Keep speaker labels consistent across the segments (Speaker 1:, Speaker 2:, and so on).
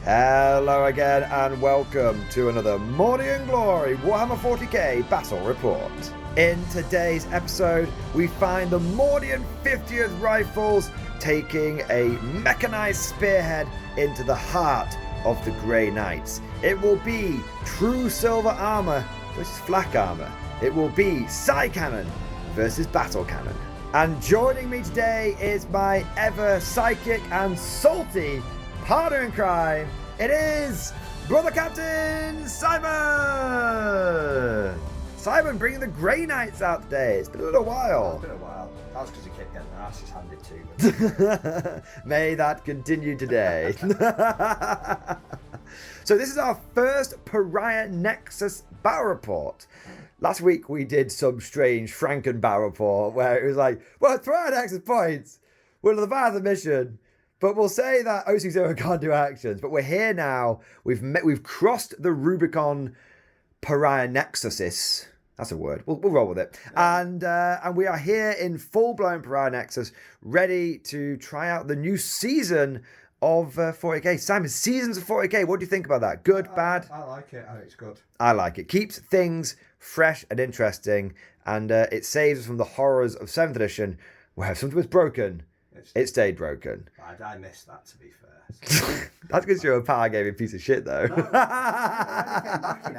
Speaker 1: Hello again and welcome to another Morning and Glory Warhammer 40k Battle Report. In today's episode, we find the Mordian 50th Rifles taking a mechanized spearhead into the heart of the Grey Knights. It will be true silver armor versus flak armor. It will be Psy Cannon versus Battle Cannon. And joining me today is my ever psychic and salty partner in crime. It is Brother Captain Simon! Simon bringing the Grey Knights out today. It's been a little while.
Speaker 2: It's been a while. That's because you kept getting their asses handed to them.
Speaker 1: May that continue today. So this is our first Pariah Nexus battle report. Last week we did some strange Franken battle report where it was like, well, Pariah Nexus points. We're on the path of mission. But we'll say that OC0 can't do actions. But we're here now. We've crossed the Rubicon Pariah Nexuses. That's a word. We'll roll with it. Yeah. And we are here in full-blown Pariah Nexus, ready to try out the new season of 40k. Simon, seasons of 40k. What do you think about that? Good, bad?
Speaker 2: I like it. It's good.
Speaker 1: I like it. Keeps things fresh and interesting. And it saves us from the horrors of 7th edition, where if something was broken, it stayed broken.
Speaker 2: I missed that, to be fair. So.
Speaker 1: That's because you're a power gaming piece of shit, though.
Speaker 2: No, I came back in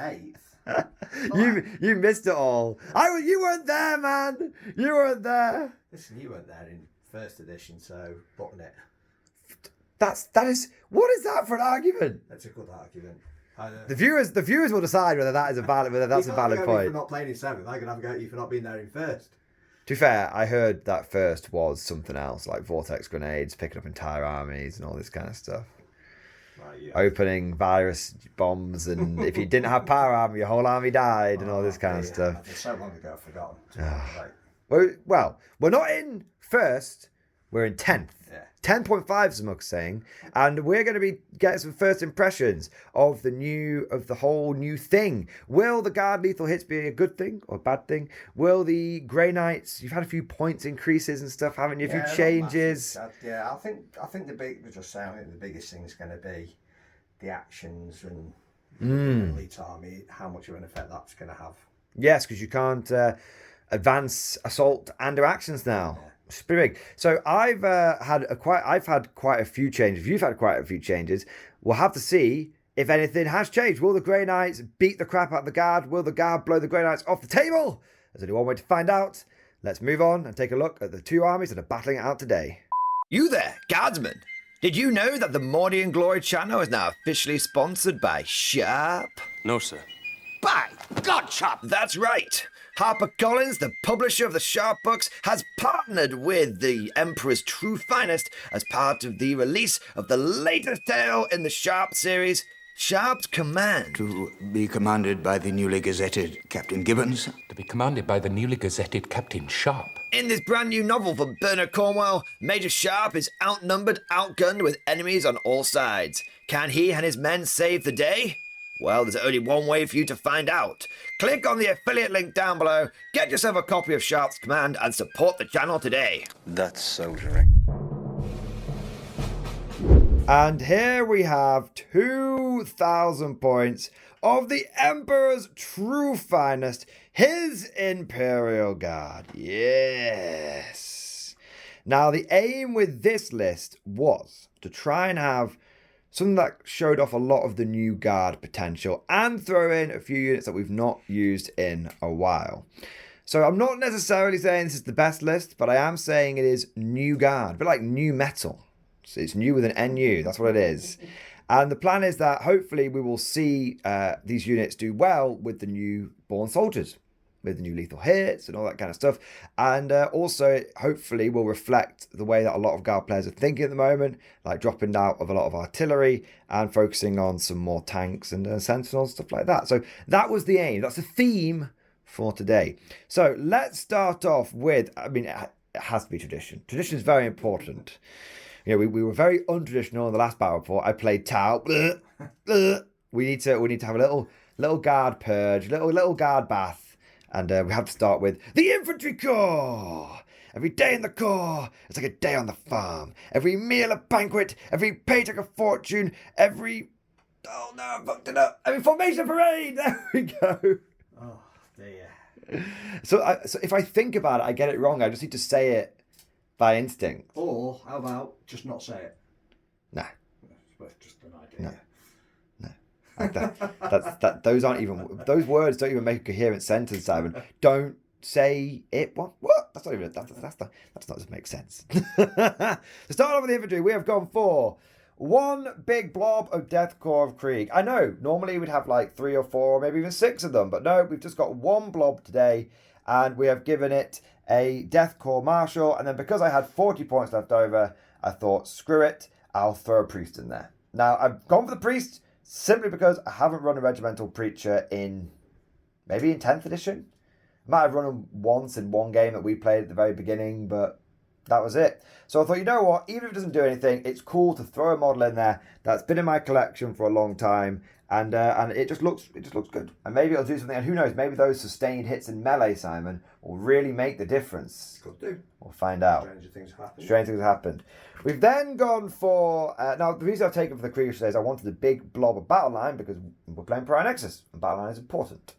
Speaker 2: 8th.
Speaker 1: You missed it all. You weren't there, man. You weren't there.
Speaker 2: Listen, you weren't there in 1st edition, so button it.
Speaker 1: That is. What is that for an argument?
Speaker 2: That's a good argument.
Speaker 1: The viewers will decide whether that's a valid point.
Speaker 2: For not playing in 7th, I'm gonna have a go at you for not being there in 1st.
Speaker 1: To be fair, I heard that first was something else, like vortex grenades, picking up entire armies and all this kind of stuff.
Speaker 2: Right, yeah.
Speaker 1: Opening virus bombs, and if you didn't have power armor, your whole army died, and all this kind of stuff.
Speaker 2: It's so long ago, I've forgotten.
Speaker 1: Well, we're not in 1st, we're in 10th.
Speaker 2: Yeah.
Speaker 1: 10.5, Smug's saying, and we're going to be getting some first impressions of the whole new thing. Will the guard lethal hits be a good thing or a bad thing? Will the Grey Knights? You've had a few points increases and stuff, haven't you? A few changes.
Speaker 2: Yeah, I think the biggest thing is going to be the actions and the elite army. How much of an effect that's going to have?
Speaker 1: Yes, because you can't advance, assault, and do actions now. Yeah. It's pretty big. So I've had quite a few changes. You've had quite a few changes. We'll have to see if anything has changed. Will the Grey Knights beat the crap out of the Guard? Will the Guard blow the Grey Knights off the table? There's only one way to find out. Let's move on and take a look at the two armies that are battling it out today. You there, Guardsman. Did you know that the Morning and Glory channel is now officially sponsored by Sharp?
Speaker 3: No, sir.
Speaker 1: By God, Sharp! That's right. HarperCollins, the publisher of the Sharp books, has partnered with the Emperor's True Finest as part of the release of the latest tale in the Sharp series, Sharp's Command.
Speaker 4: To be commanded by the newly gazetted Captain Gibbons.
Speaker 3: To be commanded by the newly gazetted Captain Sharp.
Speaker 1: In this brand new novel from Bernard Cornwell, Major Sharp is outnumbered, outgunned with enemies on all sides. Can he and his men save the day? Well, there's only one way for you to find out. Click on the affiliate link down below, get yourself a copy of Sharp's Command, and support the channel today.
Speaker 4: That's soldiery.
Speaker 1: And here we have 2,000 points of the Emperor's True Finest, his Imperial Guard. Yes. Now, the aim with this list was to try and have something that showed off a lot of the new Guard potential and throw in a few units that we've not used in a while. So I'm not necessarily saying this is the best list, but I am saying it is new Guard, a bit like new metal. So it's new with an NU, that's what it is. And the plan is that hopefully we will see these units do well with the new Born Soldiers, with the new lethal hits and all that kind of stuff. And also, hopefully, will reflect the way that a lot of Guard players are thinking at the moment, like dropping out of a lot of artillery and focusing on some more tanks and sentinels, stuff like that. So that was the aim. That's the theme for today. So let's start off with, it has to be tradition. Tradition is very important. You know, we were very untraditional in the last battle report. I played Tau. We need to have a little Guard purge, little Guard bath. And we have to start with the Infantry Corps. Every day in the Corps, it's like a day on the farm. Every meal a banquet, every paycheck a fortune, every Oh no, I fucked it up. I mean, formation parade. There we go.
Speaker 2: Oh dear.
Speaker 1: So if I think about it, I get it wrong. I just need to say it by instinct.
Speaker 2: Or how about just not say it?
Speaker 1: Nah.
Speaker 2: It's just an idea.
Speaker 1: No. Those aren't even, those words don't even make a coherent sentence, Simon. Don't say it. What? That's not even, that's not doesn't make sense. To start off with the infantry, we have gone for one big blob of Deathcore of Krieg. I know, normally we'd have like 3 or 4 or maybe even 6 of them, but no, we've just got one blob today, and we have given it a Deathcore Marshal, and then because I had 40 points left over, I thought, screw it, I'll throw a priest in there. Now, I've gone for the priest simply because I haven't run a regimental preacher in 10th edition. I might have run him once in one game that we played at the very beginning, but that was it. So I thought, you know what, even if it doesn't do anything, it's cool to throw a model in there that's been in my collection for a long time, and it just looks good. And maybe it'll do something, and who knows, maybe those sustained hits in melee, Simon, will really make the difference.
Speaker 2: Could do.
Speaker 1: We'll find out.
Speaker 2: Stranger things happen.
Speaker 1: Strange things have happened. We've then gone for... now, the reason I've taken for the Krieger today is I wanted a big blob of battle line because we're playing Pariah Nexus, and battle line is important.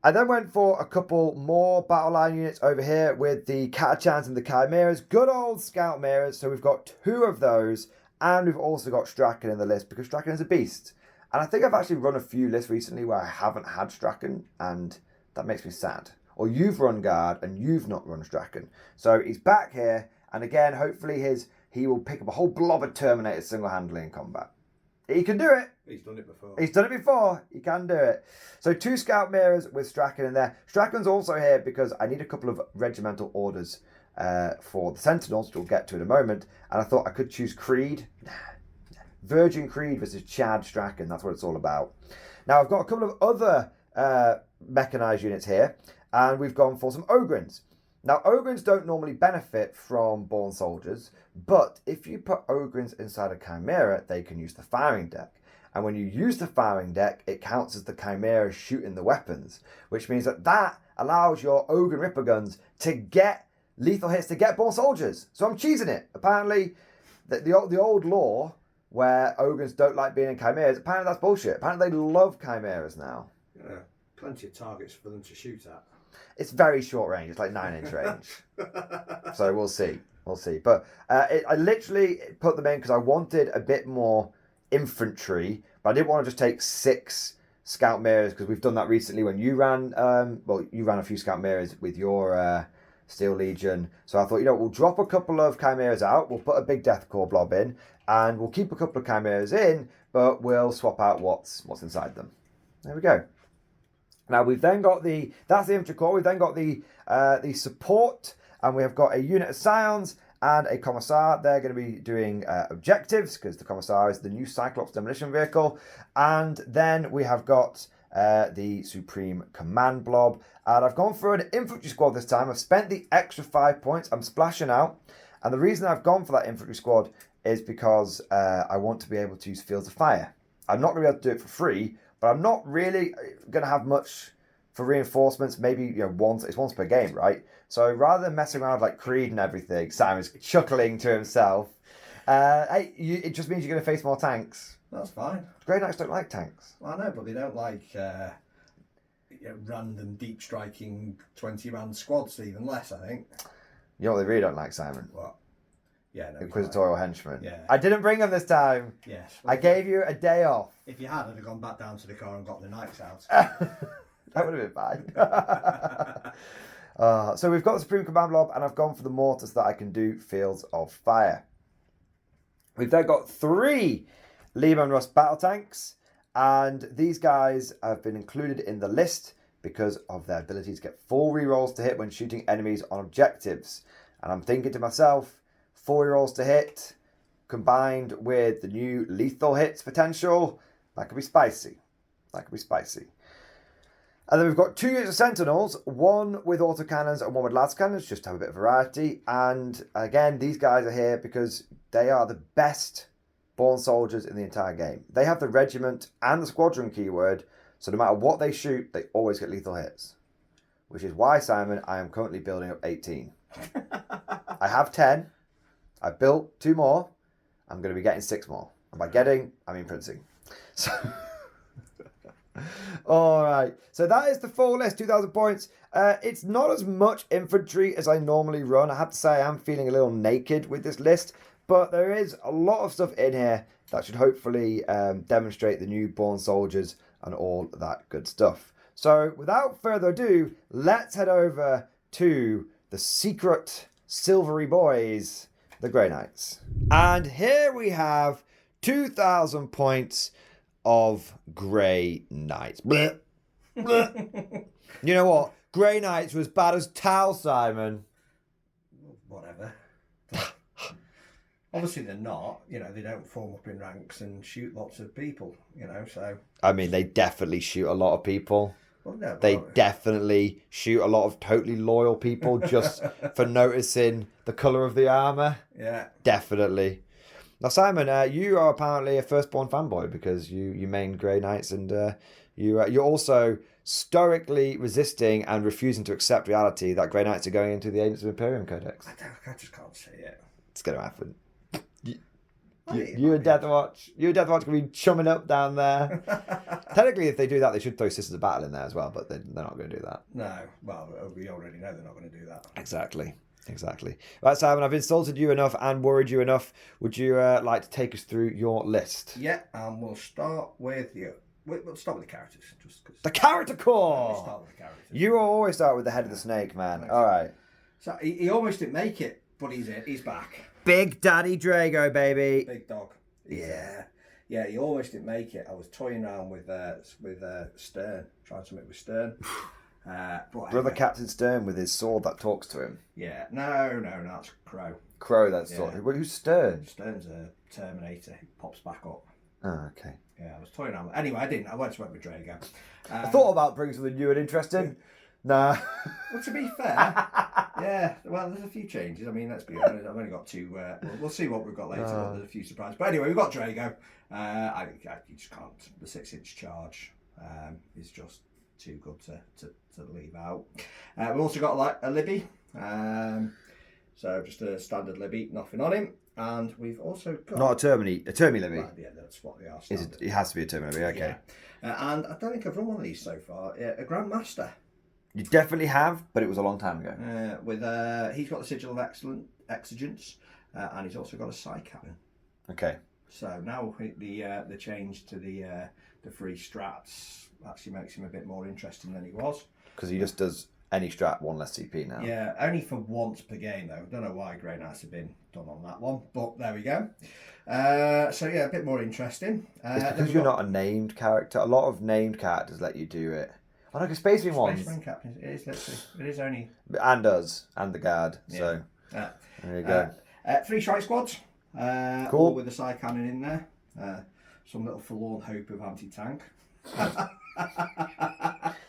Speaker 1: I then went for a couple more battle line units over here with the Catachans and the Chimeras. Good old Scout Mirrors. So we've got 2 of those, and we've also got Strachan in the list because Strachan is a beast. And I think I've actually run a few lists recently where I haven't had Strachan, and that makes me sad. Or you've run Guard and you've not run Strachan. So he's back here, and again, hopefully he will pick up a whole blob of Terminators single-handedly in combat. He can do it.
Speaker 2: He's done it before.
Speaker 1: He's done it before. He can do it. So 2 Scout Mirrors with Strachan in there. Strachan's also here because I need a couple of regimental orders for the Sentinels, which we'll get to in a moment. And I thought I could choose Creed. Virgin Creed versus Chad Strachan. That's what it's all about. Now, I've got a couple of other mechanized units here. And we've gone for some Ogryns. Now, Ogryns don't normally benefit from Born Soldiers, but if you put Ogryns inside a Chimera, they can use the firing deck. And when you use the firing deck, it counts as the Chimera shooting the weapons, which means that allows your Ogryn Ripper Guns to get lethal hits, to get Born Soldiers. So I'm cheesing it. Apparently, the old lore where Ogryns don't like being in Chimeras, apparently that's bullshit. Apparently they love Chimeras now.
Speaker 2: Yeah, plenty of targets for them to shoot at.
Speaker 1: It's very short range. It's like 9-inch range. So we'll see. But I literally put them in because I wanted a bit more infantry, but I didn't want to just take 6 Scout Mirrors because we've done that recently when you ran, you ran a few Scout Mirrors with your Steel Legion. So I thought, we'll drop a couple of Chimeras out, we'll put a big Deathcore blob in, and we'll keep a couple of Chimeras in, but we'll swap out what's inside them. There we go. Now we've then got that's the infantry corps. We've then got the support, and we have got a unit of Scions and a Commissar. They're going to be doing objectives because the Commissar is the new Cyclops demolition vehicle. And then we have got the Supreme Command blob, and I've gone for an infantry squad this time. I've spent the extra 5 points. I'm splashing out, and the reason I've gone for that infantry squad is because I want to be able to use Fields of Fire. I'm not going to be able to do it for free, but I'm not really going to have much for reinforcements. Maybe it's once per game, right? So rather than messing around like Creed and everything, Simon's chuckling to himself. It just means you're going to face more tanks.
Speaker 2: That's fine.
Speaker 1: Grey Knights don't like tanks.
Speaker 2: I know, but they don't like random deep striking 20-man squads. Even less, I think.
Speaker 1: You know what they really don't like, Simon?
Speaker 2: What? Yeah, no.
Speaker 1: Inquisitorial henchmen.
Speaker 2: Yeah.
Speaker 1: I didn't bring them this time.
Speaker 2: Yes.
Speaker 1: I gave you a day off.
Speaker 2: If you had, I'd have gone back down to the car and got the knights out.
Speaker 1: That would have been fine. So we've got the Supreme Command blob, and I've gone for the mortars that I can do Fields of Fire. We've then got 3 Lehman Russ battle tanks, and these guys have been included in the list because of their ability to get 4 rerolls to hit when shooting enemies on objectives. And I'm thinking to myself, 4 rerolls to hit combined with the new lethal hits potential, that could be spicy. And then we've got 2 units of Sentinels, 1 with autocannons and 1 with lascannons, just to have a bit of variety. And again, these guys are here because they are the best Born Soldiers in the entire game. They have the regiment and the squadron keyword, so no matter what they shoot, they always get lethal hits. Which is why, Simon, I am currently building up 18. I have 10. I built 2 more. I'm going to be getting 6 more. By getting, I mean printing. So, all right. So that is the full list, 2,000 points. It's not as much infantry as I normally run. I have to say I am feeling a little naked with this list, but there is a lot of stuff in here that should hopefully demonstrate the newborn soldiers and all that good stuff. So without further ado, let's head over to the secret silvery boys, the Grey Knights. And here we have 2,000 points of Grey Knights. Blech. Blech. You know what? Grey Knights were as bad as Tal, Simon.
Speaker 2: Whatever. Obviously they're not. You know, they don't form up in ranks and shoot lots of people, you know, so...
Speaker 1: I mean, they definitely shoot a lot of people.
Speaker 2: Well, no,
Speaker 1: They definitely shoot a lot of totally loyal people just for noticing the colour of the armour.
Speaker 2: Yeah.
Speaker 1: Definitely. Now, Simon, you are apparently a firstborn fanboy because you main Grey Knights, and you're also stoically resisting and refusing to accept reality that Grey Knights are going into the Agents of Imperium Codex.
Speaker 2: I just can't see it.
Speaker 1: It's going to happen. You and Deathwatch. You and Deathwatch can be chumming up down there. Technically, if they do that, they should throw Sisters of Battle in there as well, but they're not going to do that.
Speaker 2: No. Well, we already know they're not going to do that.
Speaker 1: Exactly. Right, Simon, I've insulted you enough and worried you enough. Would you like to take us through your list?
Speaker 2: Yeah, and we'll start with we'll start with the characters. Just cause
Speaker 1: The character core!
Speaker 2: we'll start with the characters.
Speaker 1: You always start with the head of the snake, man.
Speaker 2: Thanks.
Speaker 1: All right.
Speaker 2: So he almost didn't make it, but he's back.
Speaker 1: Big Daddy Drago, baby.
Speaker 2: Big dog.
Speaker 1: Yeah.
Speaker 2: Yeah, he almost didn't make it. I was toying around with Stern, trying something with Stern. But
Speaker 1: Brother
Speaker 2: anyway.
Speaker 1: Captain Stern with his sword that talks to him.
Speaker 2: Yeah, no, that's Crow.
Speaker 1: Crow, that's
Speaker 2: Yeah.
Speaker 1: sword. Who's Stern?
Speaker 2: Stern's a Terminator. He pops back up.
Speaker 1: Oh, okay.
Speaker 2: Yeah, I was toying around. Anyway, I didn't. I went with Drago.
Speaker 1: I thought about bringing something new and interesting. Nah.
Speaker 2: Well, to be fair, yeah. Well, there's a few changes. I mean, let's be honest. I've only got two. We'll see what we've got later. But there's a few surprises. But anyway, we've got Drago. You just can't. The 6-inch charge is just too good to leave out. We've also got a Libby. So just a standard Libby, nothing on him. And we've also got...
Speaker 1: Not a Termi Libby.
Speaker 2: Well, yeah, that's what they are.
Speaker 1: It has to be a Termi Libby, okay.
Speaker 2: Yeah. And I don't think I've run one of these so far. A Grandmaster.
Speaker 1: You definitely have, but it was a long time ago.
Speaker 2: He's got the Sigil of Exigence, and he's also got a Psy Cannon.
Speaker 1: Okay.
Speaker 2: So now the change to the free strats actually makes him a bit more interesting than he was.
Speaker 1: Because he just does any strat, one less CP now.
Speaker 2: Yeah, only for once per game though. Don't know why Grey Knights have been done on that one, but there we go. So yeah, a bit more interesting.
Speaker 1: It's because you're not a named character. A lot of named characters let you do it. I know, because Space Marine ones.
Speaker 2: Space Marine Captain, it is literally, it is only...
Speaker 1: And us, and the Guard, so there you go.
Speaker 2: 3 strike squads,
Speaker 1: Cool.
Speaker 2: all with a Psy Cannon in there. Some little forlorn hope of anti-tank.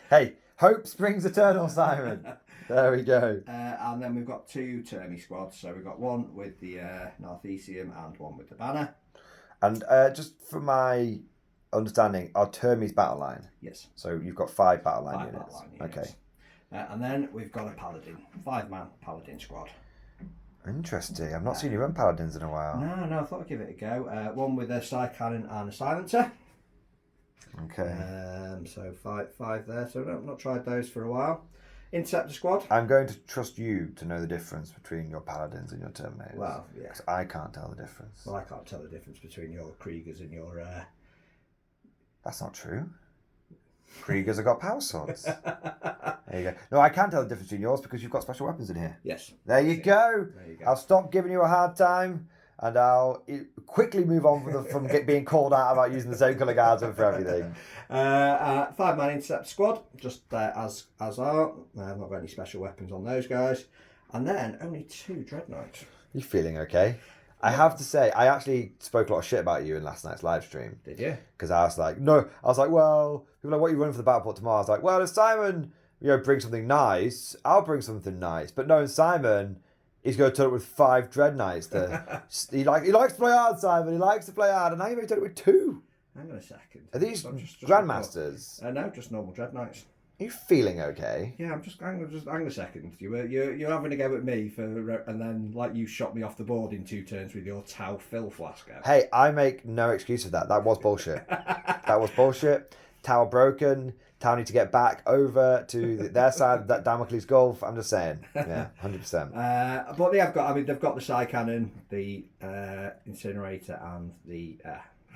Speaker 1: Hey, hope springs eternal, Simon. There we go.
Speaker 2: And then we've got 2 Termi squads. So we've got one with the Narthesium and one with the banner.
Speaker 1: And just for my understanding, our Termi's battle line.
Speaker 2: Yes.
Speaker 1: So you've got 5 battle line
Speaker 2: 5
Speaker 1: units.
Speaker 2: battle line units.
Speaker 1: Okay.
Speaker 2: And then we've got a Paladin, 5-man Paladin squad.
Speaker 1: Interesting. I've not seen you run Paladins in a while.
Speaker 2: No, I thought I'd give it a go. One with a Psy Cannon and a Silencer.
Speaker 1: Okay.
Speaker 2: So five there. So I've not tried those for a while. Interceptor squad.
Speaker 1: I'm going to trust you to know the difference between your Paladins and your Terminators.
Speaker 2: Well, yeah.
Speaker 1: 'Cause I can't tell the difference.
Speaker 2: Well, I can't tell the difference between your Kriegers and your...
Speaker 1: That's not true. Kriegers have got power swords. There you go. No, I can tell the difference between yours because you've got special weapons in here.
Speaker 2: Yes.
Speaker 1: There you go.
Speaker 2: There you go.
Speaker 1: I'll stop giving you a hard time and I'll quickly move on from being called out about using the same colour guardsman for everything.
Speaker 2: 5-man intercept squad, just as are. I've not got any special weapons on those guys. And then only 2 Dread Knights.
Speaker 1: You feeling okay? I have to say, I actually spoke a lot of shit about you in last night's live stream.
Speaker 2: Did you?
Speaker 1: Because I was like, well, people are like, what are you running for the battle port tomorrow? I was like, well, if Simon, brings something nice, I'll bring something nice. But no, Simon, he's going to turn up with 5 Dread Knights. He likes to play hard, Simon. He likes to play hard. And now you're going to turn up with 2.
Speaker 2: Hang on a second.
Speaker 1: Are these
Speaker 2: Just
Speaker 1: Grandmasters?
Speaker 2: no, just normal Dread Knights.
Speaker 1: Are you feeling okay?
Speaker 2: Yeah, hang on a second. You're having a go at me and then like you shot me off the board in 2 turns with your Tau fill flask.
Speaker 1: Hey, I make no excuse for that. That was bullshit. That was bullshit. Tower broken. Tower need to get back over to their side. That Damocles Gulf. I'm just saying. Yeah, 100%.
Speaker 2: But they've got the Psy Cannon, the Incinerator, and the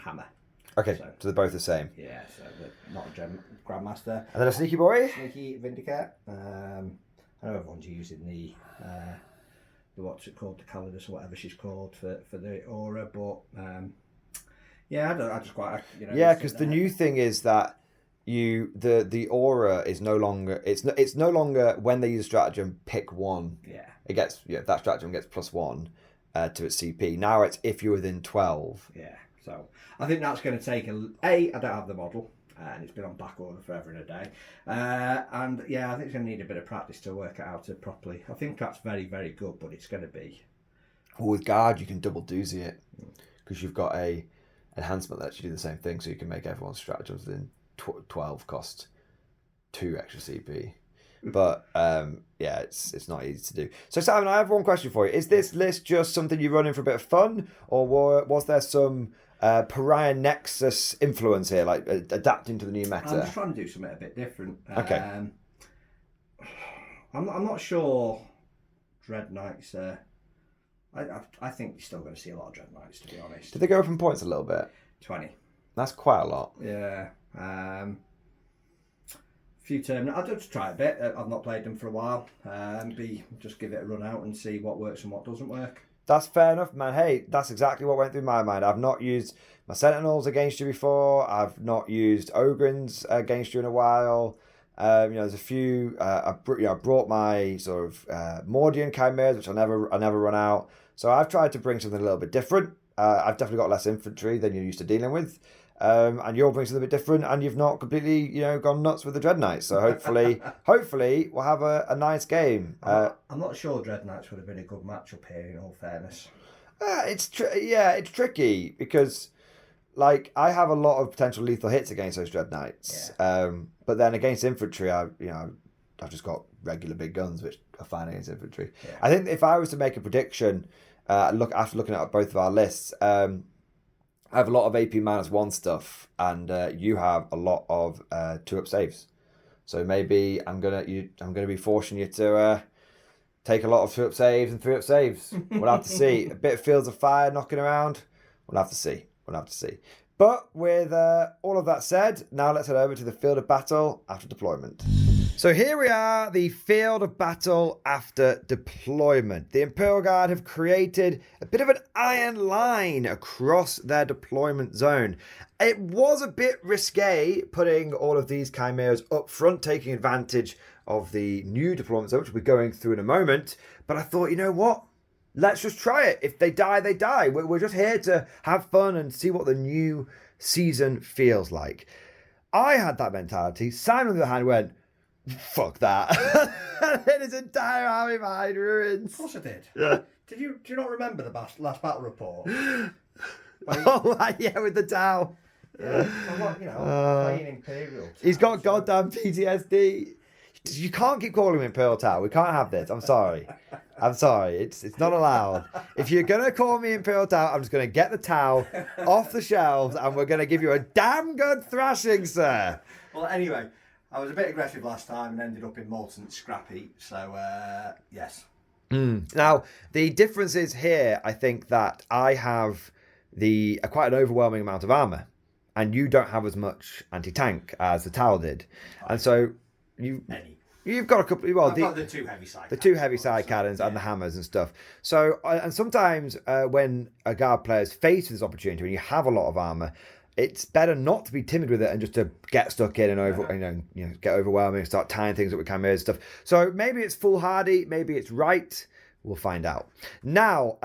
Speaker 2: Hammer.
Speaker 1: Okay, so they're both the same.
Speaker 2: Yeah, so they're not a Grandmaster.
Speaker 1: And then a sneaky boy.
Speaker 2: Sneaky Vindicate. I know everyone's using the what's it called, the Calidus or whatever she's called for the Aura, but yeah, I just quite
Speaker 1: Yeah, because the new thing is that the Aura is no longer it's no longer when they use a stratagem pick one.
Speaker 2: Yeah.
Speaker 1: It gets that stratagem gets +1 to its CP. Now it's if you're within 12.
Speaker 2: Yeah. So I think that's going to take I don't have the model, and it's been on back order forever and a day. And yeah, I think it's going to need a bit of practice to work it out properly. I think that's very, very good, but it's going to be.
Speaker 1: Well, with guard, you can double doozy it because you've got a enhancement that lets you do the same thing, so you can make everyone's stratagems within 12 cost 2 extra CP. But yeah, it's not easy to do. So Simon, I have one question for you. Is this list just something you're running for a bit of fun, or was there some Pariah Nexus influence here, like adapting to the new meta?
Speaker 2: I'm just trying to do something a bit different.
Speaker 1: Okay.
Speaker 2: I'm not sure Dread Knights. I think you're still going to see a lot of Dread Knights, to be honest.
Speaker 1: Did they go up in points a little bit?
Speaker 2: 20.
Speaker 1: That's quite a lot.
Speaker 2: Yeah. Few terminals. I'll just try a bit. I've not played them for a while. Just give it a run out and see what works and what doesn't work.
Speaker 1: That's fair enough, man. Hey, that's exactly what went through my mind. I've not used my Sentinels against you before. I've not used Ogrins against you in a while. There's a few. I brought my sort of Mordian Chimeras, which I never run out. So I've tried to bring something a little bit different. I've definitely got less infantry than you're used to dealing with. And you're bringing something a bit different, and you've not completely, gone nuts with the Dread Knights. So hopefully we'll have a nice game.
Speaker 2: I'm not sure Dread Knights would have been a good matchup here, in all fairness.
Speaker 1: It's tricky because, like, I have a lot of potential lethal hits against those Dread Knights.
Speaker 2: Yeah.
Speaker 1: But then against infantry, I've just got regular big guns, which are fine against infantry. Yeah. I think if I was to make a prediction, after looking at both of our lists, I have a lot of AP -1 stuff, and you have a lot of 2-up saves. So maybe I'm gonna be forcing you to take a lot of 2-up saves and 3-up saves. We'll have to see. A bit of Fields of Fire knocking around. We'll have to see. But with all of that said, now let's head over to the field of battle after deployment. So here we are, the field of battle after deployment. The Imperial Guard have created a bit of an iron line across their deployment zone. It was a bit risque putting all of these chimeras up front, taking advantage of the new deployment zone, which we'll be going through in a moment. But I thought, you know what? Let's just try it. If they die, they die. We're just here to have fun and see what the new season feels like. I had that mentality. Simon, on the other hand, went, fuck that. And his entire army behind ruins.
Speaker 2: Of course I did. Yeah. Do you not remember the last battle report?
Speaker 1: Yeah, with the Tau.
Speaker 2: Yeah. So playing Imperial.
Speaker 1: He's got goddamn PTSD. You can't keep calling him Imperial Tau. We can't have this. I'm sorry. It's not allowed. If you're going to call me Imperial Tau, I'm just going to get the Tau off the shelves and we're going to give you a damn good thrashing, sir.
Speaker 2: Well, anyway, I was a bit aggressive last time and ended up in molten scrap heap. So, yes.
Speaker 1: Now, the difference is here, I think, that I have quite an overwhelming amount of armour and you don't have as much anti-tank as the Tau did. And so you've got a couple. Well,
Speaker 2: I've got the 2 heavy side.
Speaker 1: The 2 heavy side cannons and the hammers and stuff. So, and sometimes when a guard player is faced with this opportunity, when you have a lot of armor, it's better not to be timid with it and just to get stuck in and get overwhelming and start tying things up with chimeras and stuff. So maybe it's foolhardy, maybe it's right. We'll find out. Now,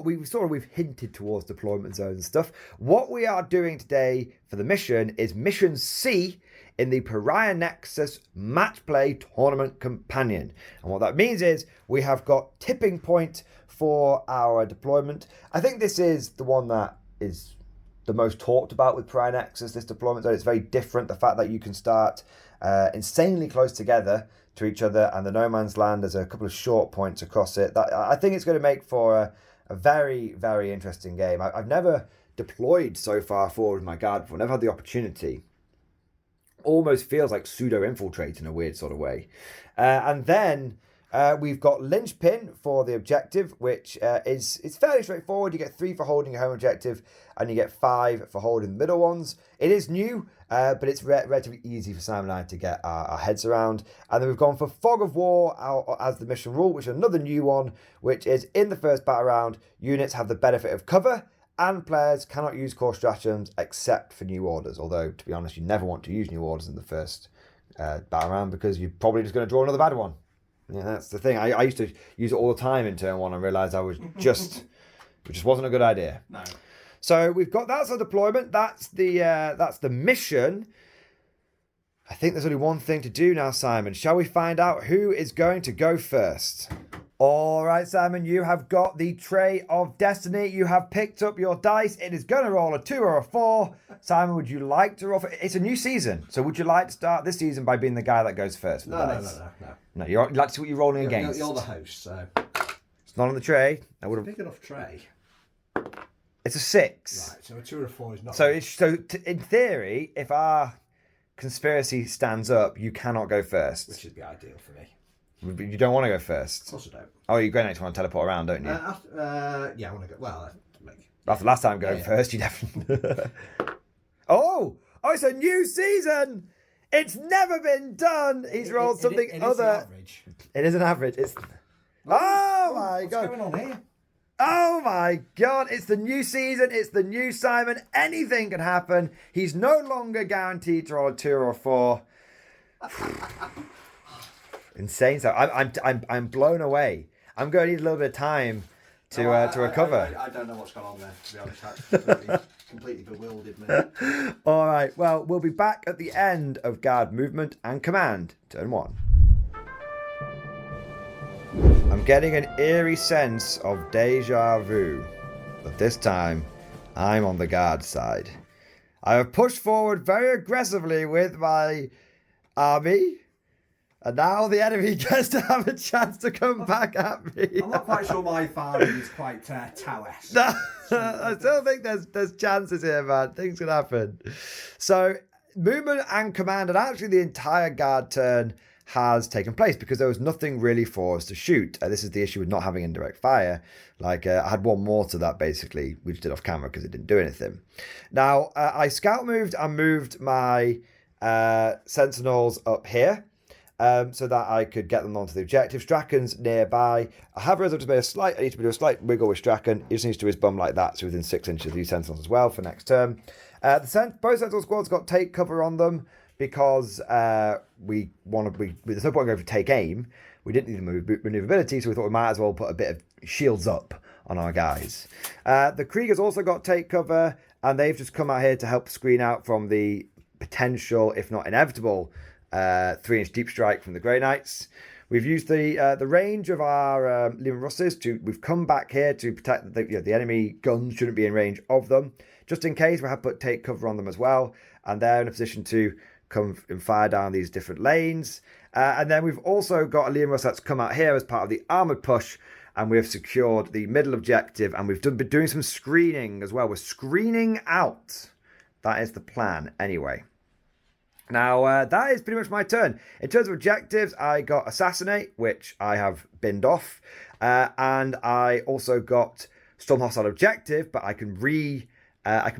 Speaker 1: we've hinted towards deployment zones and stuff. What we are doing today for the mission is Mission C in the Pariah Nexus Match Play Tournament Companion. And what that means is we have got tipping point for our deployment. I think this is the one that is the most talked about with Pariah Nexus, this deployment zone. It's very different. The fact that you can start insanely close together to each other, and the no man's land, there's a couple of short points across it. That I think it's going to make for a very, very interesting game. I've never deployed so far forward with my guard before. Never had the opportunity. Almost feels like pseudo infiltrate in a weird sort of way. And then we've got linchpin for the objective, which is fairly straightforward. You get 3 for holding your home objective, and you get 5 for holding the middle ones. It is new, but it's relatively easy for Simon and I to get our heads around. And then we've gone for Fog of War as the mission rule, which is another new one, which is in the first battle round, units have the benefit of cover, and players cannot use core stratagems except for new orders. Although, to be honest, you never want to use new orders in the first battle round, because you're probably just going to draw another bad one. Yeah, that's the thing. I used to use it all the time in turn 1 and realised it just wasn't a good idea.
Speaker 2: No.
Speaker 1: So we've got that's our deployment. That's the mission. I think there's only one thing to do now, Simon. Shall we find out who is going to go first? All right, Simon, you have got the Tray of Destiny. You have picked up your dice. It is going to roll a 2 or a 4. Simon, would you like to roll for... It's a new season, so would you like to start this season by being the guy that goes first?
Speaker 2: No.
Speaker 1: No, you'd like to see what you're rolling against.
Speaker 2: You're the host, so...
Speaker 1: It's not on the tray. I would have...
Speaker 2: Big enough tray.
Speaker 1: It's a 6.
Speaker 2: Right, so a 2 or a 4 is not...
Speaker 1: So, in theory, if our conspiracy stands up, you cannot go first.
Speaker 2: Which would be ideal for me.
Speaker 1: You don't want to go first?
Speaker 2: Of course I don't.
Speaker 1: Oh, you're going to want to teleport around, don't you?
Speaker 2: Yeah, I want to go... Well,
Speaker 1: after last time going first, you definitely... Oh, it's a new season! It's never been done! He's rolled something other... It is an average. It's... Oh my God.
Speaker 2: What's going on here?
Speaker 1: Oh my God, it's the new season, it's the new Simon, anything can happen. He's no longer guaranteed to roll a 2 or a 4. Insane. So I'm blown away. I'm going to need a little bit of time to recover.
Speaker 2: I don't know what's gone on there, to be honest. That's completely bewildered me.
Speaker 1: All right, well, we'll be back at the end of guard movement and command, turn 1. I'm getting an eerie sense of deja vu, but this time I'm on the guard side. I have pushed forward very aggressively with my army, and now the enemy gets to have a chance to come back at me.
Speaker 2: I'm not quite sure my farming is quite Tau-esque.
Speaker 1: I still think there's chances here, man. Things can happen. So, movement and command, and actually the entire guard turn has taken place because there was nothing really for us to shoot. This is the issue with not having indirect fire. I had one mortar that basically we just did off camera because it didn't do anything. Now, I scout moved and moved my sentinels up here so that I could get them onto the objective. Strachan's nearby. I have resolved to do I need to do a slight wiggle with Strachan. He just needs to do his bum like that, so within 6 inches of these sentinels as well for next turn. Both sentinel squads got take cover on them, because there's no point going for take aim. We didn't need the maneuverability, so we thought we might as well put a bit of shields up on our guys. The Kriegers also got take cover, and they've just come out here to help screen out from the potential, if not inevitable, 3-inch deep strike from the Grey Knights. We've used the range of our Lehman Russes we've come back here to protect the enemy guns shouldn't be in range of them, just in case. We have put take cover on them as well, and they're in a position to come and fire down these different lanes. And then we've also got a Liam Russ that's come out here as part of the armoured push, and we have secured the middle objective, and we've been doing some screening as well. We're screening out. That is the plan anyway. Now, that is pretty much my turn. In terms of objectives, I got Assassinate, which I have binned off, and I also got Storm Hostile Objective, but I can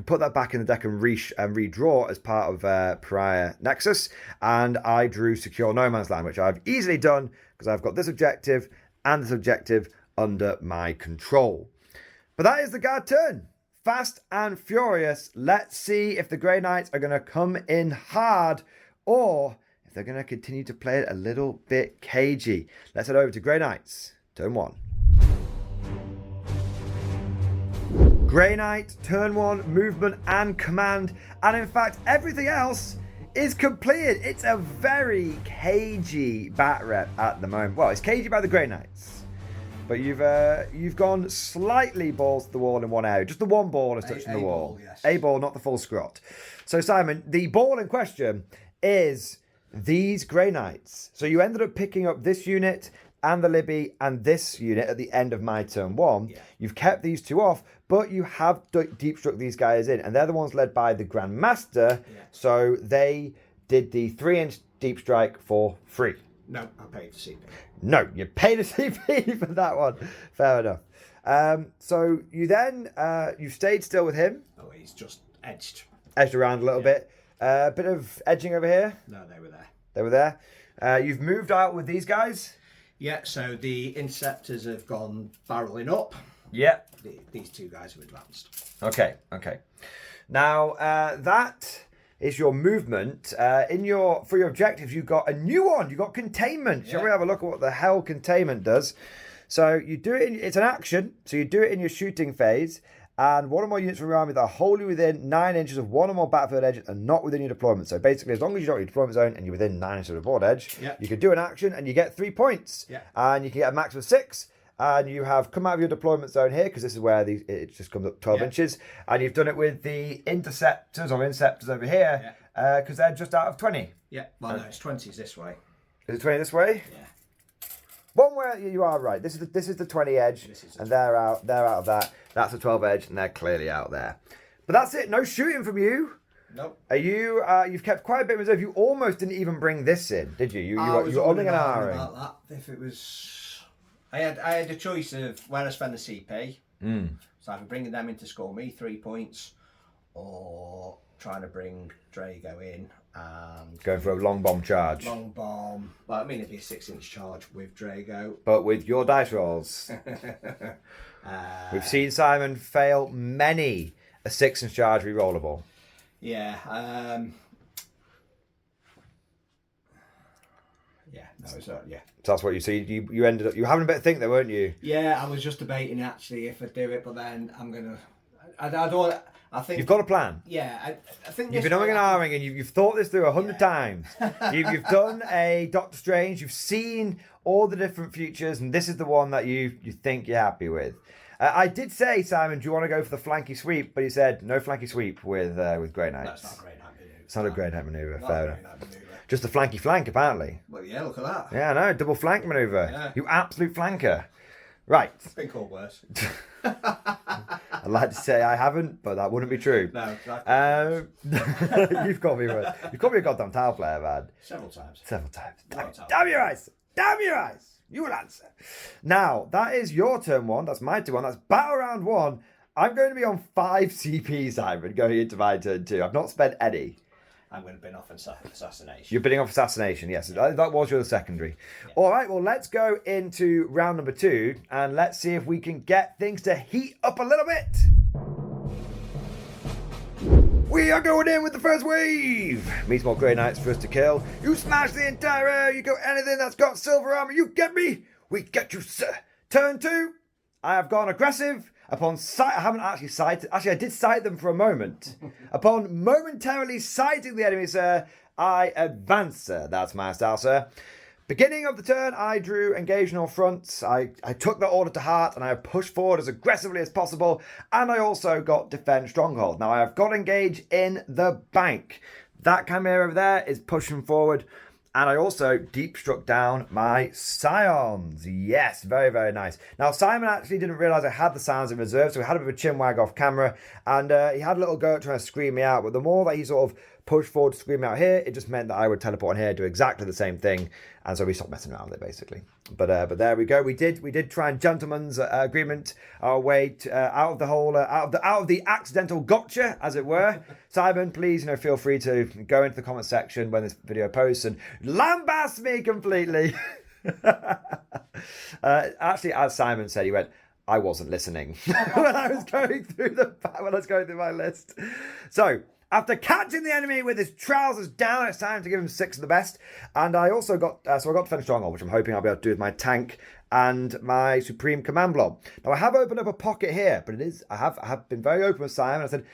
Speaker 1: put that back in the deck and redraw as part of Pariah Nexus. And I drew Secure No Man's Land, which I've easily done because I've got this objective and this objective under my control. But that is the guard turn. Fast and furious. Let's see if the Grey Knights are going to come in hard or if they're going to continue to play it a little bit cagey. Let's head over to Grey Knights, turn 1. Grey Knight, turn 1, movement and command, and in fact everything else is completed. It's a very cagey bat rep at the moment. Well, it's cagey by the Grey Knights, But you've gone slightly balls to the wall in one area. Just the one ball is touching the wall.
Speaker 2: Ball, yes.
Speaker 1: A ball, not the full scrot. So Simon, the ball in question is these Grey Knights. So you ended up picking up this unit and the Libby and this unit at the end of my turn 1.
Speaker 2: Yeah.
Speaker 1: You've kept these 2 off, but you have deep struck these guys in, and they're the ones led by the Grandmaster.
Speaker 2: Yeah.
Speaker 1: So they did the 3-inch deep strike for free.
Speaker 2: No, I paid for CP.
Speaker 1: No, you paid a CP for that one. Fair enough. So you then you stayed still with him.
Speaker 2: Oh, he's just edged.
Speaker 1: Edged around a little bit. Bit of edging over here.
Speaker 2: No, they were there.
Speaker 1: They were there. You've moved out with these guys.
Speaker 2: Yeah, so the interceptors have gone barreling up.
Speaker 1: Yeah.
Speaker 2: These 2 guys have advanced.
Speaker 1: Okay. Now that is your movement. For your objectives, you got a new one. You got containment. Shall we have a look at what the hell containment does? So you do it. It's an action. So you do it in your shooting phase. And one or more units from your army that are wholly within 9 inches of one or more battlefield edges and not within your deployment. So basically, as long as you're not in your deployment zone and you're within 9 inches of the board edge, you can do an action and you get 3 points.
Speaker 2: Yeah.
Speaker 1: And you can get a max of 6. And you have come out of your deployment zone here, because this is where it just comes up 12 inches. And you've done it with the interceptors over here, because they're just out of 20.
Speaker 2: Yeah, well, no, it's 20s this way.
Speaker 1: Is it 20 this way?
Speaker 2: Yeah.
Speaker 1: One where you are right. This is the 20 edge, and they're out of that. That's the 12 edge, and they're clearly out there. But that's it. No shooting from you.
Speaker 2: Nope.
Speaker 1: Are you? You've kept quite a bit of reserve. You almost didn't even bring this in, did you? You were holding an R.
Speaker 2: About that. If it was, I had a choice of where I spend the CP. So either bringing them in to score me 3 points, or trying to bring Drago in and
Speaker 1: going for a long bomb charge.
Speaker 2: Long bomb. Well, I mean, it'd be a 6-inch charge with Drago.
Speaker 1: But with your dice rolls, we've seen Simon fail many a 6-inch charge rerollable.
Speaker 2: Yeah. Yeah. No, it's not. Yeah.
Speaker 1: So that's what you see. You ended up. You were having a bit of think, though, weren't you?
Speaker 2: Yeah, I was just debating actually if I do it, but then I'm gonna. I don't. I think
Speaker 1: You've got a plan.
Speaker 2: Yeah, I think
Speaker 1: you've been umming and ahhing, and you've thought this through 100 times. You've done a Doctor Strange. You've seen all the different futures, and this is the one that you think you're happy with. I did say, Simon, do you want to go for the flanky sweep? But he said no flanky sweep with Grey Knights.
Speaker 2: That's not a Grey Knight maneuver.
Speaker 1: It's not a Grey Knight maneuver. Fair enough. Just a flanky flank, apparently.
Speaker 2: Well, yeah, look at that.
Speaker 1: Yeah, I know. Double flank maneuver.
Speaker 2: Yeah.
Speaker 1: You absolute flanker. Right.
Speaker 2: It's been called worse.
Speaker 1: I'd like to say I haven't, but that wouldn't be true.
Speaker 2: No, exactly.
Speaker 1: You've called me worse. You've called me a goddamn towel player, man.
Speaker 2: Several times.
Speaker 1: Damn your eyes. Damn your eyes. You will answer. Now, that is your turn 1. That's my turn 1. That's battle round 1. I'm going to be on 5 CPs, Simon, going into my turn 2. I've not spent any.
Speaker 2: I'm going to bin off assassination.
Speaker 1: You're bidding off assassination, yes. That was your secondary. Yeah. All right, well, let's go into round number 2, and let's see if we can get things to heat up a little bit. We are going in with the first wave. Meets more Grey Knights for us to kill. You smash the entire area. You go anything that's got silver armor. You get me. We get you, sir. Turn 2. I have gone aggressive. Upon sight, I haven't actually sighted. Actually, I did sight them for a moment. Upon momentarily sighting the enemy, sir, I advance, sir. That's my style, sir. Beginning of the turn, I drew engage in all fronts. I took that order to heart, and I pushed forward as aggressively as possible. And I also got defend stronghold. Now I have got engage in the bank. That chimera over there is pushing forward. And I also deep struck down my scions. Yes, very, very nice. Now, Simon actually didn't realise I had the scions in reserve, so he had a bit of a chin wag off camera, and he had a little go at trying to scream me out, but the more that he sort of pushed forward to scream me out here, it just meant that I would teleport on here, do exactly the same thing, and so we stopped messing around with it, basically. But there we go. We did try and gentleman's agreement our way to, out of the accidental gotcha, as it were. Simon, please, feel free to go into the comment section when this video posts and lambast me completely. Actually, as Simon said, he went, I wasn't listening when I was going through my list. So, after catching the enemy with his trousers down, it's time to give him 6 of the best. And I also got, I got Defend Stronghold, which I'm hoping I'll be able to do with my tank and my Supreme Command Blob. Now, I have opened up a pocket here, but I have been very open with Simon. I said,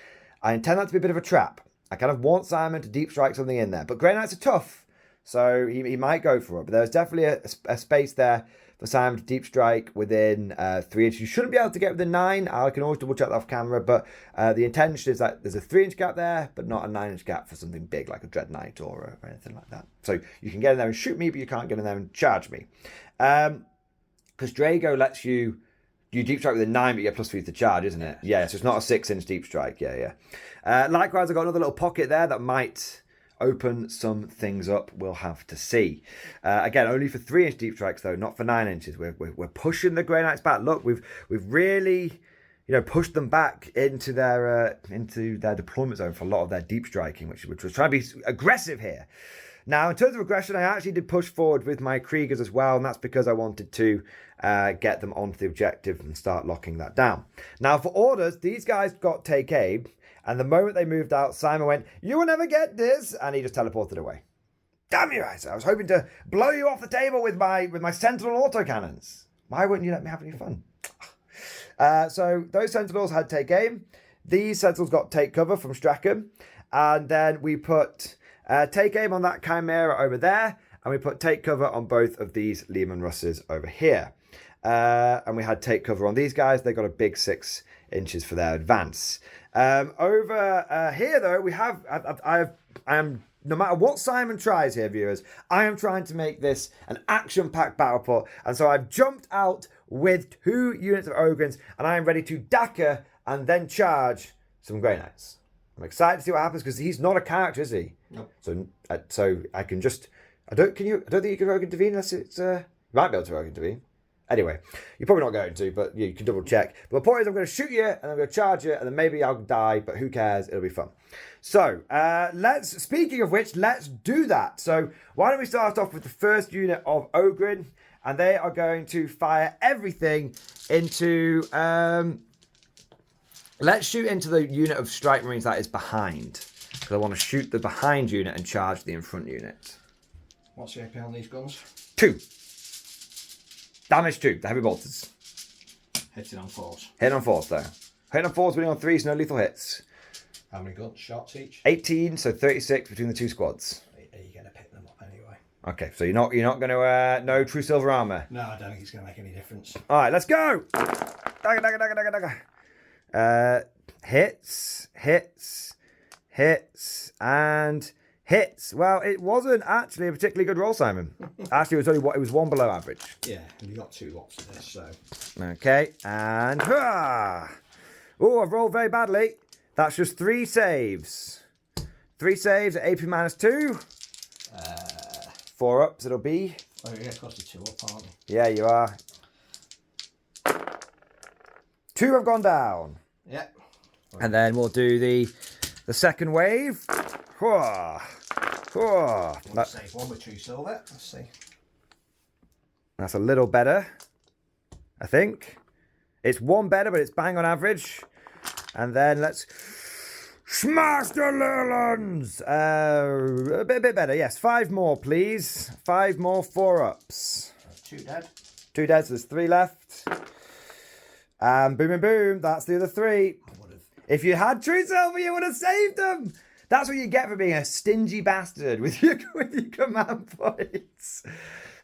Speaker 1: I intend that to be a bit of a trap. I kind of want Simon to deep strike something in there. But Grey Knights are tough, so he might go for it. But there's definitely a space there for Simon to deep strike within 3 inches. You shouldn't be able to get within 9. I can always double check that off camera, but the intention is that there's a 3-inch gap there, but not a 9-inch gap for something big like a Dread Knight or anything like that. So you can get in there and shoot me, but you can't get in there and charge me. Because Drago lets you deep strike within 9, but you get +3 to charge, isn't it? Yeah, so it's not a 6-inch deep strike. Yeah. Likewise, I've got another little pocket there that might open some things up. We'll have to see. Again, only for 3-inch deep strikes though, not for 9 inches. We're pushing the Grey Knights back. Look, we've really, pushed them back into their deployment zone for a lot of their deep striking, which was trying to be aggressive here. Now, in terms of aggression, I actually did push forward with my Kriegers as well, and that's because I wanted to get them onto the objective and start locking that down. Now, for orders, these guys got take aim, and the moment they moved out, Simon went, "You will never get this," and he just teleported away. Damn you, I was hoping to blow you off the table with my Sentinel autocannons. Why wouldn't you let me have any fun? So those Sentinels had take aim. These Sentinels got take cover from Strachan, and then we put take aim on that Chimera over there, and we put take cover on both of these Lehman Russes over here. And we had take cover on these guys. They got a big 6 inches for their advance. Over here, though, we have. I am, no matter what Simon tries here, viewers, I am trying to make this an action-packed battle port, and so I've jumped out with 2 units of Ogrins, and I am ready to Daka and then charge some Grey Knights. I'm excited to see what happens because he's not a character, is he?
Speaker 2: Nope.
Speaker 1: So I can just. I don't think you can Rogue intervene unless it's. You might be able to Rogue intervene. Anyway, you're probably not going to, but you can double check. But the point is, I'm going to shoot you and I'm going to charge you, and then maybe I'll die, but who cares? It'll be fun. So, speaking of which, let's do that. So, why don't we start off with the first unit of Ogrin, and they are going to fire everything into. Let's shoot into the unit of Strike Marines that is behind, because I want to shoot the behind unit and charge the in front unit.
Speaker 2: What's the AP on these guns?
Speaker 1: 2. Damage 2, the heavy bolters.
Speaker 2: Hitting on 4s.
Speaker 1: Hitting on 4s though. Hitting on 4s, winning on 3s, no lethal hits.
Speaker 2: How many guns? Shots each?
Speaker 1: 18, so 36 between the 2 squads.
Speaker 2: Are you going to pick them up anyway?
Speaker 1: Okay, so you're not going to no true silver armor.
Speaker 2: No, I don't think it's going to make any difference.
Speaker 1: All right, let's go. Dagger. Hits, and hits. Well, it wasn't actually a particularly good roll, Simon. Actually, it was 1 below average.
Speaker 2: Yeah, and you got 2 lots of this, so.
Speaker 1: Okay, and oh, I've rolled very badly. That's just 3 saves. 3 saves at AP -2. 4 ups it'll be.
Speaker 2: Oh yeah, of course you're 2 up, aren't you?
Speaker 1: Yeah, you are. 2 have gone down.
Speaker 2: Yeah.
Speaker 1: And then we'll do the second wave.
Speaker 2: Let's save 1 with 2 silver. Let's see.
Speaker 1: That's a little better, I think. It's 1 better, but it's bang on average. And then let's smash the Helens. A bit better, yes. 5 more, please. 5 more 4 ups.
Speaker 2: 2 dead.
Speaker 1: 2 dead, so there's 3 left. And boom, that's the other 3. If you had true silver, you would have saved them. That's what you get for being a stingy bastard with your command points.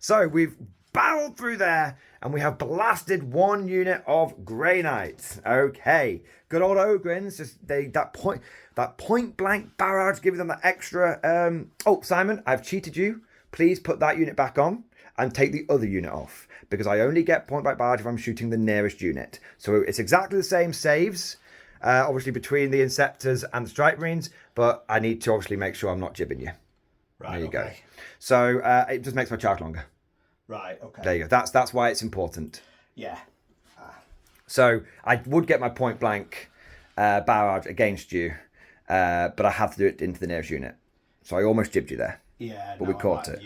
Speaker 1: So we've barreled through there, and we have blasted 1 unit of Grey Knights. Okay, good old Ogrins. Just that point blank barrage, giving them that extra. Oh, Simon, I've cheated you. Please put that unit back on and take the other unit off, because I only get point blank barrage if I'm shooting the nearest unit. So it's exactly the same saves. Obviously between the Inceptors and the Strike Marines, but I need to obviously make sure I'm not jibbing you.
Speaker 2: Right,
Speaker 1: there you
Speaker 2: okay.
Speaker 1: go. So it just makes my charge longer.
Speaker 2: Right, okay.
Speaker 1: There you go. That's why it's important.
Speaker 2: Yeah.
Speaker 1: So I would get my point blank barrage against you, but I have to do it into the nearest unit. So I almost jibbed you there.
Speaker 2: Yeah,
Speaker 1: but we caught it.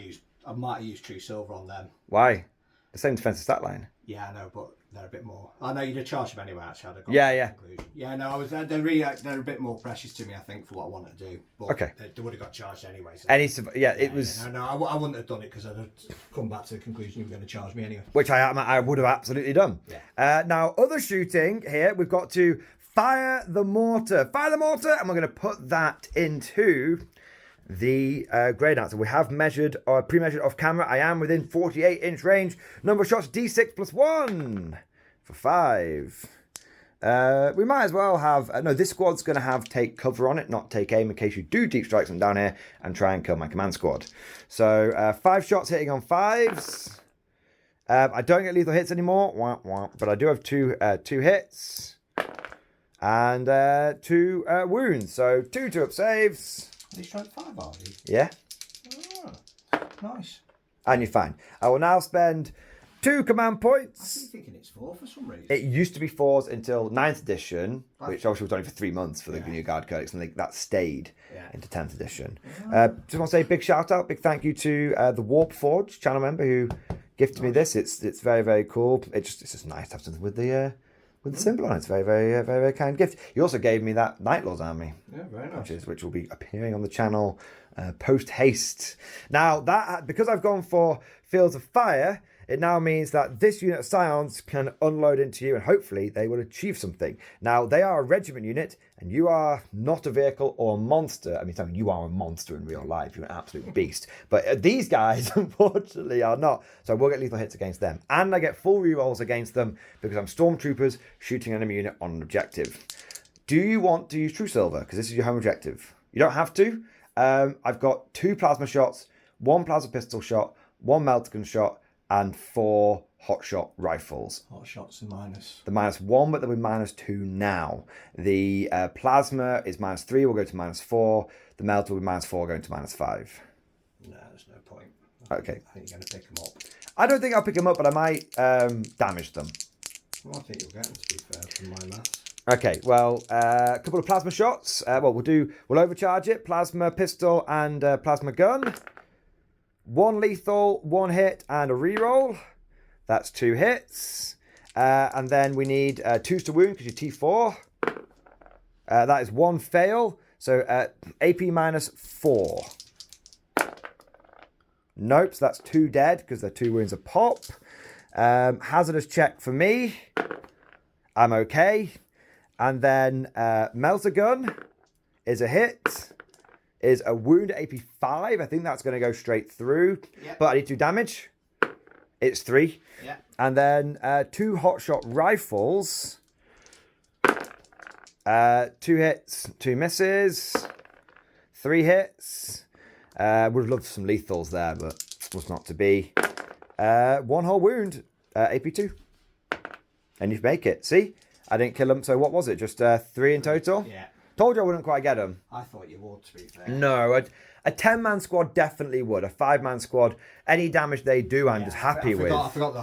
Speaker 2: I might have used true silver on them.
Speaker 1: Why? The same defensive stat line.
Speaker 2: Yeah, I know, but they're a bit more. I know you'd have charged them anyway, actually.
Speaker 1: Yeah.
Speaker 2: Yeah, no, they're a bit more precious to me, I think, for what I want to do. But
Speaker 1: okay.
Speaker 2: They would have got charged anyway. So
Speaker 1: it was.
Speaker 2: Yeah, no, I wouldn't have done it because I'd have come back to the conclusion you were going to charge me anyway.
Speaker 1: Which I would have absolutely done.
Speaker 2: Yeah.
Speaker 1: Now, other shooting here, we've got to fire the mortar. Fire the mortar, and we're going to put that into. the grade now. So we have measured or pre-measured off camera. I am within 48-inch range. Number of shots, D6 plus 1 for 5. We might as well have... no, this squad's going to have take cover on it, not take aim, in case you do deep strike them down here and try and kill my command squad. So 5 shots hitting on 5s. I don't get lethal hits anymore, but I do have two hits and 2 wounds. So 2 up saves.
Speaker 2: Are you strike 5, are you?
Speaker 1: Yeah.
Speaker 2: Oh, nice.
Speaker 1: And you're fine. I will now spend 2 command points.
Speaker 2: I keep thinking it's 4 for some reason.
Speaker 1: It used to be 4s until 9th edition, which obviously was only for 3 months for the new Guard Codex, and that stayed into 10th edition. Just want to say a big shout out, big thank you to the Warp Forge channel member who gifted me this. It's very, very cool. It's just nice to have something with the symbol on it. It's very, very, very, very kind gift. He also gave me that Night Lord's army.
Speaker 2: Yeah, very nice.
Speaker 1: Which will be appearing on the channel post haste. Now, that because I've gone for Fields of Fire, it now means that this unit of Scions can unload into you and hopefully they will achieve something. Now, they are a regiment unit and you are not a vehicle or a monster. I mean, you are a monster in real life. You're an absolute beast. But these guys, unfortunately, are not. So I will get lethal hits against them. And I get full rerolls against them because I'm stormtroopers shooting an enemy unit on an objective. Do you want to use True Silver? Because this is your home objective. You don't have to. I've got 2 plasma shots, 1 plasma pistol shot, 1 meltagun shot, and 4 hot shot rifles.
Speaker 2: Hot shots are minus.
Speaker 1: The -1, but they'll be -2 now. The plasma is -3, we'll go to -4. The melt will be -4, going to -5.
Speaker 2: No, there's no point.
Speaker 1: Okay.
Speaker 2: I think you're going to pick them up.
Speaker 1: I don't think I'll pick them up, but I might damage them.
Speaker 2: Well, I think you'll get them, to be fair, from my maths.
Speaker 1: Okay, well, a couple of plasma shots. We'll overcharge it. Plasma pistol and plasma gun. 1 lethal, 1 hit, and a reroll. That's 2 hits. And then we need 2s to wound because you're T4. That is 1 fail. So AP -4. Nope, so that's 2 dead because they're 2 wounds a pop. Hazardous check for me. I'm okay. And then Melter Gun is a hit. Is a wound at AP 5. I think that's going to go straight through. Yep. But I need 2 damage. It's 3.
Speaker 2: Yeah.
Speaker 1: And then 2 hotshot rifles. 2 hits, 2 misses. 3 hits. Would have loved some lethals there, but was not to be. 1 whole wound. AP 2. And you make it. See? I didn't kill them. So what was it? Just 3 in total?
Speaker 2: Yeah.
Speaker 1: Told you I wouldn't quite get them.
Speaker 2: I thought you would, to be fair.
Speaker 1: No, a 10-man squad definitely would. A 5-man squad, any damage they do, I'm just happy with.
Speaker 2: I forgot the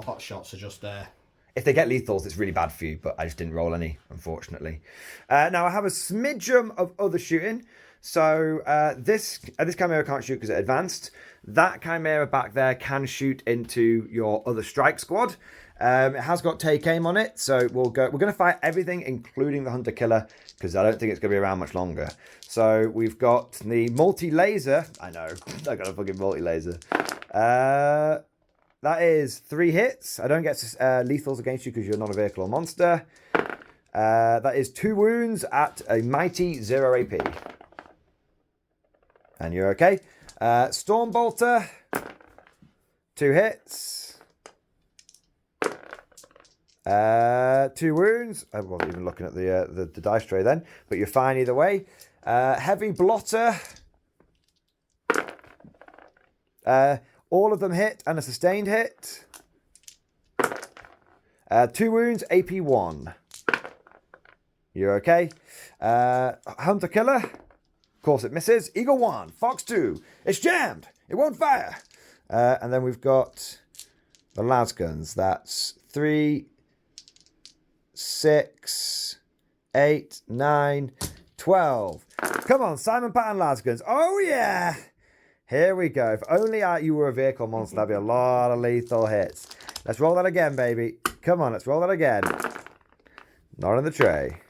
Speaker 2: hot shots are just there.
Speaker 1: If they get lethals, it's really bad for you, but I just didn't roll any, unfortunately. Now, I have a smidgen of other shooting. So this Chimera can't shoot because it's advanced. That Chimera back there can shoot into your other strike squad. It has got take aim on it, so we're going to fight everything, including the Hunter Killer, because I don't think it's going to be around much longer. So we've got the multi-laser. I know, I got a fucking multi-laser. That is 3 hits. I don't get lethals against you because you're not a vehicle or monster. That is 2 wounds at a mighty 0 AP. And you're okay. Stormbolter, 2 hits. 2 wounds. I wasn't even looking at the dice tray then, but you're fine either way. Heavy blotter. All of them hit and a sustained hit. 2 wounds, AP 1. You're okay. Hunter Killer. Of course it misses. Eagle 1, Fox 2. It's jammed. It won't fire. And then we've got the las guns. That's 3, 6, 8, 9, 12. Come on, Simon Patton Lasguns. Oh, yeah. Here we go. If only you were a vehicle monster, that'd be a lot of lethal hits. Let's roll that again, baby. Come on, let's roll that again. Not in the tray.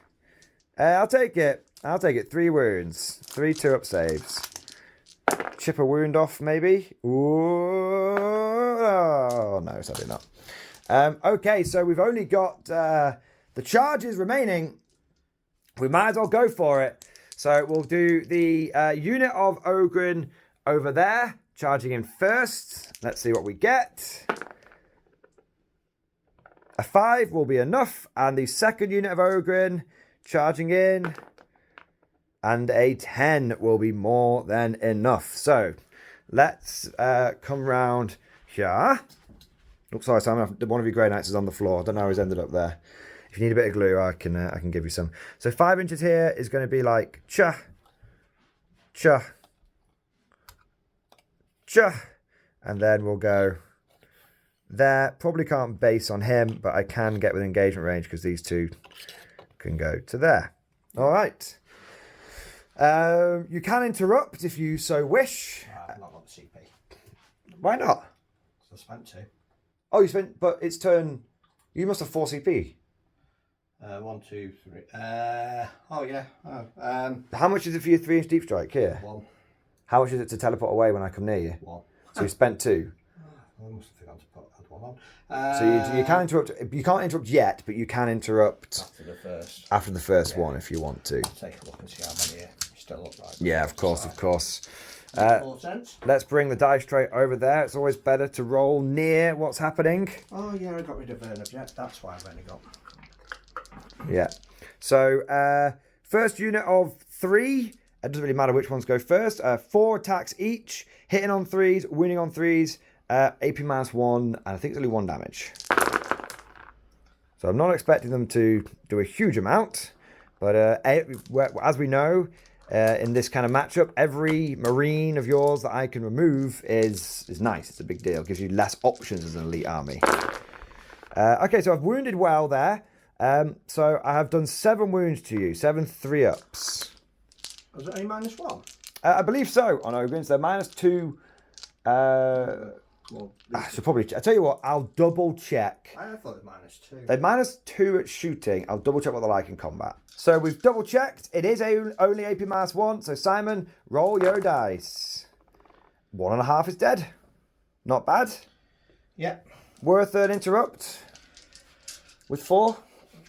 Speaker 1: I'll take it. 3 wounds. 3 2-up saves. Chip a wound off, maybe. Ooh. Oh, no, sadly not. Okay, so we've only got... the charges remaining. We might as well go for it. So we'll do the unit of Ogren over there, charging in first. Let's see what we get. A 5 will be enough, and the second unit of Ogren charging in, and a 10 will be more than enough. So let's come round here. Oops, sorry, Simon. One of your Grey Knights is on the floor. I don't know how he's ended up there. If you need a bit of glue, I can give you some. So 5 inches here is going to be like cha, cha, cha, and then we'll go there. Probably can't base on him, but I can get within engagement range because these two can go to there. All right. You can interrupt if you so wish.
Speaker 2: I've not got the CP.
Speaker 1: Why not?
Speaker 2: So I spent 2.
Speaker 1: Oh, you spent, but it's turn. You must have 4 CP.
Speaker 2: 1, 2, 3. Oh yeah. Oh,
Speaker 1: How much is it for your 3-inch deep strike here?
Speaker 2: 1.
Speaker 1: How much is it to teleport away when I come near you?
Speaker 2: 1.
Speaker 1: So you spent 2.
Speaker 2: I must have forgotten to add 1 on.
Speaker 1: So you can interrupt. You can't interrupt yet, but you can interrupt
Speaker 2: After the first
Speaker 1: one if you want to.
Speaker 2: I'll take a look and see how many are still upright.
Speaker 1: Yeah, of course, of course.
Speaker 2: Sense.
Speaker 1: Let's bring the dice tray over there. It's always better to roll near what's happening.
Speaker 2: Oh yeah, I got rid of an object. That's why I've only got.
Speaker 1: Yeah. So first unit of 3. It doesn't really matter which ones go first. 4 attacks each, hitting on 3s, winning on 3s. AP -1, and I think it's only 1 damage. So I'm not expecting them to do a huge amount, but as we know, in this kind of matchup, every marine of yours that I can remove is nice. It's a big deal. It gives you less options as an elite army. Okay, so I've wounded well there. So I have done 7 wounds to you, 7 3-ups.
Speaker 2: Was it only -1?
Speaker 1: I believe so on Ogrins. They're -2. I should probably. I tell you what. I'll double check.
Speaker 2: I thought it was -2.
Speaker 1: They're -2 at shooting. I'll double check what they're like in combat. So we've double checked. It is only AP -1. So Simon, roll your dice. 1.5 is dead. Not bad.
Speaker 2: Yep.
Speaker 1: Worth an interrupt with 4.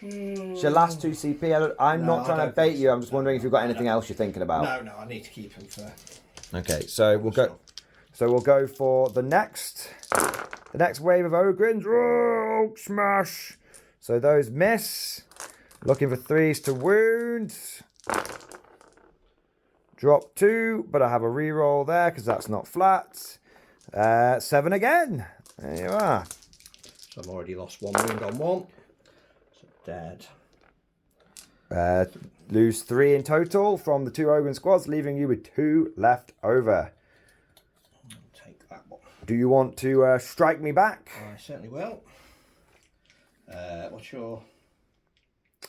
Speaker 1: It's your last 2 CP. I'm not trying to bait you. I'm just wondering if you've got anything else you're thinking about.
Speaker 2: No, I need to keep them for.
Speaker 1: Okay, so we'll go. So we'll go for the next wave of Ogrins. Oh, smash! So those miss. Looking for 3s to wound. Drop 2, but I have a reroll there because that's not flat. 7 again. There you are.
Speaker 2: So I've already lost 1 wound on 1. So dead.
Speaker 1: Lose 3 in total from the 2 Ogren squads, leaving you with 2 left over.
Speaker 2: Take that one.
Speaker 1: Do you want to strike me back?
Speaker 2: I certainly will. What's your...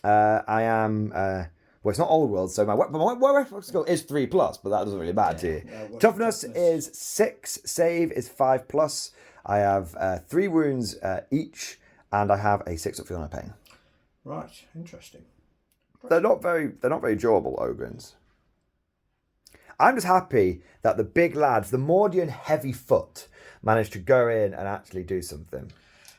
Speaker 1: I am... well, it's not old world, so my weapon skill is 3+, but that doesn't really matter to you. Toughness is 6, save is 5+. I have 3 wounds each, and I have a 6 up feel no pain.
Speaker 2: Right, interesting.
Speaker 1: They're not very durable Ogrins. I'm just happy that the big lads, the Mordian heavy foot, managed to go in and actually do something.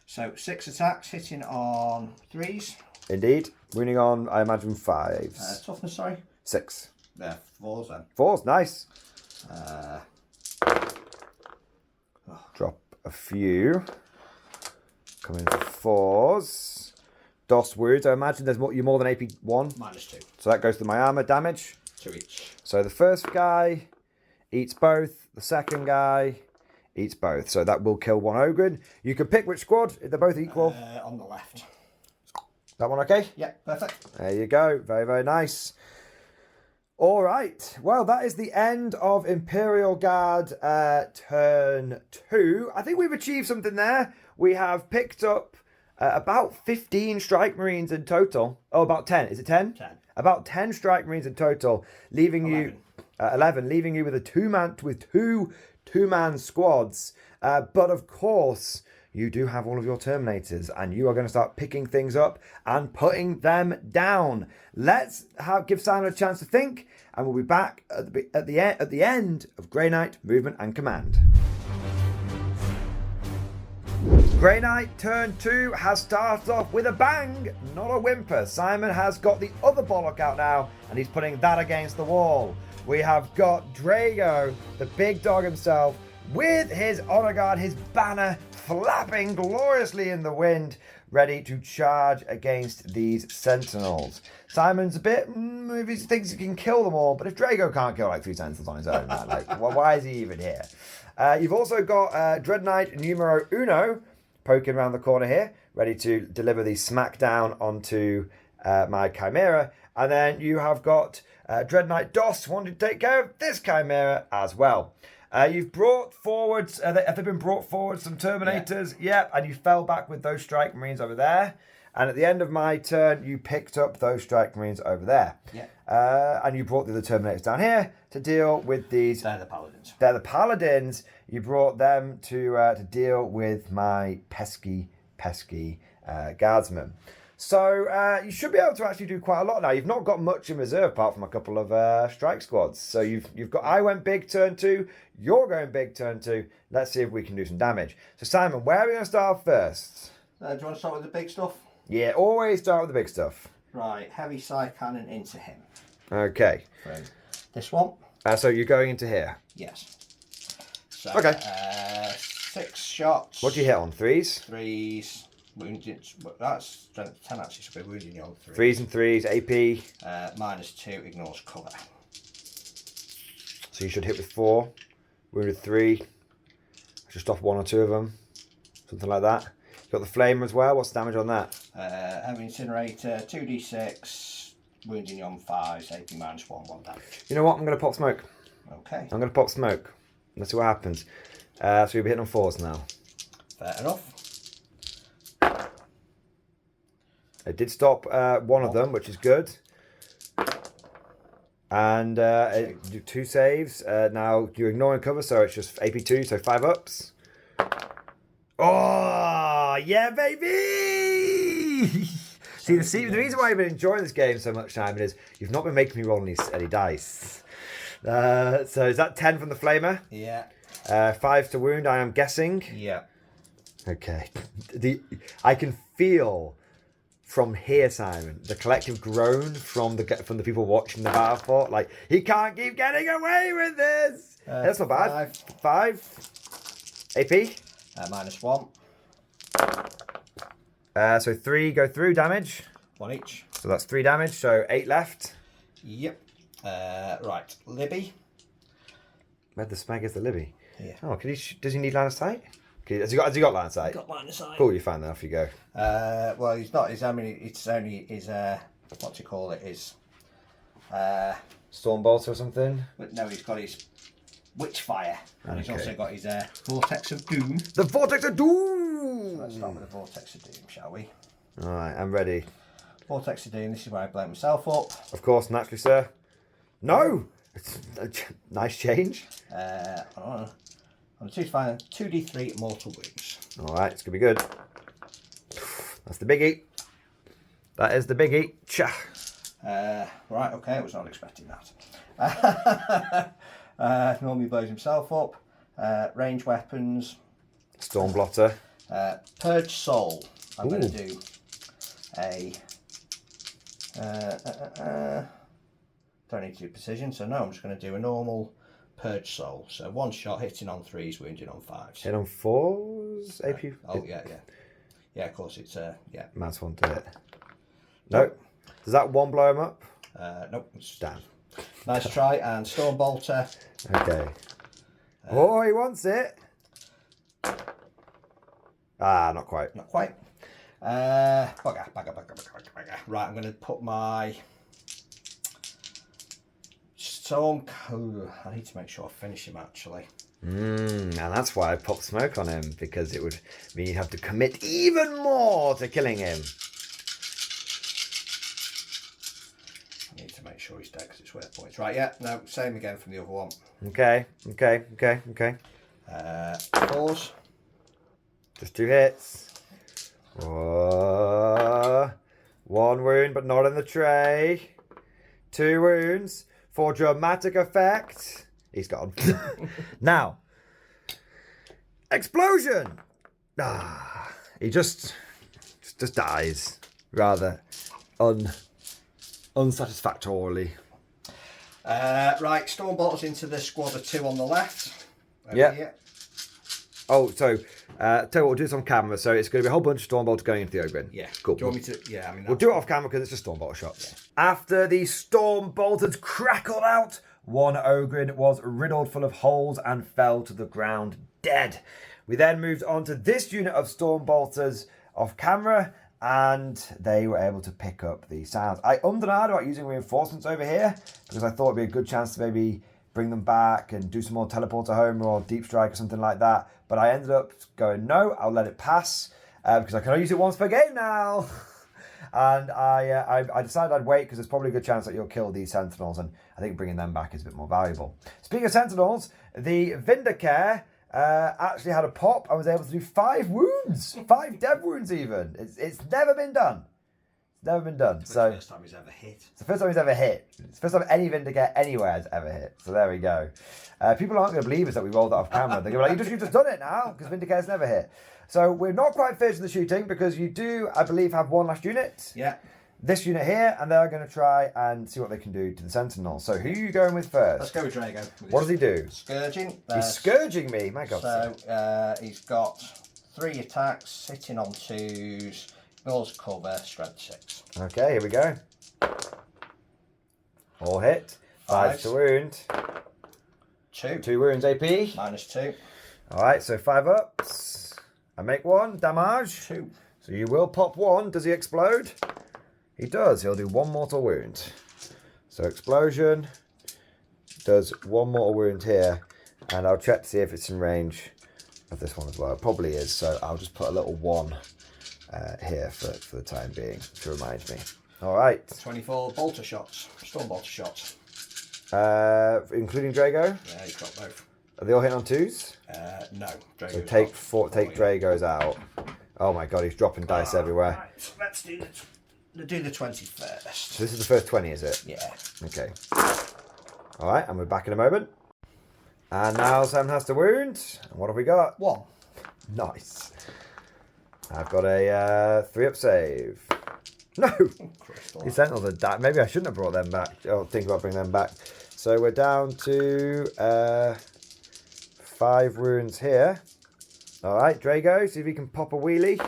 Speaker 2: So 6 attacks, hitting on 3s.
Speaker 1: Indeed. Winning on, I imagine, 5s.
Speaker 2: Toughness, sorry.
Speaker 1: 6.
Speaker 2: 4s then.
Speaker 1: 4s, nice. Drop a few. Coming for 4s. DOS wounds. I imagine you're more than AP 1.
Speaker 2: -2.
Speaker 1: So that goes to my armor damage.
Speaker 2: 2 each.
Speaker 1: So the first guy eats both. The second guy eats both. So that will kill 1 Ogren. You can pick which squad if they're both equal.
Speaker 2: On the left.
Speaker 1: That one okay?
Speaker 2: Yeah, perfect.
Speaker 1: There you go. Very, very nice. All right. Well, that is the end of Imperial Guard turn 2. I think we've achieved something there. We have picked up about 15 strike marines in total. Oh, about 10. Is it 10?
Speaker 2: 10.
Speaker 1: About 10 strike marines in total, leaving
Speaker 2: 11.
Speaker 1: you 11, leaving you with a two-man squads. But of course, you do have all of your Terminators, and you are going to start picking things up and putting them down. Let's give Simon a chance to think, and we'll be back at the end of Grey Knight Movement and Command. Grey Knight turn 2 has started off with a bang, not a whimper. Simon has got the other bollock out now, and he's putting that against the wall. We have got Drago, the big dog himself, with his honor guard, his banner flapping gloriously in the wind, ready to charge against these sentinels. Simon's a bit, if he thinks he can kill them all, but if Drago can't kill like 3 sentinels on his own, man, like, well, why is he even here? You've also got Dread Knight numero uno poking around the corner here, ready to deliver the smackdown onto my Chimera. And then you have got Dread Knight Dos wanting to take care of this Chimera as well. You've brought forward, have they been brought forward some Terminators? Yep, and you fell back with those Strike Marines over there. And at the end of my turn, you picked up those Strike Marines over there.
Speaker 2: Yeah.
Speaker 1: And you brought the other Terminators down here to deal with these.
Speaker 2: They're the Paladins.
Speaker 1: They're the Paladins. You brought them to deal with my pesky guardsmen. So you should be able to actually do quite a lot now. You've not got much in reserve apart from a couple of strike squads. So you've got, I went big turn 2. You're going big turn 2. Let's see if we can do some damage. So Simon, where are we going to start off first?
Speaker 2: Do you want to start with the big stuff?
Speaker 1: Yeah, always start with the big stuff.
Speaker 2: Right, heavy side cannon into him.
Speaker 1: Okay.
Speaker 2: This one?
Speaker 1: So you're going into here?
Speaker 2: Yes. So,
Speaker 1: okay.
Speaker 2: 6 shots.
Speaker 1: What do you hit on? 3s?
Speaker 2: 3s. Wounded. That's strength 10 actually, so we're wounding you on 3.
Speaker 1: 3s and 3s. AP?
Speaker 2: -2, ignores cover.
Speaker 1: So you should hit with 4. Wounded 3. Just off 1 or 2 of them. Something like that. Got the flamer as well. What's the damage on that?
Speaker 2: Heavy incinerator, 2d6, wounding you on 5s, AP -1 damage.
Speaker 1: You know what? I'm going to pop smoke.
Speaker 2: Okay.
Speaker 1: I'm going to pop smoke. Let's see what happens. So we'll be hitting on 4s now.
Speaker 2: Fair enough.
Speaker 1: It did stop one of them, which is good. And do 2 saves. Now you're ignoring cover, so it's just AP2, so 5 ups. Oh, yeah, baby! See, the reason why I've been enjoying this game so much, Simon, is you've not been making me roll any dice. So is that 10 from the flamer?
Speaker 2: Yeah.
Speaker 1: 5 to wound, I am guessing.
Speaker 2: Yeah.
Speaker 1: Okay. I can feel from here, Simon, the collective groan from the people watching the battle fort. Like, he can't keep getting away with this. That's not bad. 5 AP.
Speaker 2: -1.
Speaker 1: So 3 go through damage.
Speaker 2: 1 each.
Speaker 1: So that's 3 damage. So 8 left.
Speaker 2: Yep. Right, Libby.
Speaker 1: Where the smeg is the Libby?
Speaker 2: Yeah.
Speaker 1: Oh, does he need line of sight? Okay, has he got line of sight?
Speaker 2: Got line of sight.
Speaker 1: Cool, you find that. Off you go.
Speaker 2: Well, he's not. It's only his. What do you call it? His.
Speaker 1: Stormbolt or something.
Speaker 2: But no, he's got his Witchfire, and he's
Speaker 1: Okay.
Speaker 2: also got his Vortex of Doom.
Speaker 1: The Vortex of Doom!
Speaker 2: Let's start with the Vortex of Doom, shall we?
Speaker 1: Alright, I'm ready.
Speaker 2: Vortex of Doom, this is where I blow myself up.
Speaker 1: Of course, naturally, sir. No! It's a nice change.
Speaker 2: On a 2 to 5, 2d3 mortal wounds.
Speaker 1: Alright, it's going to be good. That's the biggie. That is the biggie. Cha.
Speaker 2: Right, okay, I was not expecting that. Normally blows himself up. Range weapons.
Speaker 1: Stormblotter.
Speaker 2: Purge Soul. I'm going
Speaker 1: Ooh.
Speaker 2: to do a... don't need to do precision, so no, I'm just going to do a normal Purge Soul. So 1 shot, hitting on 3s, wounding on 5s.
Speaker 1: Hit on 4s, AP.
Speaker 2: Oh, yeah. Yeah, of course, it's, yeah.
Speaker 1: Matt's one to hit. Nope. Does that 1 blow him up?
Speaker 2: Nope.
Speaker 1: Damn.
Speaker 2: Nice try, and Stormbolter.
Speaker 1: Okay. Oh, he wants it. Not quite.
Speaker 2: Not quite. Bugger. Right, I'm going to put my Storm. I need to make sure I finish him actually.
Speaker 1: And that's why I popped smoke on him, because it would mean you have to commit even more to killing him.
Speaker 2: I need to make sure he's dead because it's worth points. Right, yeah, no, same again from the other one.
Speaker 1: Okay.
Speaker 2: 4s.
Speaker 1: Just 2 hits. 1 wound, but not in the tray. 2 wounds for dramatic effect. He's gone. Now, explosion. He just dies rather unsatisfactorily.
Speaker 2: Right, Stormbolt's into the squad of 2 on the left.
Speaker 1: Yeah. Oh, so tell you what, we'll do this on camera. So it's going to be a whole bunch of Stormbolts going into the Ogre.
Speaker 2: Yeah.
Speaker 1: Cool.
Speaker 2: Do you want me to? Yeah, I mean.
Speaker 1: We'll do it off camera because it's just Stormbolt shots. Yeah. After the Stormbolt had crackled out, one Ogre was riddled full of holes and fell to the ground dead. We then moved on to this unit of Stormbolters off camera, and they were able to pick up the sounds. I and ahed about using reinforcements over here because I thought it'd be a good chance to maybe bring them back and do some more teleporter home or deep strike or something like that. But I ended up going, no, I'll let it pass because I can only use it once per game now. And I decided I'd wait because there's probably a good chance that you'll kill these Sentinels, and I think bringing them back is a bit more valuable. Speaking of Sentinels, the Vindicare actually had a pop and was able to do 5 wounds, 5 dev wounds even. It's never been done. It's never been done.
Speaker 2: It's the first time he's ever hit.
Speaker 1: It's the first time he's ever hit. It's the first time any Vindicare anywhere has ever hit. So there we go. People aren't going to believe us that we rolled that off camera. They're going to be like, you've just done it now because Vindicare's never hit. So we're not quite finished with the shooting because you do, I believe, have one last unit.
Speaker 2: Yeah.
Speaker 1: This unit here, and they're going to try and see what they can do to the Sentinel. So who are you going with first?
Speaker 2: Let's go with Drago.
Speaker 1: What does he do?
Speaker 2: Scourging.
Speaker 1: He's scourging me, my God.
Speaker 2: So he's got 3 attacks, sitting on 2s, ignores cover, strength 6.
Speaker 1: Okay, here we go. All hit. 5 to wound.
Speaker 2: 2.
Speaker 1: 2 wounds AP.
Speaker 2: -2.
Speaker 1: Alright, so 5 ups. I make 1 damage.
Speaker 2: 2.
Speaker 1: So you will pop 1. Does he explode? He does. He'll do 1 mortal wound. So explosion. Does 1 mortal wound here. And I'll check to see if it's in range of this one as well. It probably is. So I'll just put a little 1 here for the time being to remind me. Alright.
Speaker 2: 24 bolter shots. Storm bolter shots.
Speaker 1: Including Drago?
Speaker 2: Yeah, he's got both.
Speaker 1: Are they all hitting on 2s?
Speaker 2: No. Drago's
Speaker 1: So take Dragos out. Oh my God, he's dropping dice everywhere.
Speaker 2: Right, let's do the 20 first.
Speaker 1: So this is the first 20, is it?
Speaker 2: Yeah.
Speaker 1: Okay. Alright, and we're back in a moment. And now Sam has to wound. And what have we got?
Speaker 2: 1.
Speaker 1: Nice. I've got a 3-up save. No! These Sentinels are dead. Maybe I shouldn't have brought them back. I'll think about bringing them back. So we're down to 5 wounds here. Alright, Drago, see if he can pop a wheelie.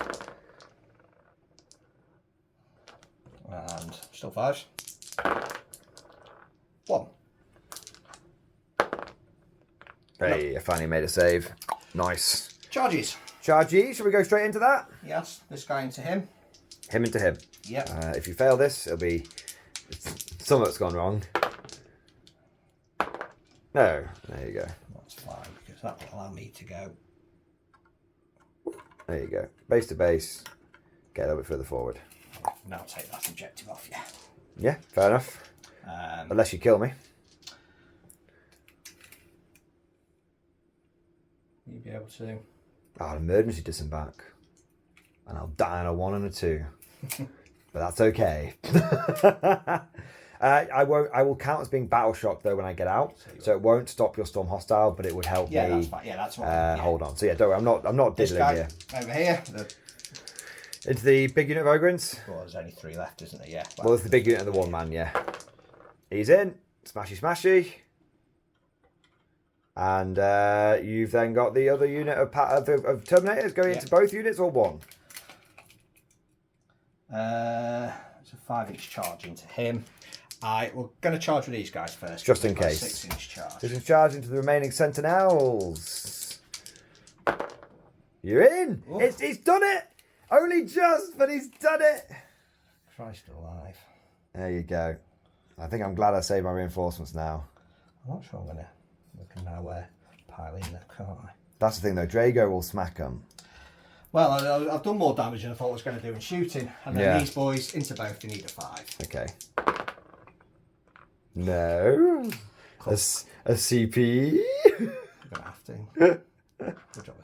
Speaker 2: And still 5s. 1.
Speaker 1: Hey, I finally made a save. Nice.
Speaker 2: Charges.
Speaker 1: Chargy, shall we go straight into that?
Speaker 2: Yes, this guy into him.
Speaker 1: Him into him.
Speaker 2: Yep.
Speaker 1: If you fail this, it'll be something's gone wrong. No, there you go.
Speaker 2: That's fine, because that will allow me to go.
Speaker 1: There you go. Base to base. Get a little bit further forward.
Speaker 2: Now take that objective off you.
Speaker 1: Yeah, fair enough. Unless you kill me.
Speaker 2: You'll be able to.
Speaker 1: I'll emergency disembark. And I'll die on a 1 and a 2. But that's okay. I will count as being battle shocked though when I get out. So it won't stop your storm hostile, but it would help me.
Speaker 2: That's fine. Yeah, that's what
Speaker 1: Hold on. So yeah, don't worry, I'm not
Speaker 2: this
Speaker 1: diddling
Speaker 2: guy
Speaker 1: here.
Speaker 2: over here.
Speaker 1: Into the big unit of Ogrins.
Speaker 2: Well, there's only 3 left, isn't there? Yeah.
Speaker 1: Well, it's the big unit of the 1 man, yeah. He's in. Smashy smashy. And you've then got the other unit of Terminators going into both units or 1?
Speaker 2: It's a 5-inch charge into him. We're going to charge with these guys first.
Speaker 1: Just in case.
Speaker 2: 6-inch charge.
Speaker 1: 6-inch charge into the remaining Sentinels. You're in. He's done it. Only just, but he's done it.
Speaker 2: Christ alive.
Speaker 1: There you go. I think I'm glad I saved my reinforcements now.
Speaker 2: I'm not sure I'm going to. We can now pile in there, can't I?
Speaker 1: That's the thing though. Drago will smack them.
Speaker 2: Well, I've done more damage than I thought I was going to do in shooting. And then these boys, into both, they need a 5.
Speaker 1: Okay. No. A CP.
Speaker 2: I'm going to have to. Good job.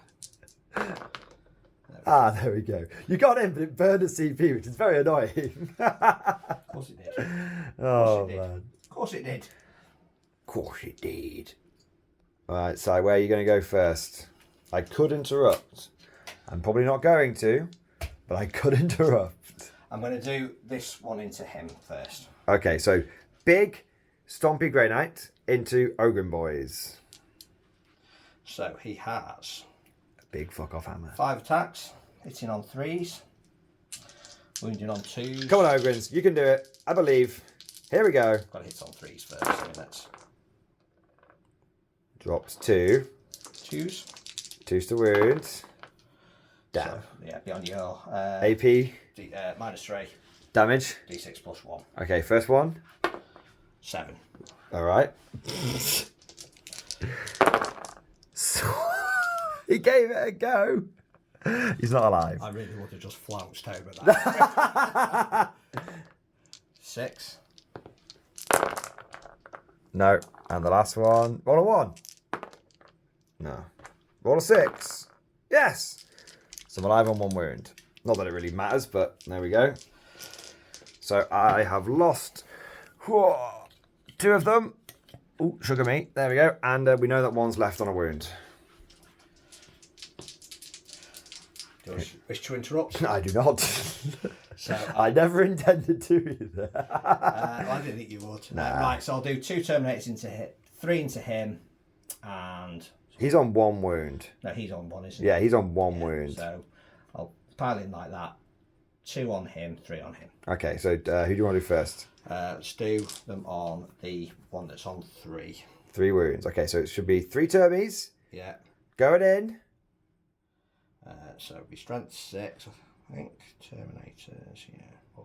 Speaker 1: There we go. You got him, but it burned a CP, which is very annoying.
Speaker 2: Of course it did.
Speaker 1: Oh, man.
Speaker 2: Of course it did.
Speaker 1: Of course it did. Alright, Si, where are you going to go first? I could interrupt. I'm probably not going to, but I could interrupt.
Speaker 2: I'm going to do this one into him first.
Speaker 1: Okay, so big, stompy Grey Knight into Ogren Boys.
Speaker 2: So he has
Speaker 1: Big fuck off hammer.
Speaker 2: 5 attacks, hitting on 3s, wounding on 2s.
Speaker 1: Come on, Ogrins, you can do it. I believe. Here we go.
Speaker 2: Got to hit on 3s first, so that's
Speaker 1: Drops 2.
Speaker 2: 2s.
Speaker 1: 2's to wound. Down.
Speaker 2: So, yeah, be on your
Speaker 1: AP.
Speaker 2: -3,
Speaker 1: Damage.
Speaker 2: d6 plus 1.
Speaker 1: Okay, first one.
Speaker 2: 7.
Speaker 1: All right. So, he gave it a go. He's not alive.
Speaker 2: I really would have just flounced over that. 6.
Speaker 1: No. And the last one. Roll a 1. No. Roll a 6. Yes. So I'm alive on 1 wound. Not that it really matters, but there we go. So I have lost 2 of them. Ooh, sugar meat. There we go. And we know that 1's left on a wound.
Speaker 2: Do you wish to interrupt?
Speaker 1: I do not.
Speaker 2: So,
Speaker 1: I never intended to either.
Speaker 2: I didn't think you would.
Speaker 1: Nah.
Speaker 2: Right, so I'll do 2 Terminators into him, 3 into him, and...
Speaker 1: He's on 1 wound.
Speaker 2: No, he's on 1, isn't he?
Speaker 1: Yeah, he's on 1 wound.
Speaker 2: So I'll pile in like that. 2 on him, 3 on him.
Speaker 1: Okay, so who do you want to do first?
Speaker 2: Let's do them on the one that's on 3.
Speaker 1: 3 wounds. Okay, so it should be 3 termies.
Speaker 2: Yeah.
Speaker 1: Going in.
Speaker 2: So it'll be strength 6, I think. Terminators, yeah.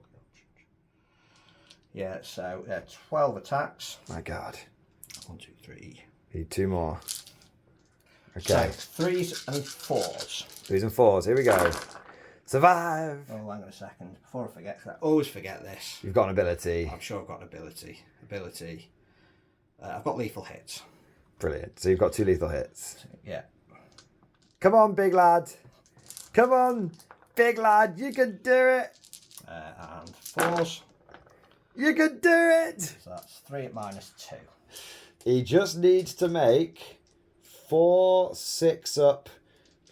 Speaker 2: Yeah, so 12 attacks.
Speaker 1: My God.
Speaker 2: 1, 2, 3.
Speaker 1: Need 2 more. Okay.
Speaker 2: So 3s and 4s.
Speaker 1: 3s and 4s. Here we go. Survive.
Speaker 2: Oh, hang on a second. Before I forget, 'cause I always forget this.
Speaker 1: You've got an ability.
Speaker 2: I'm sure I've got an ability. I've got lethal hits.
Speaker 1: Brilliant. So you've got 2 lethal hits.
Speaker 2: Yeah.
Speaker 1: Come on, big lad. Come on, big lad. You can do it.
Speaker 2: And 4s.
Speaker 1: You can do it.
Speaker 2: So that's 3 at -2.
Speaker 1: He just needs to make 4 6-up.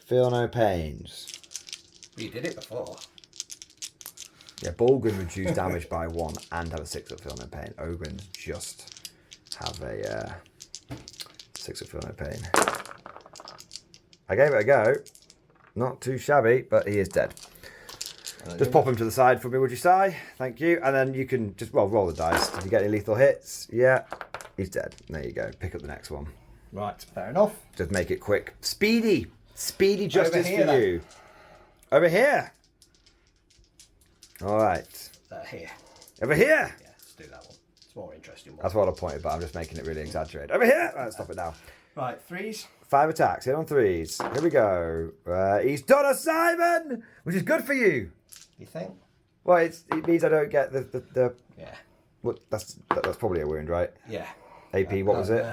Speaker 1: Feel no pains.
Speaker 2: You did it before.
Speaker 1: Yeah, Bolgren reduce damage by 1 and have a 6-up. Feel no pain. Ogren just have a 6-up. Feel no pain. I gave it a go. Not too shabby, but he is dead. Just pop him to the side for me, would you say? Thank you. And then you can just, well, roll the dice. Did you get any lethal hits? Yeah. He's dead. There you go. Pick up the next one.
Speaker 2: Right, fair enough.
Speaker 1: Just make it quick. Speedy. Speedy justice
Speaker 2: here,
Speaker 1: for you. Over here. All right.
Speaker 2: Here.
Speaker 1: Over here.
Speaker 2: Yeah, let's do that one. It's more interesting one.
Speaker 1: That's what I pointed, but I'm just making it really exaggerated. Over here. Right, stop it now.
Speaker 2: Right, 3s.
Speaker 1: 5 attacks. Hit on 3s. Here we go. He's done a Simon, which is good for you.
Speaker 2: You think?
Speaker 1: Well, it means I don't get the
Speaker 2: Yeah.
Speaker 1: what? That's probably a wound, right?
Speaker 2: Yeah.
Speaker 1: AP, what was it?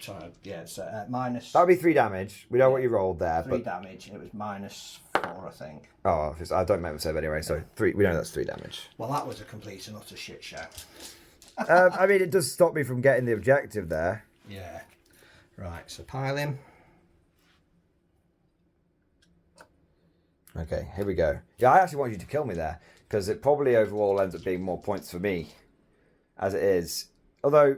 Speaker 2: Sorry, yeah, it's minus
Speaker 1: That would be 3 damage. We know what you rolled there,
Speaker 2: 3
Speaker 1: but
Speaker 2: damage, and it was -4, I think.
Speaker 1: oh, I don't make a save anyway. So 3. We know that's 3 damage.
Speaker 2: Well, that was a complete and utter shit show.
Speaker 1: I mean, it does stop me from getting the objective there.
Speaker 2: Yeah. Right, so pile him.
Speaker 1: Okay, here we go. Yeah, I actually want you to kill me there because it probably overall ends up being more points for me, as it is. Although,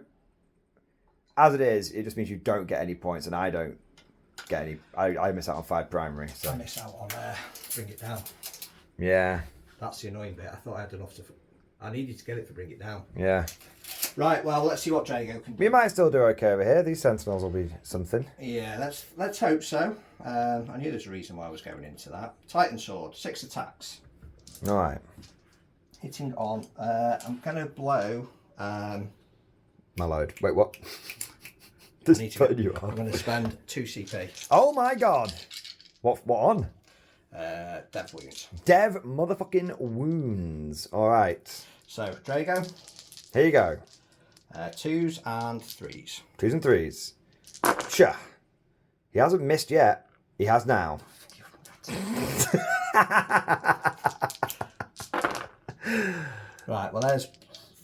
Speaker 1: as it is, it just means you don't get any points, and I don't get any. I miss out on 5 primary. So
Speaker 2: I miss out on bring it down.
Speaker 1: yeah,
Speaker 2: That's the annoying bit. I thought I had enough to. I needed to get it to bring it down.
Speaker 1: yeah.
Speaker 2: Right. Well, let's see what Drago can do.
Speaker 1: We might still do okay over here. These sentinels will be something.
Speaker 2: Yeah, let's hope so. I knew there's a reason why I was going into that. Titan sword, 6 attacks.
Speaker 1: All right.
Speaker 2: Hitting on. I'm gonna blow.
Speaker 1: My load. Wait, what?
Speaker 2: I
Speaker 1: Just
Speaker 2: need to
Speaker 1: putting
Speaker 2: go-
Speaker 1: you
Speaker 2: I'm
Speaker 1: on.
Speaker 2: gonna spend 2 CP.
Speaker 1: Oh my god. What on?
Speaker 2: Dev wounds.
Speaker 1: Dev motherfucking wounds. All right.
Speaker 2: So Drago,
Speaker 1: Here you go.
Speaker 2: 2s and 3s.
Speaker 1: 2s and 3s. Sure. He hasn't missed yet. He has now.
Speaker 2: Right. Well, there's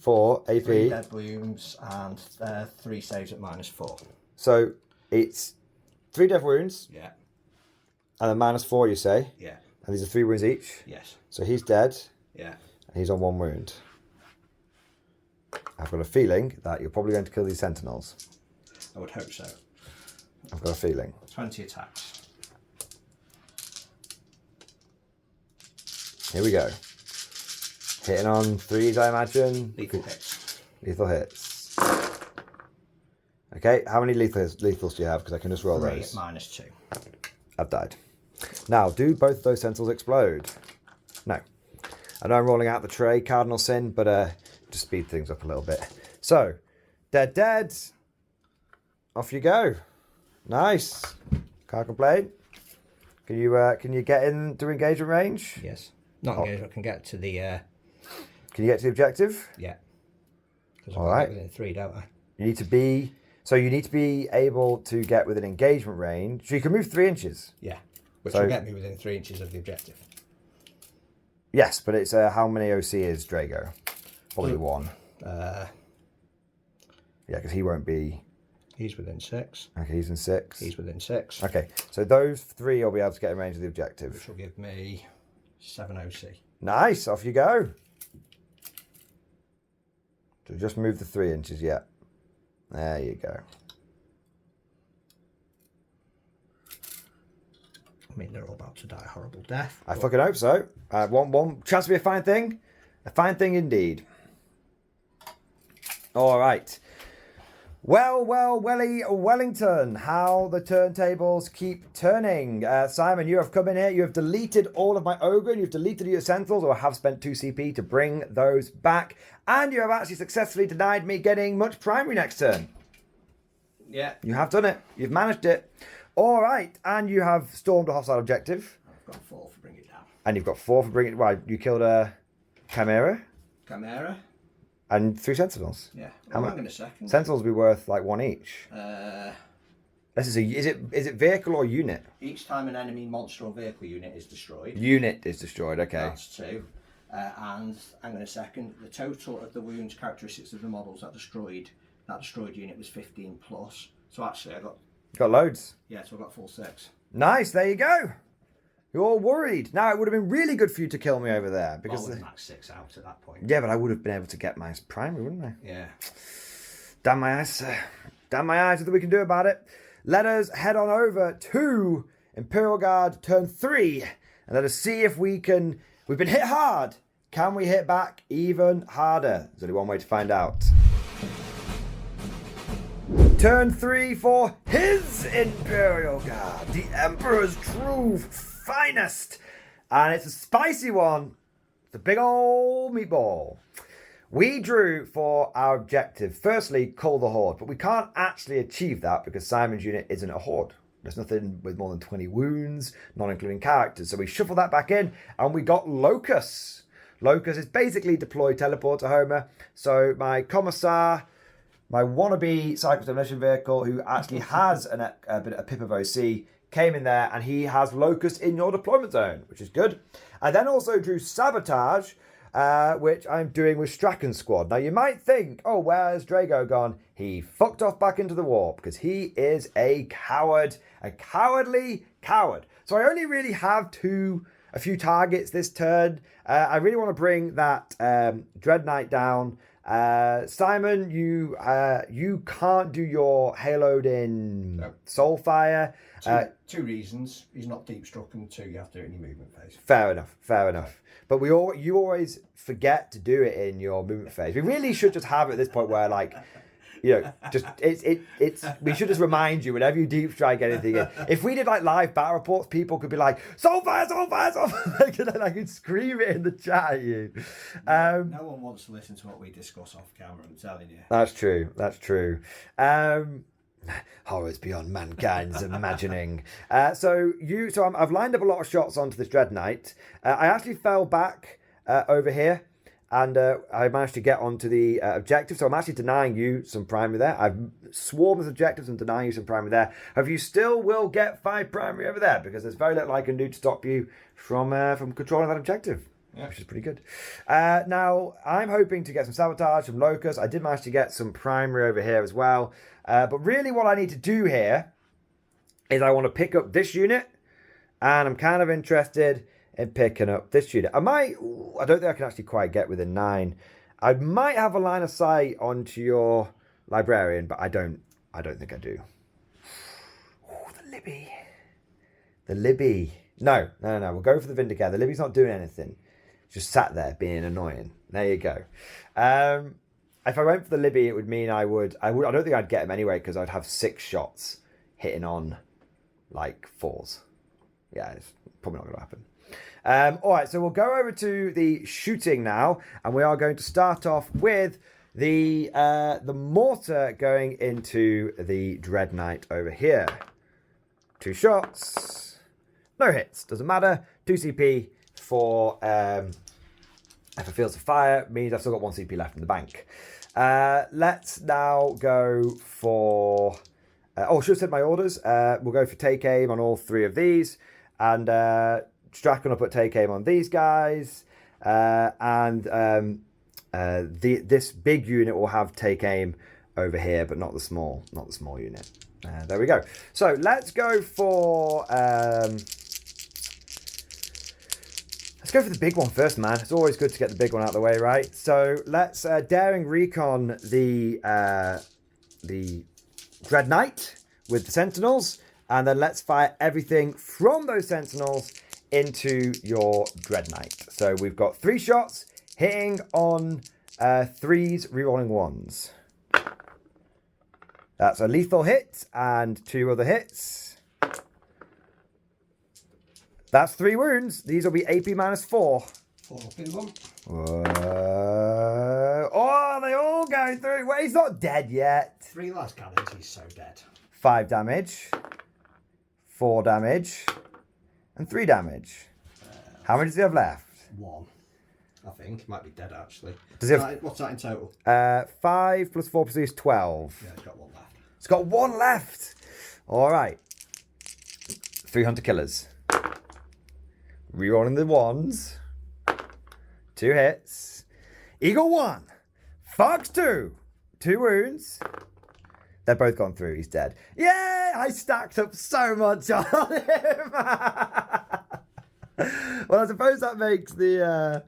Speaker 1: 4 AP.
Speaker 2: 3 dead wounds and 3 saves at -4.
Speaker 1: So it's 3 death wounds
Speaker 2: Yeah.
Speaker 1: and then -4, you say?
Speaker 2: Yeah.
Speaker 1: And these are 3 wounds each?
Speaker 2: Yes.
Speaker 1: So he's dead.
Speaker 2: Yeah.
Speaker 1: And he's on 1 wound. I've got a feeling that you're probably going to kill these sentinels.
Speaker 2: I would hope so.
Speaker 1: I've got a feeling.
Speaker 2: 20 attacks.
Speaker 1: Here we go. Hitting on 3s, I imagine.
Speaker 2: Lethal hits.
Speaker 1: Lethal hits. Okay, how many lethals do you have? Because I can just roll
Speaker 2: 3
Speaker 1: those.
Speaker 2: -2.
Speaker 1: I've died. Now, do both of those sentinels explode? No. I know I'm rolling out the tray, Cardinal Sin, but just speed things up a little bit. So, dead. Off you go. Nice. Can't complain. Can you get into engagement range?
Speaker 2: Yes. Not engaged. I can get to the.
Speaker 1: Can you get to the objective?
Speaker 2: Yeah. Because
Speaker 1: All right.
Speaker 2: within 3, don't I?
Speaker 1: You need to be able to get within engagement range. So you can move 3 inches.
Speaker 2: Yeah. Which
Speaker 1: So-
Speaker 2: will get me within 3 inches of the objective.
Speaker 1: Yes, but it's how many OC is Drago? Probably 1. Yeah, because he won't be.
Speaker 2: He's within 6.
Speaker 1: Okay, he's in 6.
Speaker 2: He's within 6.
Speaker 1: Okay, so those 3 will be able to get in range of the objective.
Speaker 2: Which will give me 7 OC.
Speaker 1: Nice, off you go. So just move the 3 inches, yeah. There you go.
Speaker 2: I mean, they're all about to die a horrible death.
Speaker 1: I fucking hope so. One chance to be a fine thing. A fine thing indeed. All right. Well, Wellington, how the turntables keep turning. Simon, you have come in here. You have deleted all of my ogre, and you've deleted your sentinels, or have spent 2 CP to bring those back. And you have actually successfully denied me getting much primary next turn.
Speaker 2: Yeah.
Speaker 1: You have done it. You've managed it. All right. And you have stormed a hostile objective.
Speaker 2: I've got 4 for bringing it down.
Speaker 1: And you've got 4 for bringing it. Well, you killed a Chimera.
Speaker 2: Chimera.
Speaker 1: And 3 sentinels.
Speaker 2: Yeah.
Speaker 1: How much?
Speaker 2: Hang on a second.
Speaker 1: Sentinels will be worth like 1 each. This is is it vehicle or unit?
Speaker 2: Each time an enemy monster or vehicle unit is destroyed.
Speaker 1: Unit is destroyed. Okay.
Speaker 2: That's 2. And hang on a second. The total of the wounds characteristics of the models that destroyed unit was 15 plus. So actually, I got
Speaker 1: loads.
Speaker 2: Yeah. So I got full 6.
Speaker 1: Nice. There you go. You're all worried. Now it would have been really good for you to kill me over there because
Speaker 2: Well, max 6 out at that point.
Speaker 1: yeah, but I would have been able to get my primary, wouldn't I?
Speaker 2: Yeah.
Speaker 1: Damn my eyes. Damn my eyes. Nothing we can do about it. Let us head on over to Imperial Guard turn 3 and let us see if we can. We've been hit hard. Can we hit back even harder? There's only one way to find out. Turn 3 for his Imperial Guard, the Emperor's true finest. And it's a spicy one. It's a big old meatball. We drew for our objective, firstly, cull the Horde, but we can't actually achieve that because Simon's unit isn't a Horde. There's nothing with more than 20 wounds, not including characters. So we shuffled that back in and we got Locus. Locus is basically deploy teleport to Homer. So my Commissar, my wannabe Cycle Demolition Vehicle, who actually has a pip of OC, came in there and he has Locust in your deployment zone, which is good. I then also drew Sabotage, which I'm doing with Strachan's squad. Now you might think, oh, where's Drago gone? He fucked off back into the warp because he is a coward, a cowardly coward. So I only really have a few targets this turn. I really want to bring that Dread Knight down. Simon, you can't do your haloed in Soulfire.
Speaker 2: 2 reasons. He's not deep struck, and 2, you have to do it in your movement phase.
Speaker 1: Fair enough. But you always forget to do it in your movement phase. We really should just have it at this point where, like, you know, just we should just remind you whenever you deep strike anything in. If we did like live battle reports, people could be like, Soulfire! And I could scream it in the chat at you.
Speaker 2: No one wants to listen to what we discuss off camera, I'm telling you.
Speaker 1: That's true. Horrors beyond mankind's imagining. So I've lined up a lot of shots onto this Dread Knight. I actually fell back over here. And I managed to get onto the objective. So I'm actually denying you some primary there. I've swarmed with objectives and denying you some primary there. However, you still will get 5 primary over there because there's very little I can do to stop you from controlling that objective. Yeah. Which is pretty good. Now, I'm hoping to get some Sabotage, some Locust. I did manage to get some primary over here as well. But really what I need to do here is I want to pick up this unit. And I'm kind of interested in picking up this unit. I don't think I can actually quite get within 9. I might have a line of sight onto your librarian, but I don't think I do. Oh, the Libby. The Libby. No. We'll go for the Vindicator. The Libby's not doing anything. Just sat there being annoying. There you go. If I went for the Libby, it would mean I don't think I'd get him anyway, because I'd have 6 shots hitting on like 4s. Yeah, it's probably not going to happen. All right, so we'll go over to the shooting now, and we are going to start off with the mortar going into the Dread Knight over here. 2 shots, no hits, doesn't matter. 2 CP for fields of fire means I've still got 1 CP left in the bank. Let's now go for. I should have said my orders. We'll go for take aim on all 3 of these, and Strachan will put take aim on these guys, and this big unit will have take aim over here, but not the small unit. There we go. So let's go for the big one first, man. It's always good to get the big one out of the way, right? So let's daring recon the Dread Knight with the Sentinels, and then let's fire everything from those Sentinels into your Dread Knight. So we've got 3 shots hitting on 3s, rerolling 1s. That's a lethal hit and 2 other hits. That's 3 wounds. These will be AP -4.
Speaker 2: 4 in one.
Speaker 1: Oh, they all go through. Wait, he's not dead yet.
Speaker 2: 3 las cannons, he's so dead.
Speaker 1: 5 damage, 4 damage, and 3 damage. How many does he have left?
Speaker 2: 1, I think. He might be dead, actually.
Speaker 1: Does he have...
Speaker 2: What's that in total?
Speaker 1: 5 plus 4 plus 3 is 12.
Speaker 2: Yeah, he's got 1 left.
Speaker 1: He's got 1 left. All right. 3 hunter killers. Rerolling the 1s. 2 hits. Eagle 1. Fox 2. 2 wounds. They're both gone through. He's dead. Yeah, I stacked up so much on him. Well, I suppose that makes the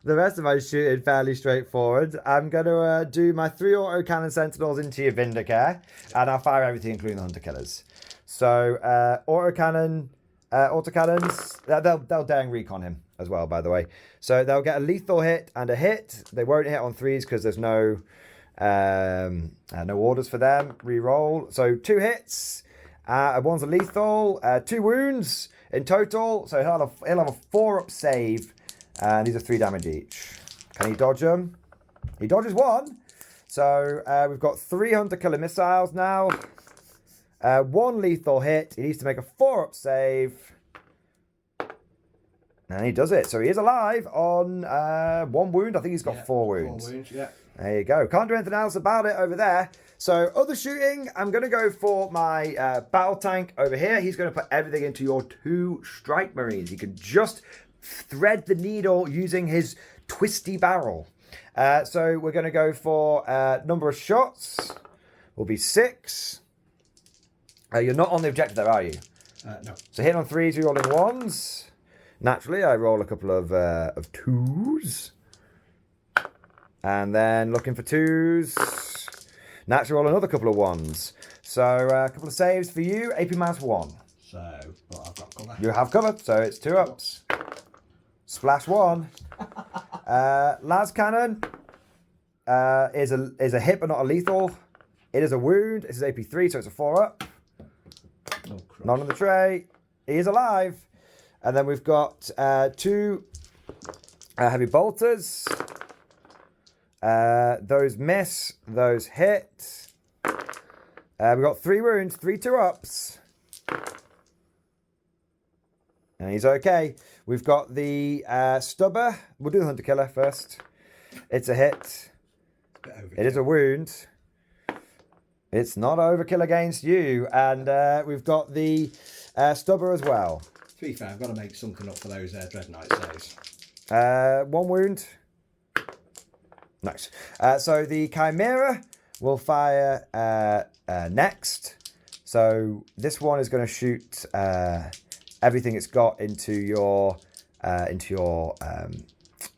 Speaker 1: rest of my shooting fairly straightforward. I'm going to do my 3 autocannon Sentinels into your Vindicare, and I'll fire everything, including the hunter killers. So autocannons, they'll daring recon him as well, by the way. So they'll get a lethal hit and a hit. They won't hit on 3s because there's no orders for them. Reroll. So 2 hits. One's a lethal. 2 wounds in total. So he'll have a 4-up save. And these are 3 damage each. Can he dodge them? He dodges 1. So we've got 3 hunter killer missiles now. 1 lethal hit. He needs to make a 4-up save. And he does it. So he is alive on 1 wound. I think he's got 4 wounds.
Speaker 2: 4 wounds, yeah.
Speaker 1: There you go. Can't do anything else about it over there. So other shooting, I'm going to go for my battle tank over here. He's going to put everything into your 2 strike marines. He can just thread the needle using his twisty barrel. So we're going to go for number of shots. Will be 6. You're not on the objective there, are you?
Speaker 2: No.
Speaker 1: So hit on 3s, you're rolling 1s. Naturally, I roll a couple of 2s. And then looking for 2s. Naturally, roll another couple of 1s. So a couple of saves for you. AP -1.
Speaker 2: So, well, I've got cover.
Speaker 1: You have cover, so it's 2 ups. Splash 1. Las cannon is a hit, but not a lethal. It is a wound. This is AP 3, so it's a 4 up.
Speaker 2: Oh,
Speaker 1: Not on the tray. He is alive. And then we've got 2 heavy bolters. Those miss. Those hit. We've got 3 wounds, 3 2-ups. And he's okay. We've got the stubber. We'll do the hunter killer first. It's a hit. It is a wound. It's not overkill against you. And we've got the stubber as well.
Speaker 2: To be fair, I've got to make something up for those Dread Knight saves.
Speaker 1: 1 wound. Nice. So the Chimera will fire next. So this one is going to shoot everything it's got into your into your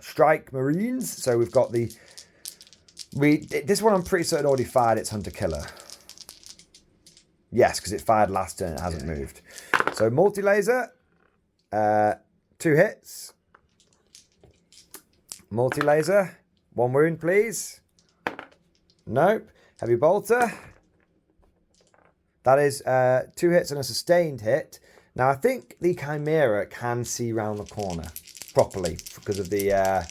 Speaker 1: strike marines. So we've got this one I'm pretty certain already fired its hunter killer. Yes, because it fired last turn, it hasn't moved. So multi-laser, 2 hits. Multi-laser, 1 wound please. Nope. Heavy bolter. That is 2 hits and a sustained hit. Now I think the Chimera can see round the corner properly because of the... or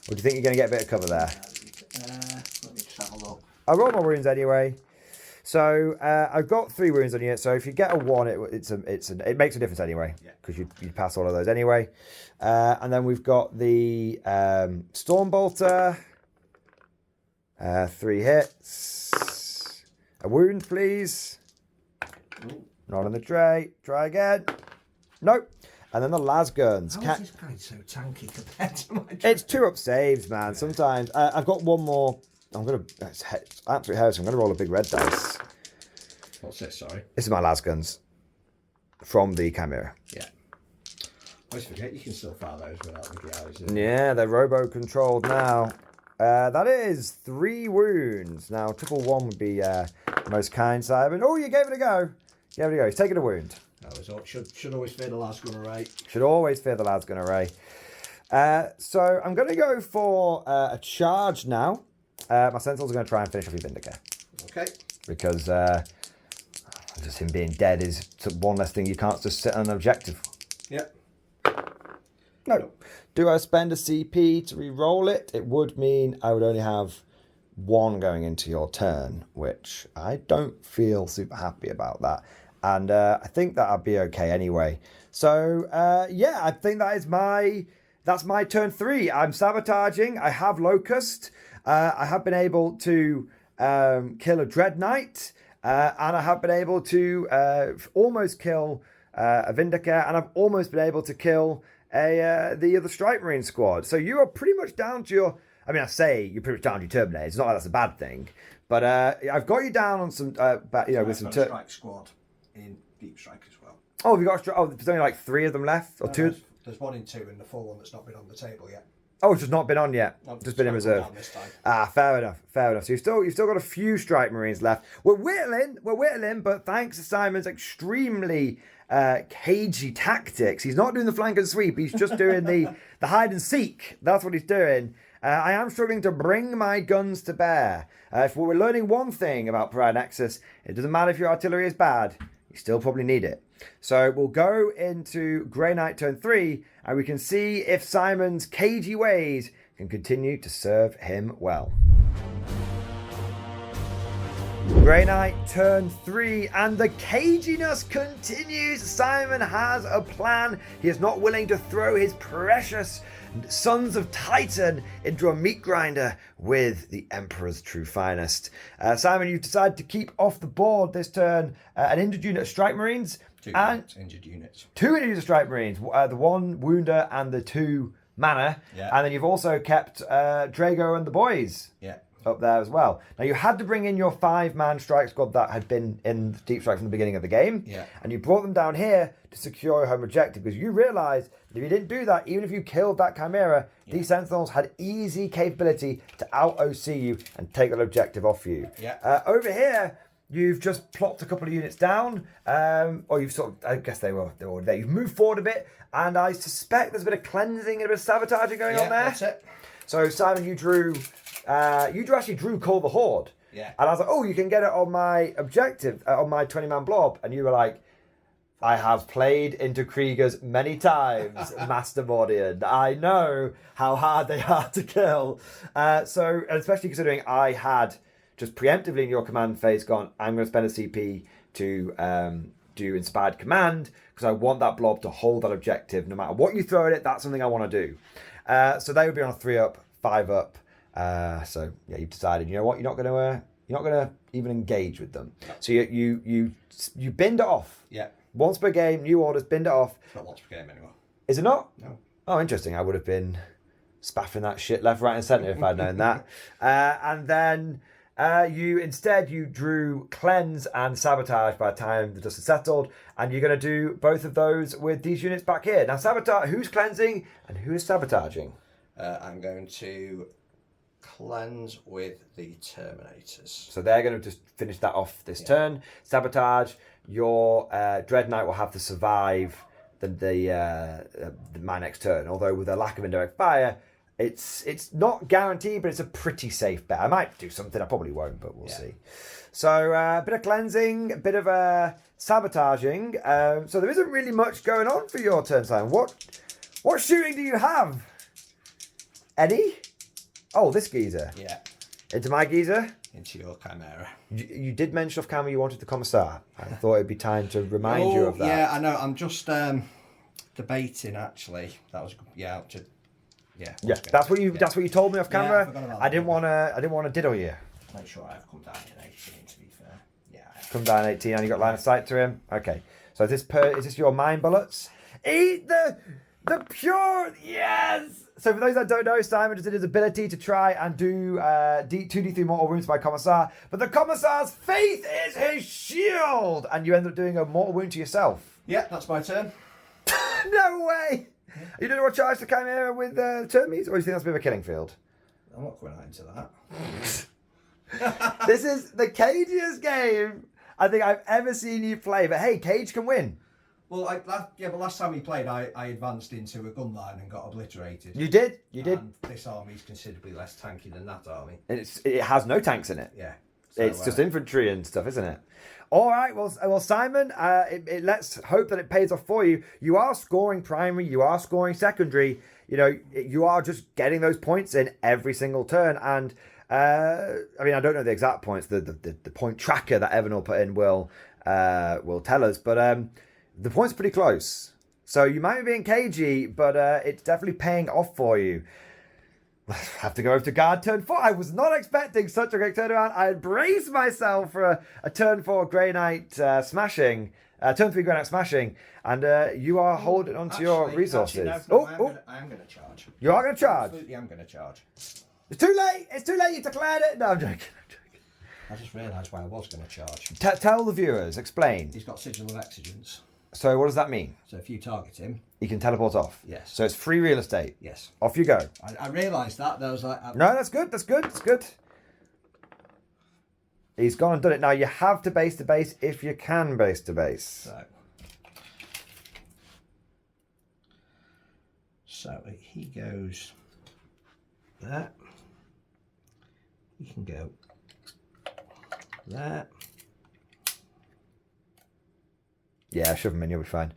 Speaker 1: do you think you're going to get a bit of cover there?
Speaker 2: Let me just have a look.
Speaker 1: I roll my wounds anyway. So I've got 3 wounds on you. So if you get a 1, it makes a difference anyway, because you pass all of those anyway. And then we've got the Stormbolter, 3 hits, a wound please.
Speaker 2: Ooh.
Speaker 1: Not on the tray. Try again. Nope. And then the Lasguns.
Speaker 2: How is this guy so tanky compared to my tray?
Speaker 1: It's 2 up saves, man. Sometimes I've got 1 more. I'm gonna. It's absolute heresy. I'm gonna roll a big red dice.
Speaker 2: What's this? Sorry.
Speaker 1: This is my Lasguns from the Chimera.
Speaker 2: Yeah. I always forget you can still fire those without the eyes.
Speaker 1: Yeah, they're robo-controlled now. That is 3 wounds. Now, triple 1 would be most kind, Simon. Oh, you gave it a go. You gave it a go. He's taking a wound.
Speaker 2: Should always fear the last gun array.
Speaker 1: Should always fear the Lasgun array. So I'm going to go for a charge now. My Sentinels are going to try and finish off your Vindicator.
Speaker 2: Okay.
Speaker 1: Because just him being dead is one less thing you can't just sit on an objective.
Speaker 2: Yep.
Speaker 1: No. Do I spend a CP to re-roll it? It would mean I would only have 1 going into your turn, which I don't feel super happy about that. And I think that I'd be okay anyway. So, yeah, I think that's my turn 3. I'm sabotaging. I have Locust. I have been able to kill a Dread Knight. And I have been able to almost kill a Vindicator. And I've almost been able to kill the other Strike Marine squad. So you are pretty much down to your... I mean, I say you're pretty much down to your Terminator. It's not like that's a bad thing. But I've got you down on some... with some...
Speaker 2: Strike squad in Deep Strike as well.
Speaker 1: Oh, have you got... Oh, there's only like 3 of them left? Or 2?
Speaker 2: There's 1 in 2 and the 4 one that's not been on the table yet.
Speaker 1: Oh, it's just not been on yet.
Speaker 2: No,
Speaker 1: just been in reserve. Fair enough. So you've still got a few Strike Marines left. We're whittling, but thanks to Simon's extremely cagey tactics, he's not doing the flank and sweep. He's just doing the hide and seek. That's what he's doing. I am struggling to bring my guns to bear. If we're learning one thing about Pariah Nexus, it doesn't matter if your artillery is bad. You still probably need it. So we'll go into Grey Knight turn 3, and we can see if Simon's cagey ways can continue to serve him well. Grey Knight turn 3, and the caginess continues. Simon has a plan. He is not willing to throw his precious Sons of Titan into a meat grinder with the Emperor's true finest. Simon, you've decided to keep off the board this turn an injured unit of Strike Marines.
Speaker 2: 2 injured units.
Speaker 1: 2 injured Strike Marines, the 1 Wounder and the 2 Mana.
Speaker 2: Yeah.
Speaker 1: And then you've also kept Drago and the boys.
Speaker 2: Yeah.
Speaker 1: Up there as well. Now you had to bring in your 5-man strike squad that had been in Deep Strike from the beginning of the game.
Speaker 2: Yeah.
Speaker 1: And you brought them down here to secure your home objective because you realised that if you didn't do that, even if you killed that Chimera, these Sentinels had easy capability to out-OC you and take that objective off you.
Speaker 2: Yeah.
Speaker 1: Over here, you've just plopped a couple of units down, or you've sort of, I guess they were there. You've moved forward a bit, and I suspect there's a bit of cleansing and a bit of sabotaging going on there.
Speaker 2: That's it.
Speaker 1: So Simon, you actually drew Call the Horde.
Speaker 2: Yeah.
Speaker 1: And I was like, oh, you can get it on my objective, on my 20-man blob. And you were like, I have played into Kriegers many times, Master Mordian. I know how hard they are to kill. So, and especially considering I had just preemptively in your command phase gone, I'm going to spend a CP to do Inspired Command because I want that blob to hold that objective. No matter what you throw at it, that's something I want to do. So they would be on a 3-up, 5-up. So yeah, you've decided. You know what? You're not gonna even engage with them. No. So you bind it off.
Speaker 2: Yeah.
Speaker 1: Once per game, new orders, bind it off.
Speaker 2: It's not once per game anymore.
Speaker 1: Is it not?
Speaker 2: No.
Speaker 1: Oh, interesting. I would have been spaffing that shit left, right, and centre if I'd known that. And then You drew Cleanse and Sabotage by the time the dust has settled, and you're going to do both of those with these units back here. Now, Sabotage, who's cleansing and who is sabotaging?
Speaker 2: I'm going to cleanse with the Terminators.
Speaker 1: So they're going to just finish that off this turn. Sabotage, your Dread Knight will have to survive my next turn. Although with a lack of indirect fire, it's not guaranteed, but it's a pretty safe bet. I might do something, I probably won't, but we'll see. So a bit of cleansing, a bit of sabotaging. So there isn't really much going on for your turn, Simon. What shooting do you have? Any? Oh, this geezer.
Speaker 2: Yeah.
Speaker 1: Into my geezer?
Speaker 2: Into your Chimera.
Speaker 1: You did mention off camera you wanted the Commissar. I thought it'd be time to remind you of that.
Speaker 2: Yeah, I know. I'm just debating actually. That was
Speaker 1: That's what you told me off camera. I didn't want to diddle you.
Speaker 2: Make sure I've come down in 18. To be fair, yeah.
Speaker 1: Come down 18 and you got line of sight to him. Okay. So is this your mind bullets? Eat the pure yes. So for those that don't know, Simon just did his ability to try and do 2d3 mortal wounds by Commissar, but the Commissar's faith is his shield, and you end up doing a mortal wound to yourself.
Speaker 2: Yeah, that's my turn.
Speaker 1: No way! You don't want to charge the Chimera with Termies, or do you think that's a bit of a killing field?
Speaker 2: I'm not going out into that.
Speaker 1: This is the cagiest game I think I've ever seen you play, but hey, Cage can win.
Speaker 2: Well, but last time we played, I advanced into a gun line and got obliterated.
Speaker 1: You did.
Speaker 2: And this army is considerably less tanky than that army.
Speaker 1: It has no tanks in it.
Speaker 2: Yeah.
Speaker 1: So, it's just infantry and stuff, isn't it? All right. Well, Simon. Let's hope that it pays off for you. You are scoring primary. You are scoring secondary. You are just getting those points in every single turn. And I don't know the exact points. The point tracker that Evan will put in will tell us, but. The point's pretty close. So you might be being cagey, but it's definitely paying off for you. I have to go over to guard turn 4. I was not expecting such a great turnaround. I had braced myself for a turn 4 Grey Knight smashing. Turn 3 Grey Knight smashing. And you are holding onto your resources.
Speaker 2: I am going to charge.
Speaker 1: You are going to charge?
Speaker 2: Absolutely, I'm going to charge.
Speaker 1: It's too late. It's too late. You declared it. No, I'm joking.
Speaker 2: I just realised why I was going to charge.
Speaker 1: Tell the viewers. Explain.
Speaker 2: He's got Sigil of Exigence.
Speaker 1: So what does that mean?
Speaker 2: So if you target him,
Speaker 1: he can teleport off.
Speaker 2: Yes.
Speaker 1: So it's free real estate.
Speaker 2: Yes.
Speaker 1: Off you go.
Speaker 2: I realised that. I was like,
Speaker 1: no, that's good. That's good. It's good. He's gone and done it. Now you have to base to base if you can base to base.
Speaker 2: So he goes there. He can go there.
Speaker 1: Yeah, shove him in, you'll be fine.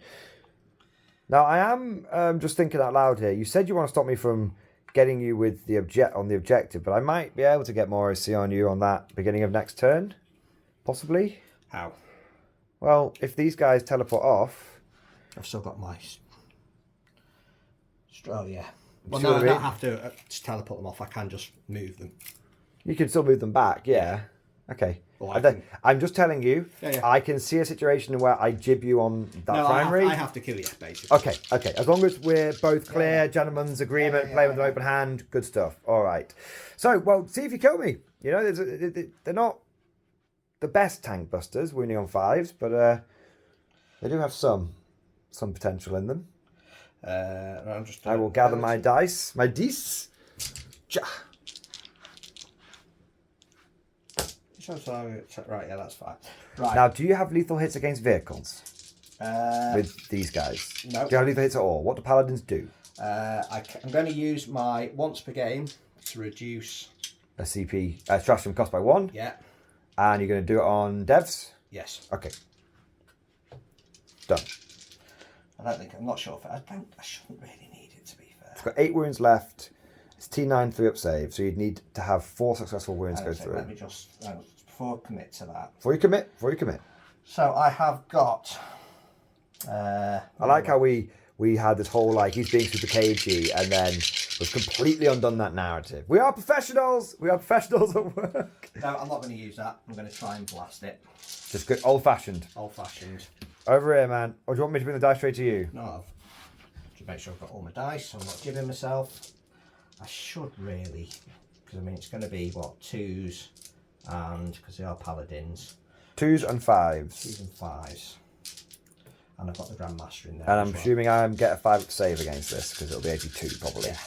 Speaker 1: Now, I am just thinking out loud here. You said you want to stop me from getting you with the objective, but I might be able to get more OC on you on that beginning of next turn. Possibly.
Speaker 2: How?
Speaker 1: Well, if these guys teleport off...
Speaker 2: I've still got my... Oh, yeah. Well,
Speaker 1: no,
Speaker 2: I don't have to just teleport them off. I can just move them.
Speaker 1: You can still move them back, yeah. Okay. Well, I'm just telling you, I can see a situation where I jib you on that primary.
Speaker 2: I have to kill you, basically.
Speaker 1: Okay. As long as we're both clear, gentlemen's agreement, play with an open hand, good stuff. All right. So, well, see if you kill me. They're not the best tank busters, wounding on 5s, but they do have some potential in them. I will gather my dice. My dice.
Speaker 2: Right, yeah, that's fine. Right.
Speaker 1: Now, do you have lethal hits against vehicles with these guys?
Speaker 2: No.
Speaker 1: Do you have lethal hits at all? What do paladins do?
Speaker 2: I'm going to use my once per game to reduce
Speaker 1: a CP Stratagem cost by 1.
Speaker 2: Yeah.
Speaker 1: And you're going to do it on devs?
Speaker 2: Yes.
Speaker 1: Okay. Done.
Speaker 2: I'm not sure if I shouldn't really need it, to be fair.
Speaker 1: It's got 8 wounds left. It's T9 3 up save, so you'd need to have 4 successful wounds go through.
Speaker 2: Let me just before I commit to that.
Speaker 1: Before you commit.
Speaker 2: So I have got.
Speaker 1: I like how we had this whole he's being super cagey, and then we've completely undone that narrative. We are professionals. We are professionals at work.
Speaker 2: No, I'm not going to use that. I'm going to try and blast it.
Speaker 1: Just good old fashioned.
Speaker 2: Old fashioned.
Speaker 1: Over here, man. Or do you want me to bring the dice straight to you?
Speaker 2: No. Just make sure I've got all my dice. So I'm not giving myself. I should really, because it's going to be 2s and because they are paladins,
Speaker 1: 2s and 5s.
Speaker 2: 2s and 5s. And I've got the Grandmaster in there.
Speaker 1: And I'm assuming I get a 5 save against this because it'll be 82 probably.
Speaker 2: Yeah.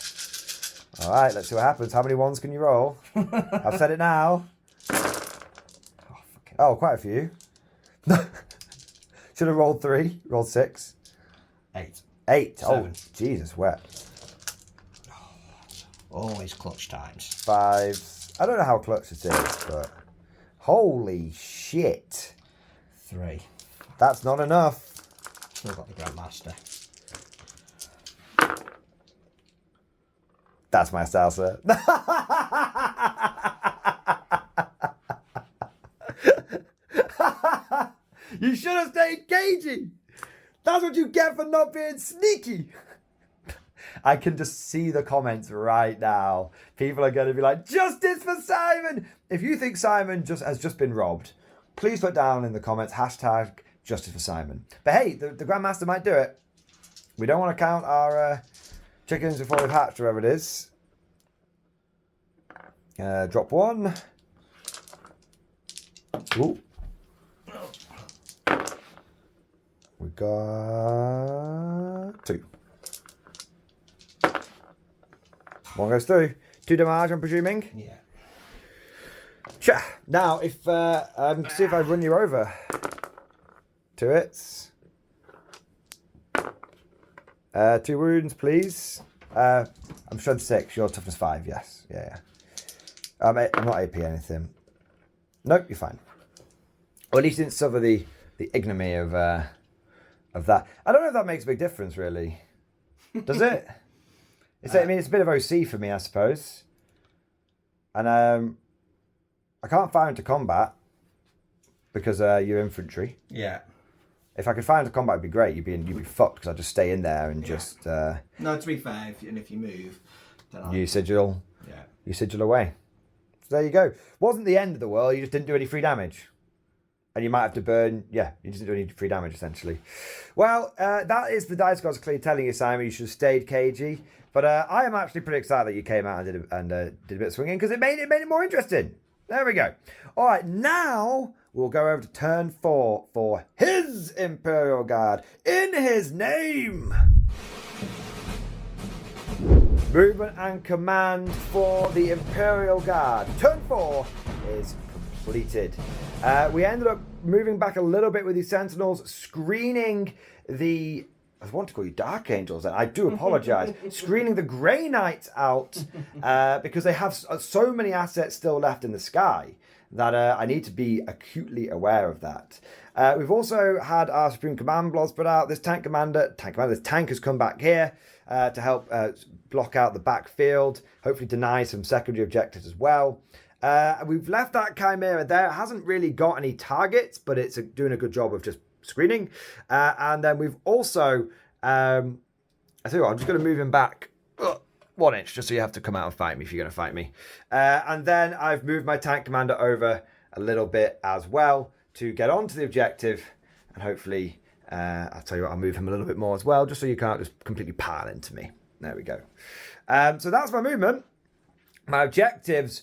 Speaker 1: All right, let's see what happens. How many 1s can you roll? I've said it now. Oh, quite a few. Should have rolled 3. Rolled 6.
Speaker 2: 8.
Speaker 1: 8.
Speaker 2: 7.
Speaker 1: Oh, Jesus, wet.
Speaker 2: Always clutch times.
Speaker 1: 5s. I don't know how clutch it is, but holy shit.
Speaker 2: 3.
Speaker 1: That's not enough.
Speaker 2: Still got the Grandmaster.
Speaker 1: That's my style, sir. You should have stayed cagey. That's what you get for not being sneaky. I can just see the comments right now. People are going to be like, justice for Simon. If you think Simon has just been robbed, please put down in the comments, hashtag justice for Simon. But hey, the Grandmaster might do it. We don't want to count our chickens before they've hatched, whatever it is. Drop 1. Ooh. We got 2. 1 goes through. 2 damage, I'm presuming.
Speaker 2: Yeah.
Speaker 1: Cha. Now, if see if I run you over. 2 hits. 2 wounds, please. I'm strength 6. Your toughness 5. Yes. Yeah. I'm not AP anything. Nope, you're fine. Or at least didn't suffer the ignominy of that. I don't know if that makes a big difference, really. Does it? I mean, it's a bit of OC for me, I suppose. And I can't fire into combat because you're infantry.
Speaker 2: Yeah.
Speaker 1: If I could fire into combat, it'd be great. You'd be fucked because I'd just stay in there and just.
Speaker 2: No, to be fair, if you move, then
Speaker 1: you sigil.
Speaker 2: Yeah.
Speaker 1: You sigil away. So there you go. Wasn't the end of the world. You just didn't do any free damage. And you might have to burn. Yeah, you just didn't do any free damage, essentially. Well, that is the dice gods clearly telling you, Simon, you should have stayed cagey. But I am actually pretty excited that you came out and did a bit of swinging because it made it more interesting. There we go. All right, now we'll go over to turn 4 for his Imperial Guard in his name. Movement and command for the Imperial Guard. Turn 4 is completed. We ended up moving back a little bit with these Sentinels, screening the... I want to call you Dark Angels, and I do apologise. Screening the Grey Knights out because they have so many assets still left in the sky that I need to be acutely aware of that. We've also had our Supreme Command blobs put out. This tank has come back here to help block out the backfield, hopefully deny some secondary objectives as well. We've left that Chimera there. It hasn't really got any targets, but it's doing a good job of just screening. And then we've also, I tell you what, I'm just going to move him back 1 inch just so you have to come out and fight me if you're going to fight me. And then I've moved my tank commander over a little bit as well to get onto the objective. And hopefully, I'll tell you what, I'll move him a little bit more as well, just so you can't just completely pile into me. There we go. So that's my movement. My objectives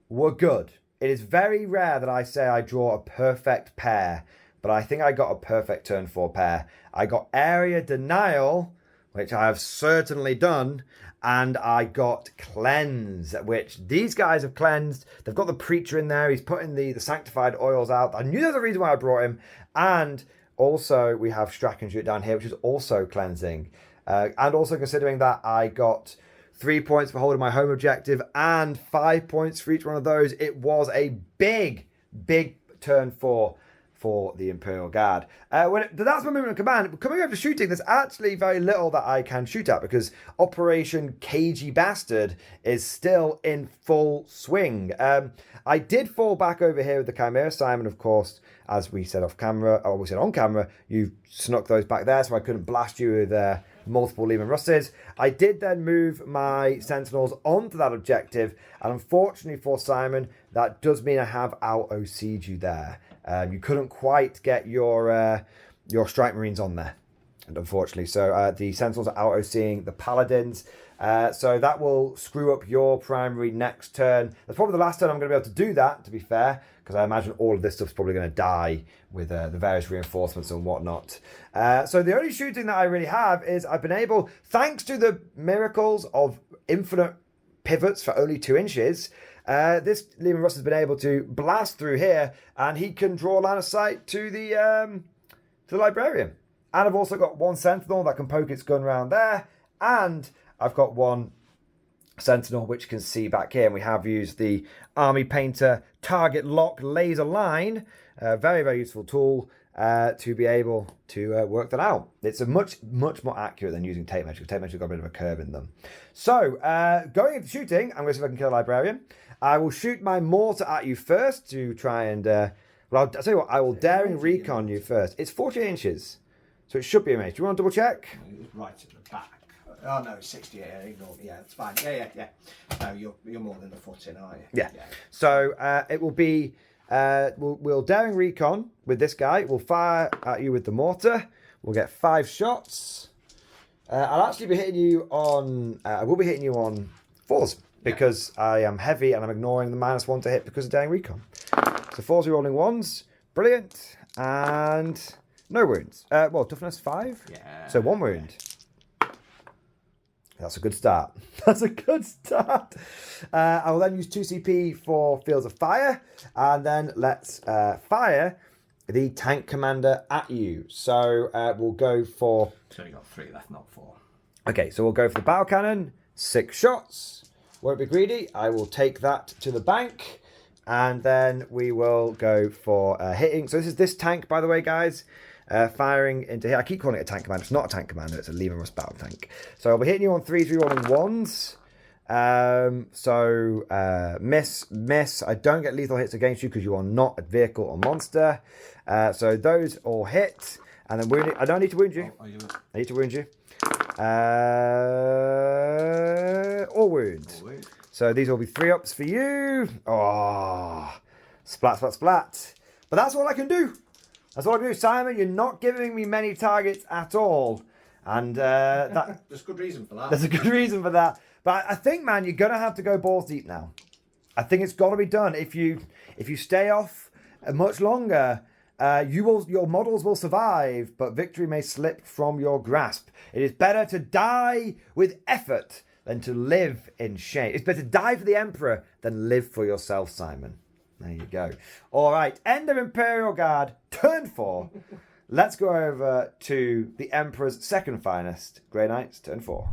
Speaker 1: were good. It is very rare that I say I draw a perfect pair, but I think I got a perfect turn 4 pair. I got area denial, which I have certainly done, and I got cleanse, which these guys have cleansed. They've got the preacher in there. He's putting the sanctified oils out. I knew there was a reason why I brought him. And also we have Strachan Shoot down here, which is also cleansing. And also considering that I got 3 points for holding my home objective and 5 points for each one of those, it was a big turn 4 for the Imperial Guard. That's my movement and command. Coming over to shooting, there's actually very little that I can shoot at because Operation Cagey Bastard is still in full swing. I did fall back over here with the Chimera. Simon, of course, as we said off camera, or we said on camera, you snuck those back there so I couldn't blast you with multiple Lehman Russes. I did then move my Sentinels onto that objective, and unfortunately for Simon, that does mean I have out-OC'd you there. You couldn't quite get your Strike Marines on there. And unfortunately, so the Sentinels are auto-seeing the Paladins. So that will screw up your primary next turn. That's probably the last turn I'm going to be able to do that, to be fair, because I imagine all of this stuff's probably going to die with the various reinforcements and whatnot. So the only shooting that I really have is I've been able, thanks to the miracles of infinite pivots for only 2 inches, this Leman Russ has been able to blast through here, and he can draw a line of sight to the Librarian. And I've also got 1 Sentinel that can poke its gun around there, and I've got 1 Sentinel which can see back here. And we have used the Army Painter Target Lock Laser Line, a very, very useful tool to be able to work that out. It's a much more accurate than using tape measure, because tape measure got a bit of a curve in them. So, going into shooting, I'm going to see if I can kill a Librarian. I will shoot my mortar at you first to try and... well, I'll tell you what, I will daring recon you first. It's 48 inches. So it should be a mage. Do you want to double check?
Speaker 2: Right at the back. Oh no, 68. Ignore me. Yeah, it's fine. Yeah. No, you're more than a foot in, aren't you?
Speaker 1: Yeah. So it will be. We'll daring recon with this guy. We'll fire at you with the mortar. We'll get 5 shots. I'll actually be hitting you on. I will be hitting you on 4s because I am heavy and I'm ignoring the -1 to hit because of daring recon. So 4s rolling 1s. Brilliant. And. No wounds. Well, toughness 5.
Speaker 2: Yeah.
Speaker 1: So 1 wound. That's a good start. That's a good start. I will then use 2 CP for Fields of Fire. And then let's fire the Tank Commander at you. So we'll go for...
Speaker 2: So you got 3 left, not 4.
Speaker 1: Okay, so we'll go for the Battle Cannon. 6 shots. Won't be greedy. I will take that to the bank. And then we will go for hitting. So this is this tank, by the way, guys. Firing into here. I keep calling it a tank commander. It's not a tank commander. It's a Leman Russ battle tank. So I'll be hitting you on 3s, rolling 1s. Miss. I don't get lethal hits against you because you are not a vehicle or monster. So those all hit. And then wounding. I don't need to wound you.
Speaker 2: Oh,
Speaker 1: I need to wound you. All wounds. So these will be 3-ups for you. Oh, splat. But that's all I can do. That's all I can do. Simon, you're not giving me many targets at all. And that
Speaker 2: there's good reason for that.
Speaker 1: There's a good reason for that. But I think, man, you're going to have to go balls deep now. I think it's got to be done. If you stay off much longer, your models will survive, but victory may slip from your grasp. It is better to die with effort than to live in shame. It's better to die for the Emperor than live for yourself, Simon. There you go. All right, end of Imperial Guard, turn 4. Let's go over to the Emperor's second finest, Grey Knights, turn 4.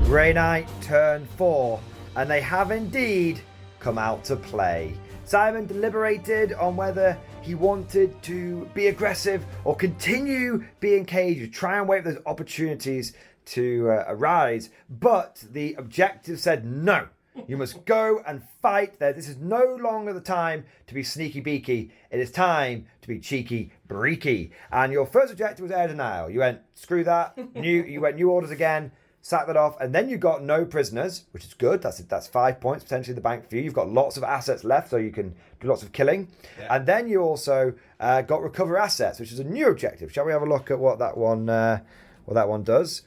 Speaker 1: Grey Knight, turn 4. And they have indeed come out to play. Simon deliberated on whether he wanted to be aggressive or continue being caged, try and wait for those opportunities to arise. But the objective said no. You must go and fight there. This is no longer the time to be sneaky beaky. It is time to be cheeky breaky. And your first objective was air denial. You went, screw that. You went new orders again, sacked that off, and then you got no prisoners, which is good. That's 5 points potentially in the bank for you. You've got lots of assets left, so you can do lots of killing. Yeah. And then you also got recover assets, which is a new objective. Shall we have a look at what that one does?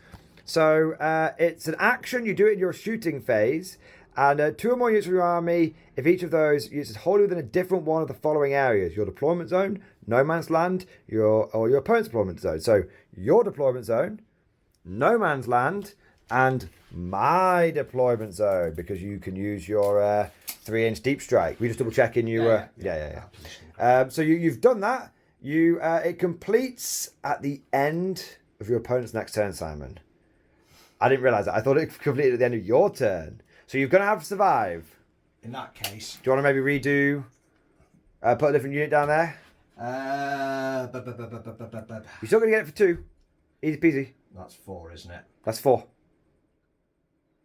Speaker 1: So it's an action. You do it in your shooting phase. And 2 or more units of your army, if each of those units is wholly within a different one of the following areas: your deployment zone, no man's land, your opponent's deployment zone. So your deployment zone, no man's land, and my deployment zone, because you can use your 3-inch deep strike. We just double checking you. Yeah. So you've done that. It completes at the end of your opponent's next turn, Simon. I didn't realise that. I thought it completed at the end of your turn. So you're going to have to survive.
Speaker 2: In that case.
Speaker 1: Do you want to maybe redo, put a different unit down there? You're still going to get it for 2. Easy peasy.
Speaker 2: That's 4, isn't it?
Speaker 1: That's 4.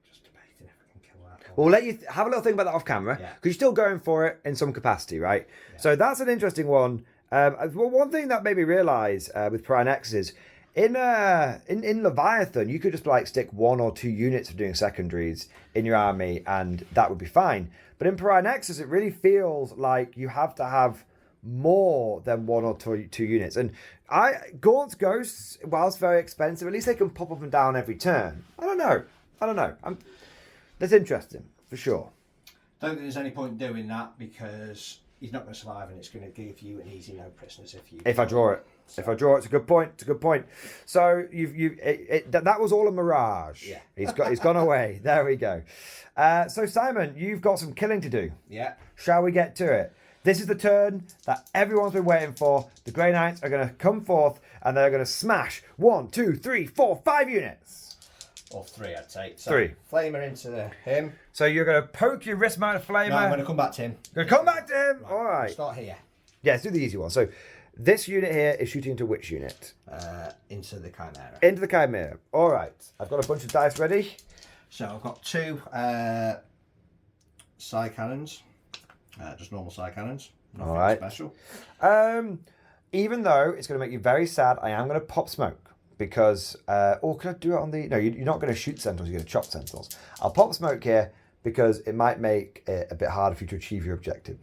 Speaker 2: Just debating if I can kill that.
Speaker 1: We'll let you have a little think about that off camera. Because you're still going for it in some capacity, right? Yeah. So that's an interesting one. One thing that made me realise with Pariah Nexus is, in Leviathan, you could just stick 1 or 2 units of doing secondaries in your army, and that would be fine. But in Pariah Nexus, it really feels like you have to have more than 1 or 2 units. And Gaunt's Ghosts, whilst very expensive, at least they can pop up and down every turn. I don't know. That's interesting, for sure.
Speaker 2: Don't think there's any point doing that because he's not going to survive, and it's going to give you an easy no prisoners
Speaker 1: if I draw it. So. If I draw it, it's a good point. So that was all a mirage.
Speaker 2: Yeah.
Speaker 1: He's gone away. There we go. So Simon, you've got some killing to do.
Speaker 2: Yeah.
Speaker 1: Shall we get to it? This is the turn that everyone's been waiting for. The Grey Knights are going to come forth and they're going to smash 1, 2, 3, 4, 5 units.
Speaker 2: Or 3, I'd say. So
Speaker 1: 3.
Speaker 2: Flamer into him.
Speaker 1: So you're going to poke your wrist mount of Flamer.
Speaker 2: No, I'm going to come back to him.
Speaker 1: Going to come back to him? Right. All right.
Speaker 2: Start here.
Speaker 1: Yeah, let's do the easy one. So this unit here is shooting into which unit?
Speaker 2: Into the Chimera.
Speaker 1: Into the Chimera. All right. I've got a bunch of dice ready.
Speaker 2: So I've got 2 side cannons. Just normal side cannons. Nothing
Speaker 1: all right.
Speaker 2: special.
Speaker 1: Even though it's going to make you very sad, I am going to pop smoke. Because, or could I do it on the... No, you're not going to shoot Sentinels, you're going to chop Sentinels. I'll pop smoke here because it might make it a bit harder for you to achieve your objective.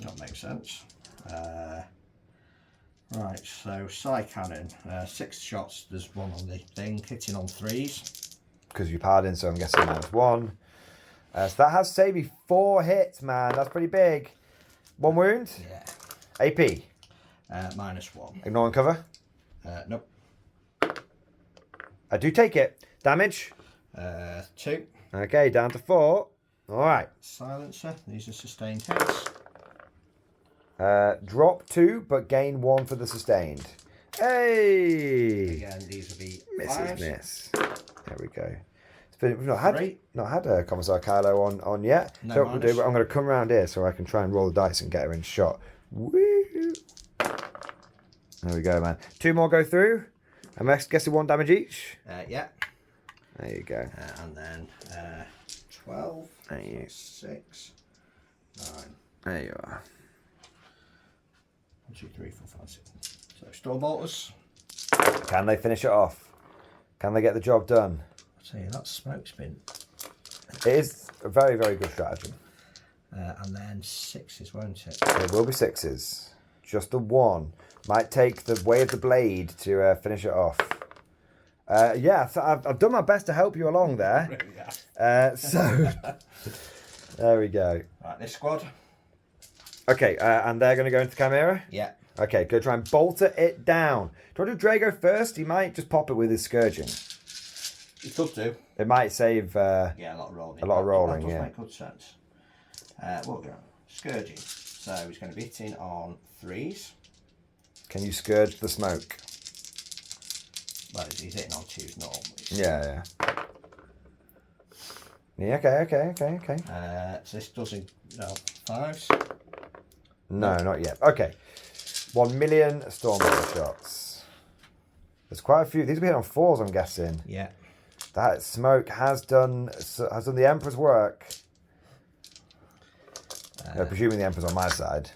Speaker 2: That makes sense. Right, so side cannon, 6 shots, there's 1 on the thing, hitting on 3s.
Speaker 1: Because you pardon, so I'm guessing -1. So that has saved me 4 hits, man. That's pretty big. 1 wound?
Speaker 2: Yeah.
Speaker 1: AP?
Speaker 2: -1.
Speaker 1: Ignoring cover?
Speaker 2: Nope.
Speaker 1: I do take it. Damage?
Speaker 2: 2.
Speaker 1: Okay, down to 4. All right.
Speaker 2: Silencer, these are sustained hits.
Speaker 1: Drop 2, but gain 1 for the sustained. Hey!
Speaker 2: Again, these will be
Speaker 1: Misses,
Speaker 2: 5s.
Speaker 1: miss. There we go. We've not had
Speaker 2: 3.
Speaker 1: a Commissar Kylo on yet.
Speaker 2: No
Speaker 1: So what we'll do,
Speaker 2: minus.
Speaker 1: but I'm going to come around here so I can try and roll the dice and get her in shot. Woo! There we go, man. 2 more go through. I'm guessing 1 damage each.
Speaker 2: Yeah.
Speaker 1: There you go.
Speaker 2: And then 12,
Speaker 1: There you,
Speaker 2: 6, 9,
Speaker 1: there you are.
Speaker 2: 1, 2, 3, 4, 5, 6. So Storm Bolters.
Speaker 1: Can they finish it off? Can they get the job done?
Speaker 2: I'll tell you, that smoke spin.
Speaker 1: It is a very, very good stratagem.
Speaker 2: And then 6s, won't it?
Speaker 1: It will be 6s. Just the 1. Might take the way of the blade to finish it off. Yeah, so I've done my best to help you along there. So, there we go.
Speaker 2: Right, this squad.
Speaker 1: Okay, and they're going to go into the Chimera?
Speaker 2: Yeah.
Speaker 1: Okay, go try and bolter it down. Do you want to do Drago first? He might just pop it with his Scourging.
Speaker 2: He could do.
Speaker 1: It might save...
Speaker 2: Yeah, a lot of rolling.
Speaker 1: rolling,
Speaker 2: that does
Speaker 1: yeah.
Speaker 2: make good sense. What we go? Scourging. So he's going to be hitting on 3s.
Speaker 1: Can you Scourge the smoke?
Speaker 2: Well, he's hitting on 2s normally.
Speaker 1: Yeah. Yeah, okay.
Speaker 2: So this doesn't... No, 5s.
Speaker 1: No, not yet. Okay. 1 million Stormbolter shots. There's quite a few. These will be hit on 4s, I'm guessing.
Speaker 2: Yeah.
Speaker 1: That smoke has done the Emperor's work. Presuming the Emperor's on my side.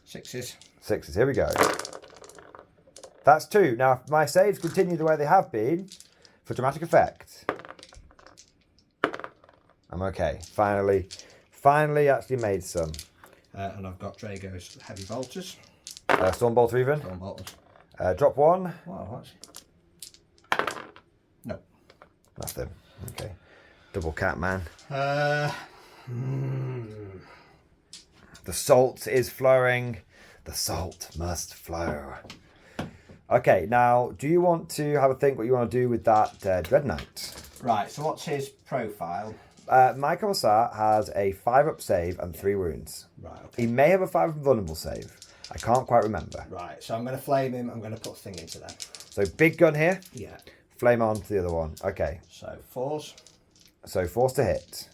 Speaker 2: 6s.
Speaker 1: 6s. Here we go. That's 2. Now, if my saves continue the way they have been, for dramatic effect, I'm okay. Finally actually made some.
Speaker 2: And I've got Drago's heavy bolters.
Speaker 1: Stormbolter even.
Speaker 2: Storm bolters.
Speaker 1: Drop 1.
Speaker 2: Wow, no.
Speaker 1: Nothing. Okay. Double cat, man. The salt is flowing. The salt must flow. Okay, now, do you want to have a think what you want to do with that Dread Knight?
Speaker 2: Right, so what's his profile?
Speaker 1: My Commissar has a 5-up save and 3 wounds.
Speaker 2: Right, okay.
Speaker 1: He may have a 5 vulnerable save. I can't quite remember.
Speaker 2: Right, so I'm going to flame him. I'm going to put a thing into them.
Speaker 1: So big gun here.
Speaker 2: Yeah.
Speaker 1: Flame on to the other one. Okay.
Speaker 2: So 4s.
Speaker 1: So force to hit.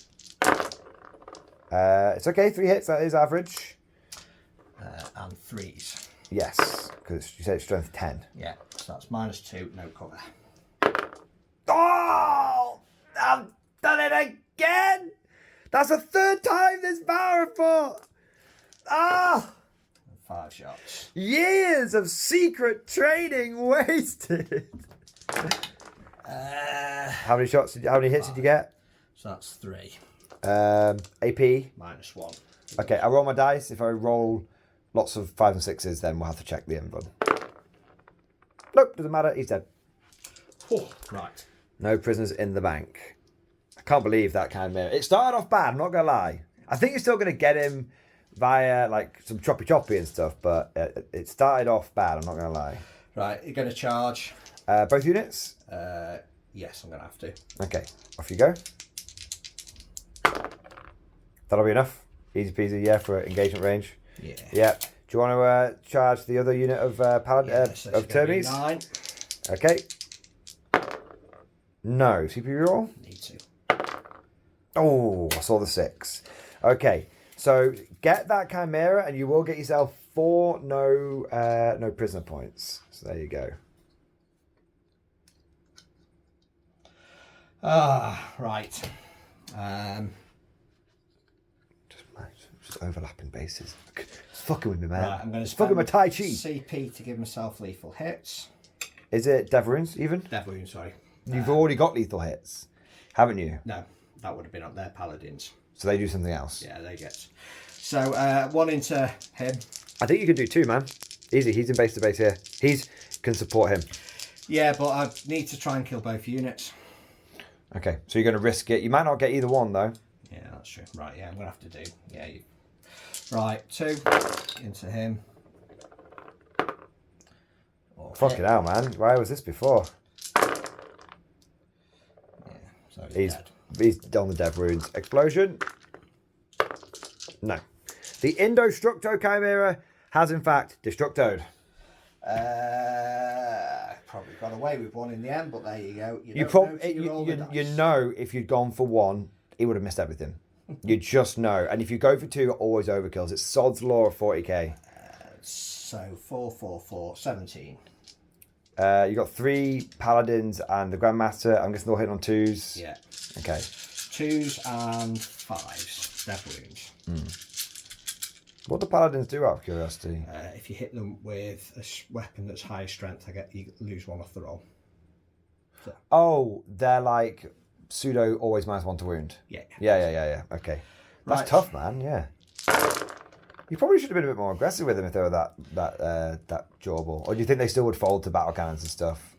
Speaker 1: It's okay. 3 hits. That is average.
Speaker 2: And 3s.
Speaker 1: Yes, because you said strength 10.
Speaker 2: Yeah, so that's -2, no cover.
Speaker 1: Oh! I've done it again! That's the 3rd time this battle report! Ah!
Speaker 2: 5 shots.
Speaker 1: Years of secret training wasted! How many hits did you get?
Speaker 2: So that's 3.
Speaker 1: AP?
Speaker 2: -1.
Speaker 1: Okay, I roll my dice. If I roll lots of 5s and 6s, then we'll have to check the end run. Nope, doesn't matter. He's dead.
Speaker 2: Oh, right.
Speaker 1: No prisoners in the bank. I can't believe that kind of mirror. It started off bad, I'm not going to lie. I think you're still going to get him via like some choppy and stuff, but it started off bad, I'm not going to lie.
Speaker 2: Right, you're going to charge?
Speaker 1: Both units?
Speaker 2: Yes, I'm going to have to.
Speaker 1: Okay, off you go. That'll be enough. Easy peasy, yeah, for engagement range.
Speaker 2: Yeah.
Speaker 1: Yeah. Do you want to charge the other unit of of Termies?
Speaker 2: 9.
Speaker 1: Okay. No. CPU roll?
Speaker 2: Need to.
Speaker 1: Oh, I saw the 6. Okay. So get that Chimera and you will get yourself 4 no prisoner points. So there you go.
Speaker 2: Right.
Speaker 1: Just overlapping bases. It's fucking with me, man.
Speaker 2: Right, I'm going to
Speaker 1: fucking with Tai Chi.
Speaker 2: CP to give myself lethal hits.
Speaker 1: Is it Dev Runes even?
Speaker 2: Dev Wound, sorry.
Speaker 1: You've already got lethal hits, haven't you?
Speaker 2: No, that would have been up there, Paladins.
Speaker 1: So they do something else.
Speaker 2: Yeah, they get. So 1 into him.
Speaker 1: I think you can do 2, man. Easy. He's in base to base here. He's can support him.
Speaker 2: Yeah, but I need to try and kill both units.
Speaker 1: Okay, so you're going to risk it. You might not get either one though.
Speaker 2: Yeah, that's true. Right, yeah, I'm going to have to do. Yeah, right, 2 into him.
Speaker 1: Fucking hell, man. Why was this before?
Speaker 2: Yeah, so
Speaker 1: He's
Speaker 2: dead.
Speaker 1: on the Dev Runes. Explosion? No. The Indestructo Chimera has in fact Destructoed.
Speaker 2: Probably got away with 1 in the end, but there you go.
Speaker 1: You know if you'd gone for 1, he would have missed everything. You just know. And if you go for 2, always overkills. It's Sod's Law of 40k.
Speaker 2: So 4, 4, 4, 17.
Speaker 1: You got 3 Paladins and the Grandmaster. I'm guessing they'll hit on 2s.
Speaker 2: Yeah.
Speaker 1: Okay.
Speaker 2: 2s and 5s. Death wounds.
Speaker 1: What do Paladins do out of curiosity?
Speaker 2: If you hit them with a weapon that's higher strength, you lose 1 off the roll. So.
Speaker 1: Oh, they're like pseudo always -1 to wound.
Speaker 2: Yeah.
Speaker 1: Yeah. Okay. That's
Speaker 2: Right.
Speaker 1: tough, man. Yeah. You probably should have been a bit more aggressive with them if they were that durable. Or do you think they still would fold to battle cannons and stuff?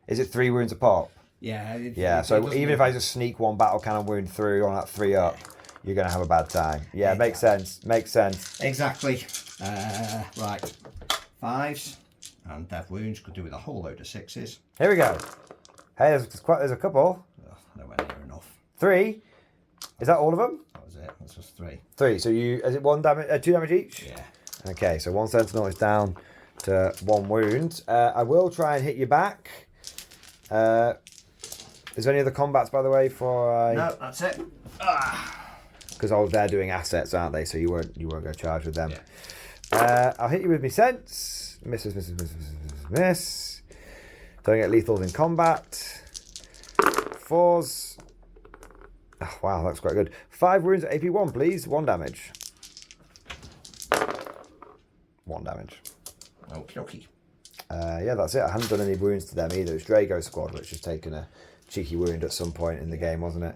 Speaker 1: Is it 3 wounds a pop?
Speaker 2: Yeah.
Speaker 1: Yeah. So even if I just sneak 1 battle cannon wound through on that 3 up, you're going to have a bad time. Yeah, makes sense. Makes sense.
Speaker 2: Exactly. Right. 5s and death wounds could do with a whole load of 6s.
Speaker 1: Here we go. Hey, there's a couple.
Speaker 2: Oh, nowhere near enough.
Speaker 1: 3. Is that all of them?
Speaker 2: That was it. That's just 3.
Speaker 1: 3. So is it 1 damage, 2 damage each?
Speaker 2: Yeah.
Speaker 1: Okay, so 1 sentinel is down to 1 wound. I will try and hit you back. Is there any other combats, by the way, for?
Speaker 2: No, that's it.
Speaker 1: Because they're doing assets, aren't they? So you won't go charge with them.
Speaker 2: Yeah.
Speaker 1: I'll hit you with my sense. Miss. Don't get lethals in combat. 4s. Oh, wow, that's quite good. 5 wounds at AP 1, please. 1 damage. 1 damage.
Speaker 2: Okie dokie.
Speaker 1: Yeah, that's it. I haven't done any wounds to them either. It's Drago's squad, which has taken a cheeky wound at some point in the game, wasn't it?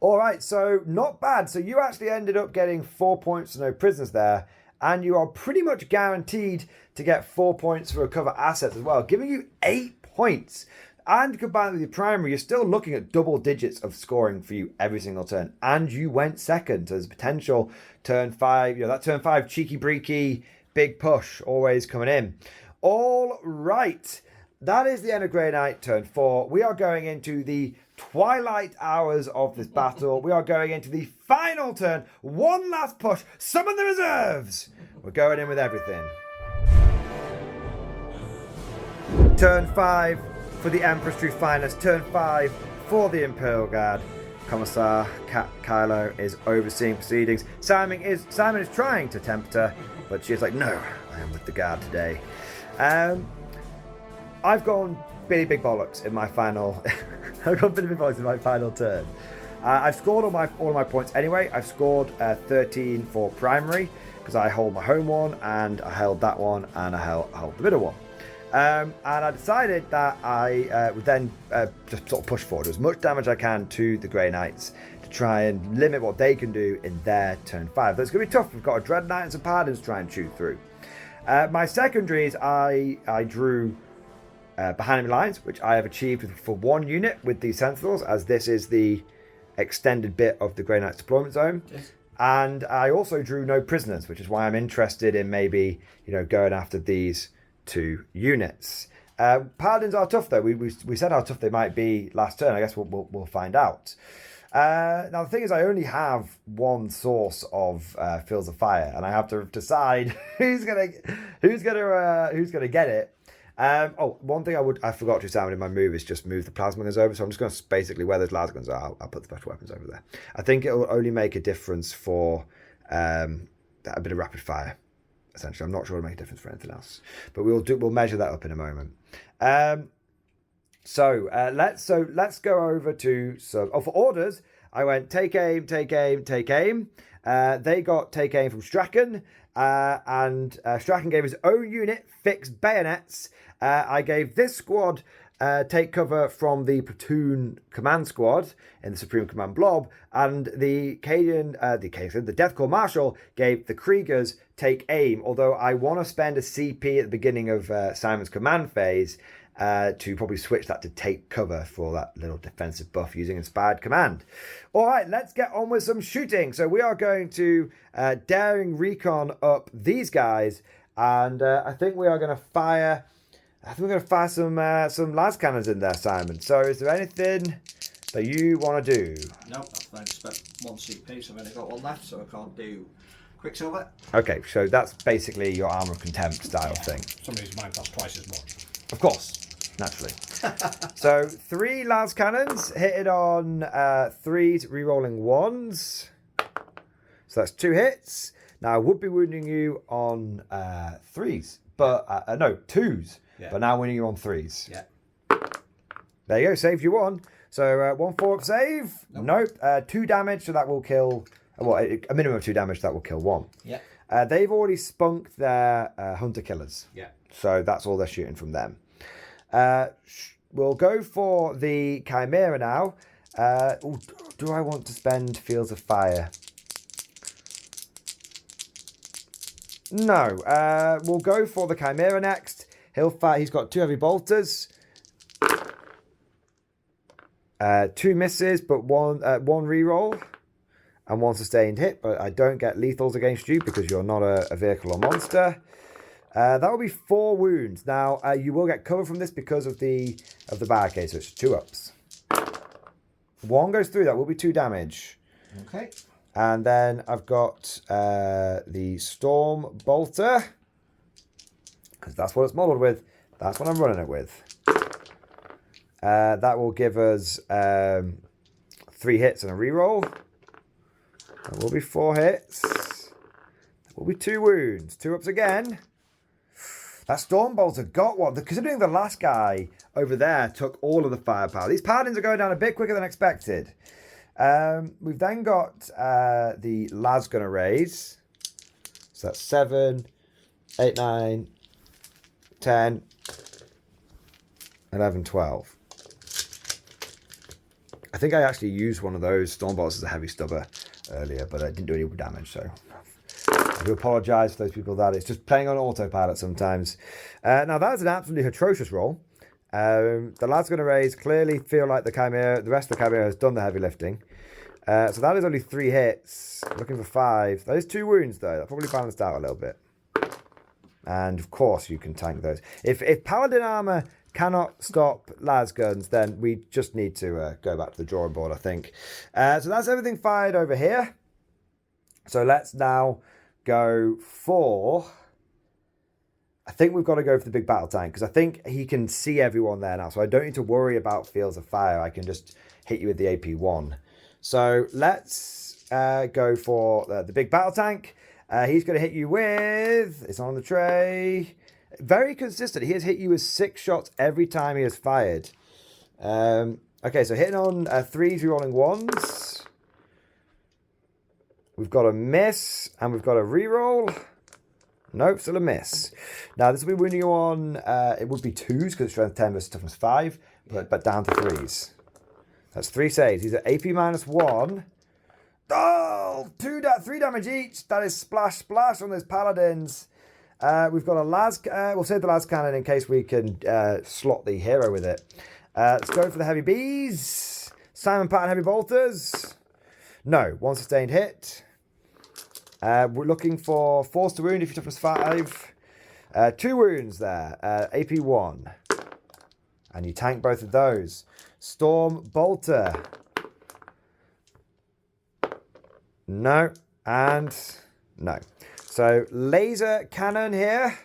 Speaker 1: All right, so not bad. So you actually ended up getting 4 points to no prisoners there, and you are pretty much guaranteed to get 4 points to recover assets as well, giving you 8 points. And combined with your primary, you're still looking at double digits of scoring for you every single turn. And you went second, so there's potential turn 5, that turn 5 cheeky breaky, big push always coming in. All right, that is the end of Grey Knight turn 4. We are going into the twilight hours of this battle. We are going into the final turn. One last push. Summon the reserves. We're going in with everything. Turn 5 for the Emperor's True Finest. Turn 5 for the Imperial Guard. Commissar Kylo is overseeing proceedings. Simon is trying to tempt her, but she's like, no, I am with the guard today. I've gone Billy Big Bollocks in my final. I've gone Billy Big Bollocks in my final turn. I've scored all of my points anyway. I've scored 13 for primary because I hold my home one and I held that one and I held the middle one. And I decided that I would then just sort of push forward as much damage I can to the Grey Knights to try and limit what they can do in their turn 5. That's going to be tough. We've got a Dread Knight and some Paladins to try and chew through. My secondaries, I drew behind enemy lines, which I have achieved for 1 unit with the Sentinels, as this is the extended bit of the Grey Knight's deployment zone.
Speaker 2: Yes.
Speaker 1: And I also drew no prisoners, which is why I'm interested in maybe, going after these 2 units. Paladins are tough, though. We said how tough they might be last turn. I guess we'll find out. Now the thing is, I only have 1 source of Fields of Fire, and I have to decide who's gonna get it. One thing I forgot to sound in my move is just move the plasma guns over. So I'm just going to basically, where those las guns are, I'll put the special weapons over there. I think it will only make a difference for a bit of rapid fire. Essentially, I'm not sure it'll make a difference for anything else, but we'll measure that up in a moment. So let's go over to for orders. I went take aim, take aim, take aim. They got take aim from Strachan, and Strachan gave his own unit fixed bayonets. I gave this squad take cover from the platoon command squad in the Supreme Command blob, and the Death Corps Marshal gave the Kriegers take aim. Although I want to spend a CP at the beginning of Simon's command phase to probably switch that to take cover for that little defensive buff using Inspired Command. All right, let's get on with some shooting. So we are going to daring recon up these guys, and I think we are going to fire. I think we're going to fire some las cannons in there, Simon. So is there anything that you want to do?
Speaker 2: No, I've only spent 1 CP, so I've only got 1 left, so I can't do Quicksilver.
Speaker 1: Okay, so that's basically your Armour of Contempt style thing.
Speaker 5: For some reason mine costs twice as much.
Speaker 1: Of course, naturally. So 3 las cannons hitting on 3s, re-rolling 1s. So that's 2 hits. Now I would be wounding you on 3s, but no, 2s. Yeah. But now winning you on 3s.
Speaker 2: Yeah.
Speaker 1: There you go, saved you 1. So 1 4-up save. Nope. 2 damage, so that will kill. Well, a minimum of 2 damage, that will kill 1.
Speaker 2: Yeah.
Speaker 1: They've already spunked their hunter killers.
Speaker 2: Yeah.
Speaker 1: So that's all they're shooting from them. We'll go for the Chimera now. Do I want to spend Fields of Fire? No. We'll go for the Chimera next. He'll fight. He's got 2 heavy bolters. 2 misses, but 1 reroll. And 1 sustained hit, but I don't get lethals against you because you're not a vehicle or monster. That will be 4 wounds. Now, you will get cover from this because of the barricade, so it's 2-ups. 1 goes through, that will be 2 damage.
Speaker 2: Okay.
Speaker 1: And then I've got the Storm Bolter, because that's what it's modelled with. That's what I'm running it with. That will give us 3 hits and a reroll. That will be 4 hits. That will be 2 wounds. 2-ups again. That Storm Bolter got 1. Considering the last guy over there took all of the firepower. These paladins are going down a bit quicker than expected. We've then got the Las Gunner Raise. So that's 7, 8, 9, 10, 11, 12. I think I actually used one of those Storm Bolts as a heavy stubber earlier, but I didn't do any damage, so I do apologise for those people that it's just playing on autopilot sometimes. Now that is an absolutely atrocious roll. The Las Gunner Raise clearly feel like the rest of the Chimera has done the heavy lifting. So that is only 3 hits. Looking for 5. That is 2 wounds though. That probably balanced out a little bit. And of course you can tank those. If Paladin armor cannot stop las guns, then we just need to go back to the drawing board, I think. So that's everything fired over here. So let's now go for... I think we've got to go for the big battle tank, because I think he can see everyone there now. So I don't need to worry about Fields of Fire. I can just hit you with the AP1. So let's go for the big battle tank. He's going to hit you with... It's on the tray. Very consistent. He has hit you with 6 shots every time he has fired. Okay, so hitting on 3s, rerolling 1s. We've got a miss, and we've got a reroll. Nope, still a miss. Now, this will be wounding you on... it would be 2s, because it's strength 10 versus toughness 5, but down to 3s. That's 3 saves. He's at AP -1. Oh, 3 damage each. That is splash, splash on those paladins. We've got a las. We'll save the las cannon in case we can slot the hero with it. Let's go for the heavy bees. Simon Pattern heavy bolters. No, 1 sustained hit. We're looking for force to wound if you're toughness 5. 2 wounds there. AP 1. And you tank both of those. Storm bolter. No. And no. So laser cannon here.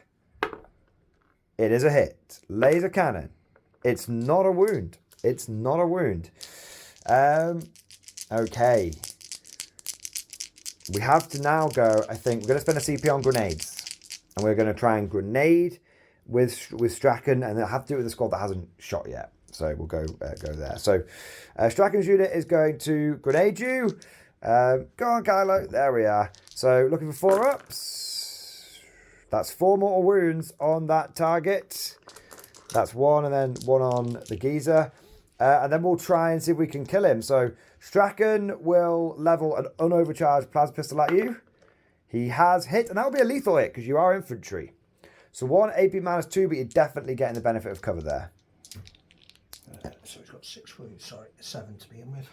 Speaker 1: It is a hit. Laser cannon. It's not a wound. It's not a wound. Okay. We have to now go, I think, we're going to spend a CP on grenades. And we're going to try and grenade with Strachan, and they'll have to do it with a squad that hasn't shot yet. So we'll go there. So Strachan's unit is going to grenade you. Go on, Kylo. There we are. So looking for 4-ups. That's 4 mortal wounds on that target. That's 1, and then 1 on the geezer. And then we'll try and see if we can kill him. So Strachan will level an unovercharged plasma pistol at you. He has hit, and that will be a lethal hit because you are infantry. So 1 AP -2, but you're definitely getting the benefit of cover there.
Speaker 2: So he's got 6 wounds. Sorry, 7 to begin with.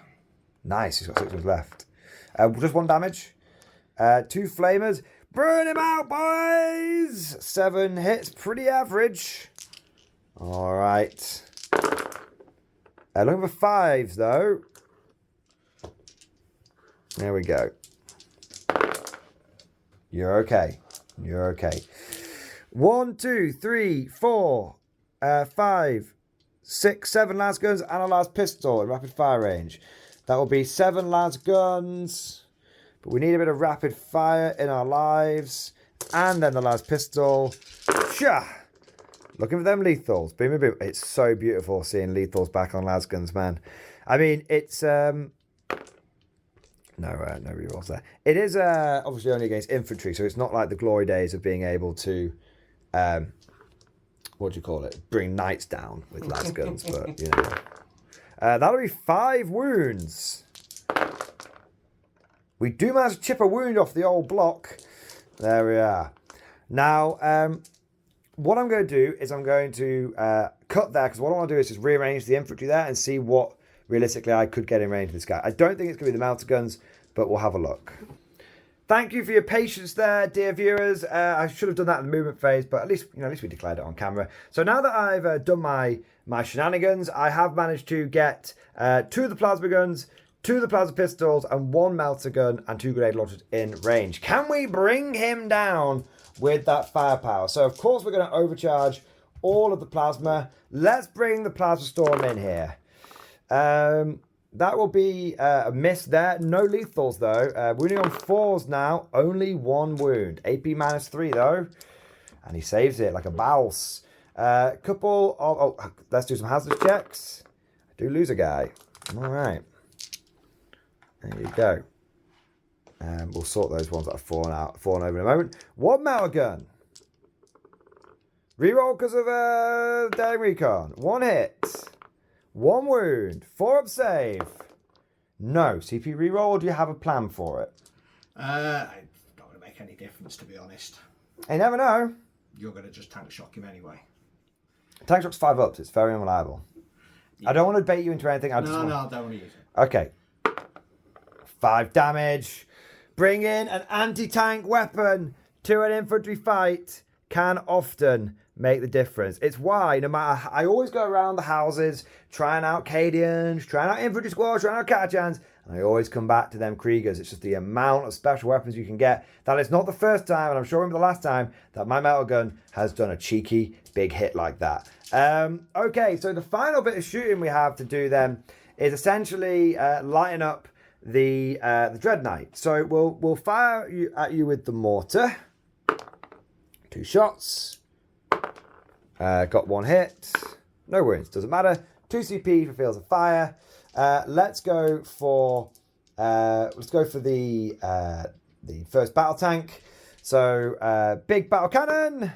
Speaker 1: Nice, he's got 6 wounds left. Just 1 damage. 2 flamers. Burn him out, boys! 7 hits, pretty average. All right. Looking for 5s, though. There we go. You're okay. You're okay. 1, 2, 3, 4, 5, 6, 7 las guns and a las pistol in rapid fire range. That will be 7 las guns. But we need a bit of rapid fire in our lives. And then the las pistol. Sha! Looking for them lethals. Boom, boom, boom. It's so beautiful seeing lethals back on las guns, man. I mean, it's... No rerolls there. It is obviously only against infantry, so it's not like the glory days of being able to, what do you call it? Bring knights down with las guns, but you know. That'll be 5 wounds. We do manage to chip a wound off the old block. There we are. Now, what I'm going to do is I'm going to cut there, because what I want to do is just rearrange the infantry there and see what realistically I could get in range of this guy. I don't think it's going to be the melter guns, but we'll have a look. Thank you for your patience there, dear viewers. I should have done that in the movement phase, but at least we declared it on camera. So now that I've done my shenanigans, I have managed to get 2 of the plasma guns, 2 of the plasma pistols, and 1 melter gun and 2 grenade launchers in range. Can we bring him down with that firepower? So of course we're going to overcharge all of the plasma. Let's bring the plasma storm in here. That will be a miss there. No lethals though. Wounding on 4s now. Only 1 wound. AP -3 though. And he saves it like a bouse. Couple of... Oh, let's do some hazard checks. I do lose a guy. All right. There you go. We'll sort those ones that have fallen over in a moment. 1 melter gun. Reroll because of daring recon. 1 hit. 1 wound. 4-up save. No. CP reroll, or do you have a plan for it?
Speaker 2: It's not going to make any difference, to be honest.
Speaker 1: You never know.
Speaker 2: You're going to just tank shock him anyway.
Speaker 1: Tank shock's 5-ups. It's very unreliable. Yeah. I don't want to bait you into anything.
Speaker 2: I don't want to use it.
Speaker 1: Okay. 5 damage. Bring in an anti-tank weapon to an infantry fight can often make the difference. It's why no matter, I always go around the houses trying out Cadians, trying out infantry squads, trying out Catachans, and I always come back to them Kriegers. It's just the amount of special weapons you can get. That is not the first time, and I'm sure it won't be the last time, that my melter gun has done a cheeky big hit like that. Okay, so the final bit of shooting we have to do then is essentially lighting up the Dread Knight. So we'll fire at you with the mortar. 2 shots. Got 1 hit. No wounds. Doesn't matter. 2 CP for fields of fire. Let's go for the first battle tank. So big battle cannon.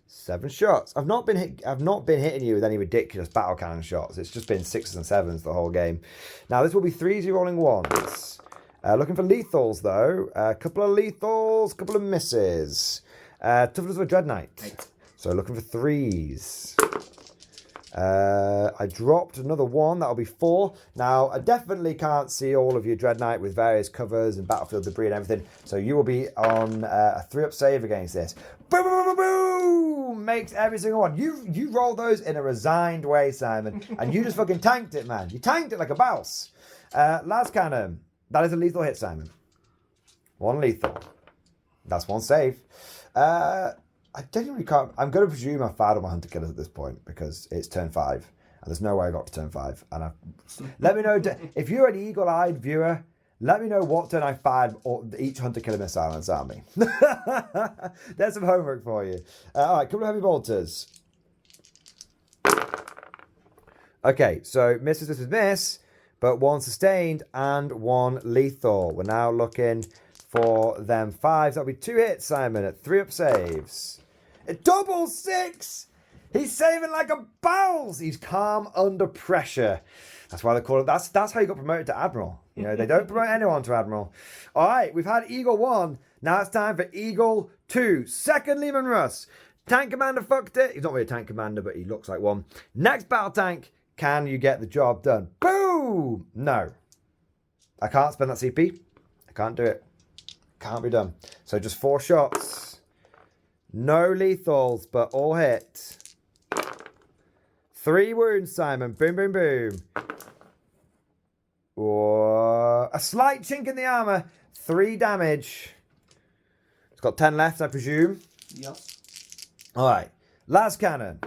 Speaker 1: 7 shots. I've not been hitting you with any ridiculous battle cannon shots. It's just been 6s and 7s the whole game. Now this will be 3s rolling 1s. Looking for lethals though. A couple of lethals, couple of misses. Toughness of a Dread Knight.
Speaker 2: 8.
Speaker 1: So looking for 3s. I dropped another 1. That'll be 4. Now, I definitely can't see all of your Dread Knight with various covers and battlefield debris and everything. So you will be on a 3-up save against this. Boom, boom, boom, boom, boom! Makes every single one. You roll those in a resigned way, Simon. And you just fucking tanked it, man. You tanked it like a bouse. Last cannon. That is a lethal hit, Simon. 1 lethal. That's 1 save. I genuinely can't. I'm going to presume I've fired on my hunter killers at this point because it's turn 5. And there's no way I got to turn 5. And let me know if you're an eagle-eyed viewer. Let me know what turn I fired each hunter killer missile on this army. There's some homework for you. All right, couple of heavy bolters. Okay, so misses, this is miss, but 1 sustained and 1 lethal. We're now looking for them 5s. That'll be 2 hits, Simon, at 3-up saves. It double 6! He's saving like a bowels. He's calm under pressure. That's why they call it. That's how you got promoted to Admiral. You know, they don't promote anyone to Admiral. All right, we've had Eagle 1. Now it's time for Eagle 2. Second Lehman Russ. Tank commander fucked it. He's not really a tank commander, but he looks like one. Next battle tank. Can you get the job done? Boom! No. I can't spend that CP. I can't do it. Can't be done. So just 4 shots. No lethals, but all hit. 3 wounds, Simon. Boom, boom, boom. Oh, a slight chink in the armor. 3 damage. It's got 10 left, I presume.
Speaker 2: Yep.
Speaker 1: All right. Las cannon.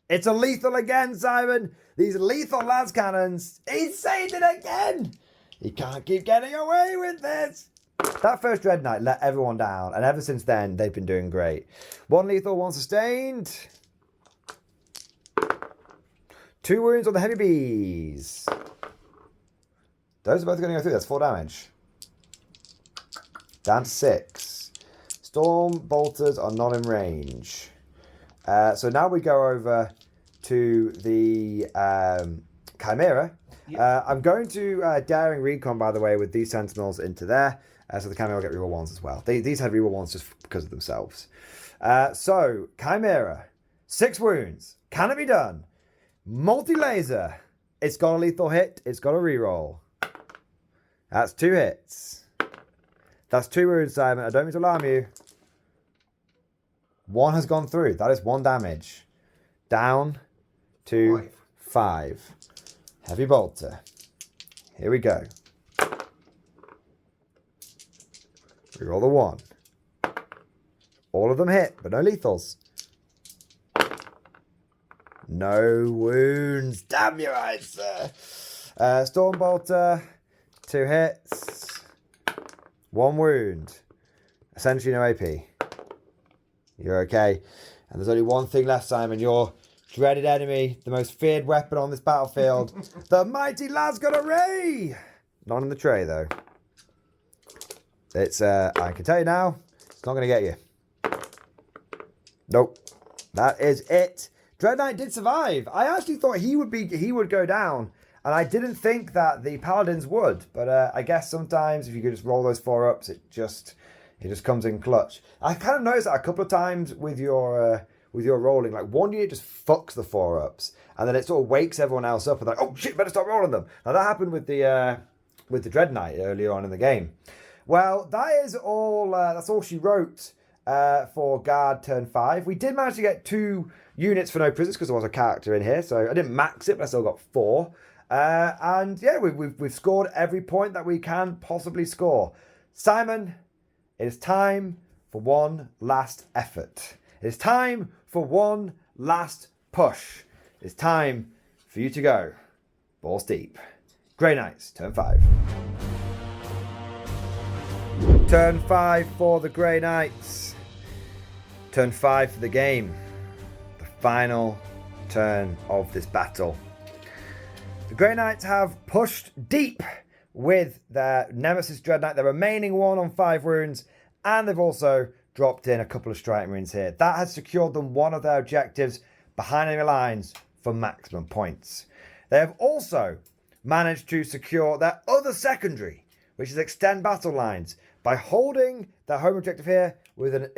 Speaker 1: It's a lethal again, Simon. These lethal las cannons. He's saved it again. He can't keep getting away with this. That first Dread Knight let everyone down, and ever since then, they've been doing great. 1 lethal, 1 sustained. 2 wounds on the heavy bees. Those are both going to go through. That's 4 damage. Down to 6. Storm bolters are not in range. So now we go over to the Chimera. Yep. I'm going to Daring Recon, by the way, with these Sentinels into there. So the Chimera will get reroll 1s as well. These had reroll 1s just because of themselves. So, Chimera. 6 wounds. Can it be done? Multi-laser. It's got a lethal hit. It's got a reroll. That's 2 hits. That's 2 wounds, Simon. I don't mean to alarm you. 1 has gone through. That is 1 damage. Down to 5. Heavy bolter. Here we go. Reroll the 1. All of them hit, but no lethals. No wounds. Damn your eyes, sir. Storm bolter. 2 hits. 1 wound. Essentially no AP. You're okay. And there's only one thing left, Simon. Your dreaded enemy, the most feared weapon on this battlefield. The mighty Lasgun Array! Not in the tray, though. It's, I can tell you now, it's not going to get you. Nope. That is it. Dread Knight did survive. I actually thought he would go down. And I didn't think that the Paladins would. But I guess sometimes if you could just roll those 4-ups, it just comes in clutch. I kind of noticed that a couple of times with your rolling. Like, one unit just fucks the 4-ups. And then it sort of wakes everyone else up. And like, oh shit, better stop rolling them. Now that happened with the Dread Knight earlier on in the game. Well, that is all. That's all she wrote for Guard turn 5. We did manage to get 2 units for no prisoners because there was a character in here, so I didn't max it, but I still got 4. And yeah, we've scored every point that we can possibly score. Simon, it is time for one last effort. It is time for one last push. It's time for you to go balls deep. Grey Knights, turn 5. Turn 5 for the Grey Knights. Turn 5 for the game. The final turn of this battle. The Grey Knights have pushed deep with their Nemesis Dread Knight, the remaining one on 5 wounds, and they've also dropped in a couple of Strike Marines here. That has secured them one of their objectives behind enemy lines for maximum points. They have also managed to secure their other secondary, which is extend battle lines, by holding their home objective here with an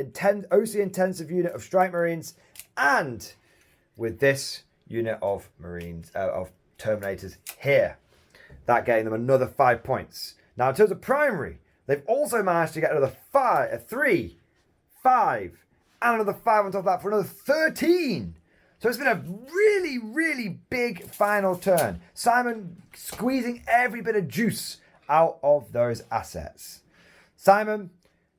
Speaker 1: OC intensive unit of Strike Marines, and with this unit of Marines, of Terminators here. That getting them another 5 points. Now, in terms of primary, they've also managed to get another 3, 5, and another 5 on top of that for another 13. So it's been a really, really big final turn. Simon squeezing every bit of juice out of those assets. Simon,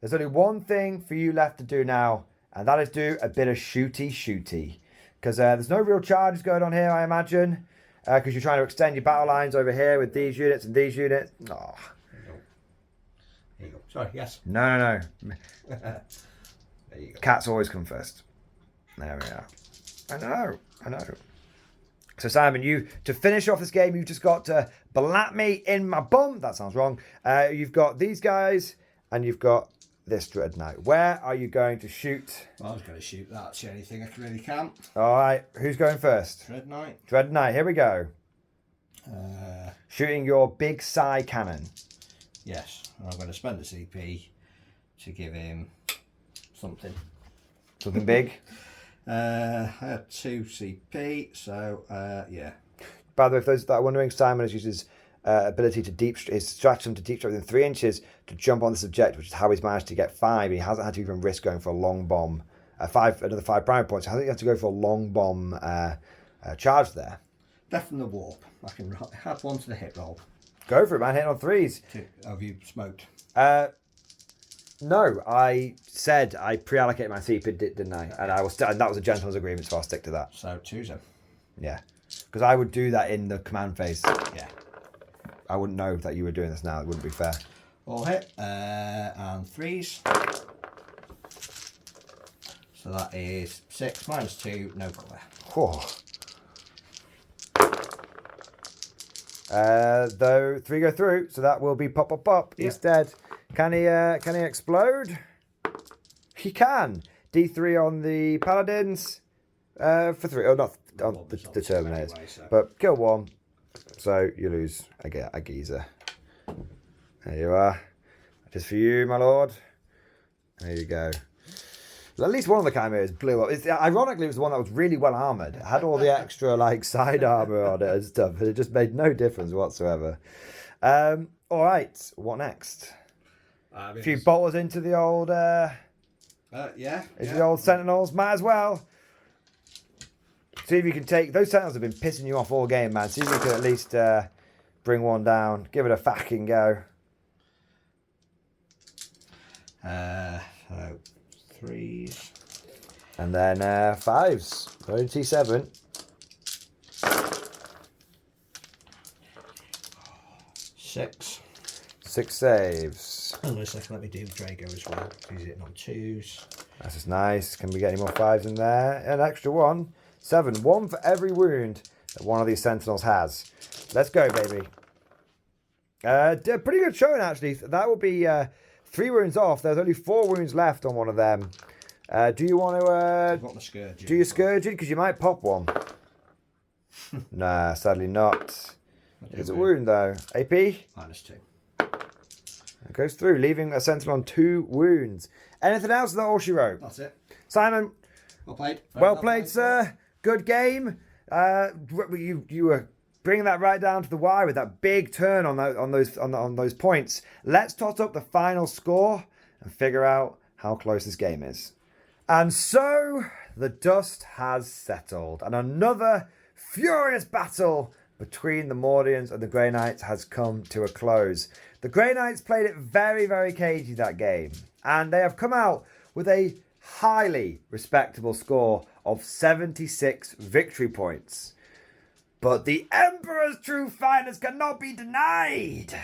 Speaker 1: there's only one thing for you left to do now, and that is do a bit of shooty. Because there's no real charges going on here, I imagine. Because you're trying to extend your battle lines over here with these units and these units. Oh.
Speaker 2: There you go. Sorry, yes.
Speaker 1: No.
Speaker 2: There you go.
Speaker 1: Cats always come first. There we are. I know. So Simon, to finish off this game, you've just got to blap me in my bum. That sounds wrong. You've got these guys, and you've got this Dread Knight. Where are you going to shoot?
Speaker 2: Well, I was going to shoot that. It's the only thing I really can.
Speaker 1: All right. Who's going first?
Speaker 2: Dread Knight.
Speaker 1: Dread Knight. Here we go. Shooting your big Psy cannon.
Speaker 2: Yes. I'm going to spend a CP to give him something.
Speaker 1: Something big.
Speaker 2: I had 2 CP, so yeah.
Speaker 1: By the way, for those that are wondering, Simon has used his ability to his stratagem to deep strike within 3 inches to jump on this objective, which is how he's managed to get 5. He hasn't had to even risk going for a long bomb. Another 5 primary points. I think you have to go for a long bomb charge there.
Speaker 2: Death from the Warp. I can add 1 to the hit roll.
Speaker 1: Go for it, man. Hitting on 3s.
Speaker 2: Have you smoked?
Speaker 1: No, I said I pre-allocated my CP, didn't I? And and that was a gentleman's agreement, so I'll stick to that.
Speaker 2: So 2 then.
Speaker 1: Yeah, because I would do that in the command phase.
Speaker 2: Yeah.
Speaker 1: I wouldn't know that you were doing this now. It wouldn't be fair.
Speaker 2: All hit and 3s. So that is 6 minus 2, no colour.
Speaker 1: Whoa. Though 3 go through, so that will be pop. Yep. He's dead. Can he explode? He can. D3 on the paladins for 3. Oh, not on the Terminators.
Speaker 2: Anyway, so.
Speaker 1: But kill 1. So you lose a geezer. There you are. Just for you, my lord. There you go. Well, at least one of the chimeras blew up. Ironically, it was the one that was really well armoured. It had all the extra side armour on it and stuff, but it just made no difference whatsoever. All right, what next? A few bolters into the old...
Speaker 2: yeah.
Speaker 1: The old Sentinels. Might as well. See if you can take... Those Sentinels have been pissing you off all game, man. See if you can at least bring one down. Give it a fucking go.
Speaker 2: So 3s.
Speaker 1: And then 5s. Going to T7.
Speaker 2: 6.
Speaker 1: 6 saves.
Speaker 2: Hang on a second, let me do Drago as well. He's hitting on 2s.
Speaker 1: That's just nice. Can we get any more 5s in there? An extra 1. 7. 1 for every wound that one of these Sentinels has. Let's go, baby. Pretty good showing, actually. That will be 3 wounds off. There's only 4 wounds left on one of them. Do you want to...
Speaker 2: I've got my Scourge.
Speaker 1: Do you Scourge it? Because you might pop one. Nah, sadly not. It's a wound, though. AP?
Speaker 2: -2.
Speaker 1: It goes through, leaving a Sentinel on 2 wounds. Anything else? Is that all she wrote?
Speaker 2: That's it.
Speaker 1: Simon.
Speaker 2: Well played.
Speaker 1: Well played, sir. Good game. You were bringing that right down to the wire with that big turn on those points. Let's tot up the final score and figure out how close this game is. And so the dust has settled, and another furious battle between the Mordians and the Grey Knights has come to a close. The Grey Knights played it very, very cagey that game, and they have come out with a highly respectable score of 76 victory points. But the Emperor's true finest cannot be denied.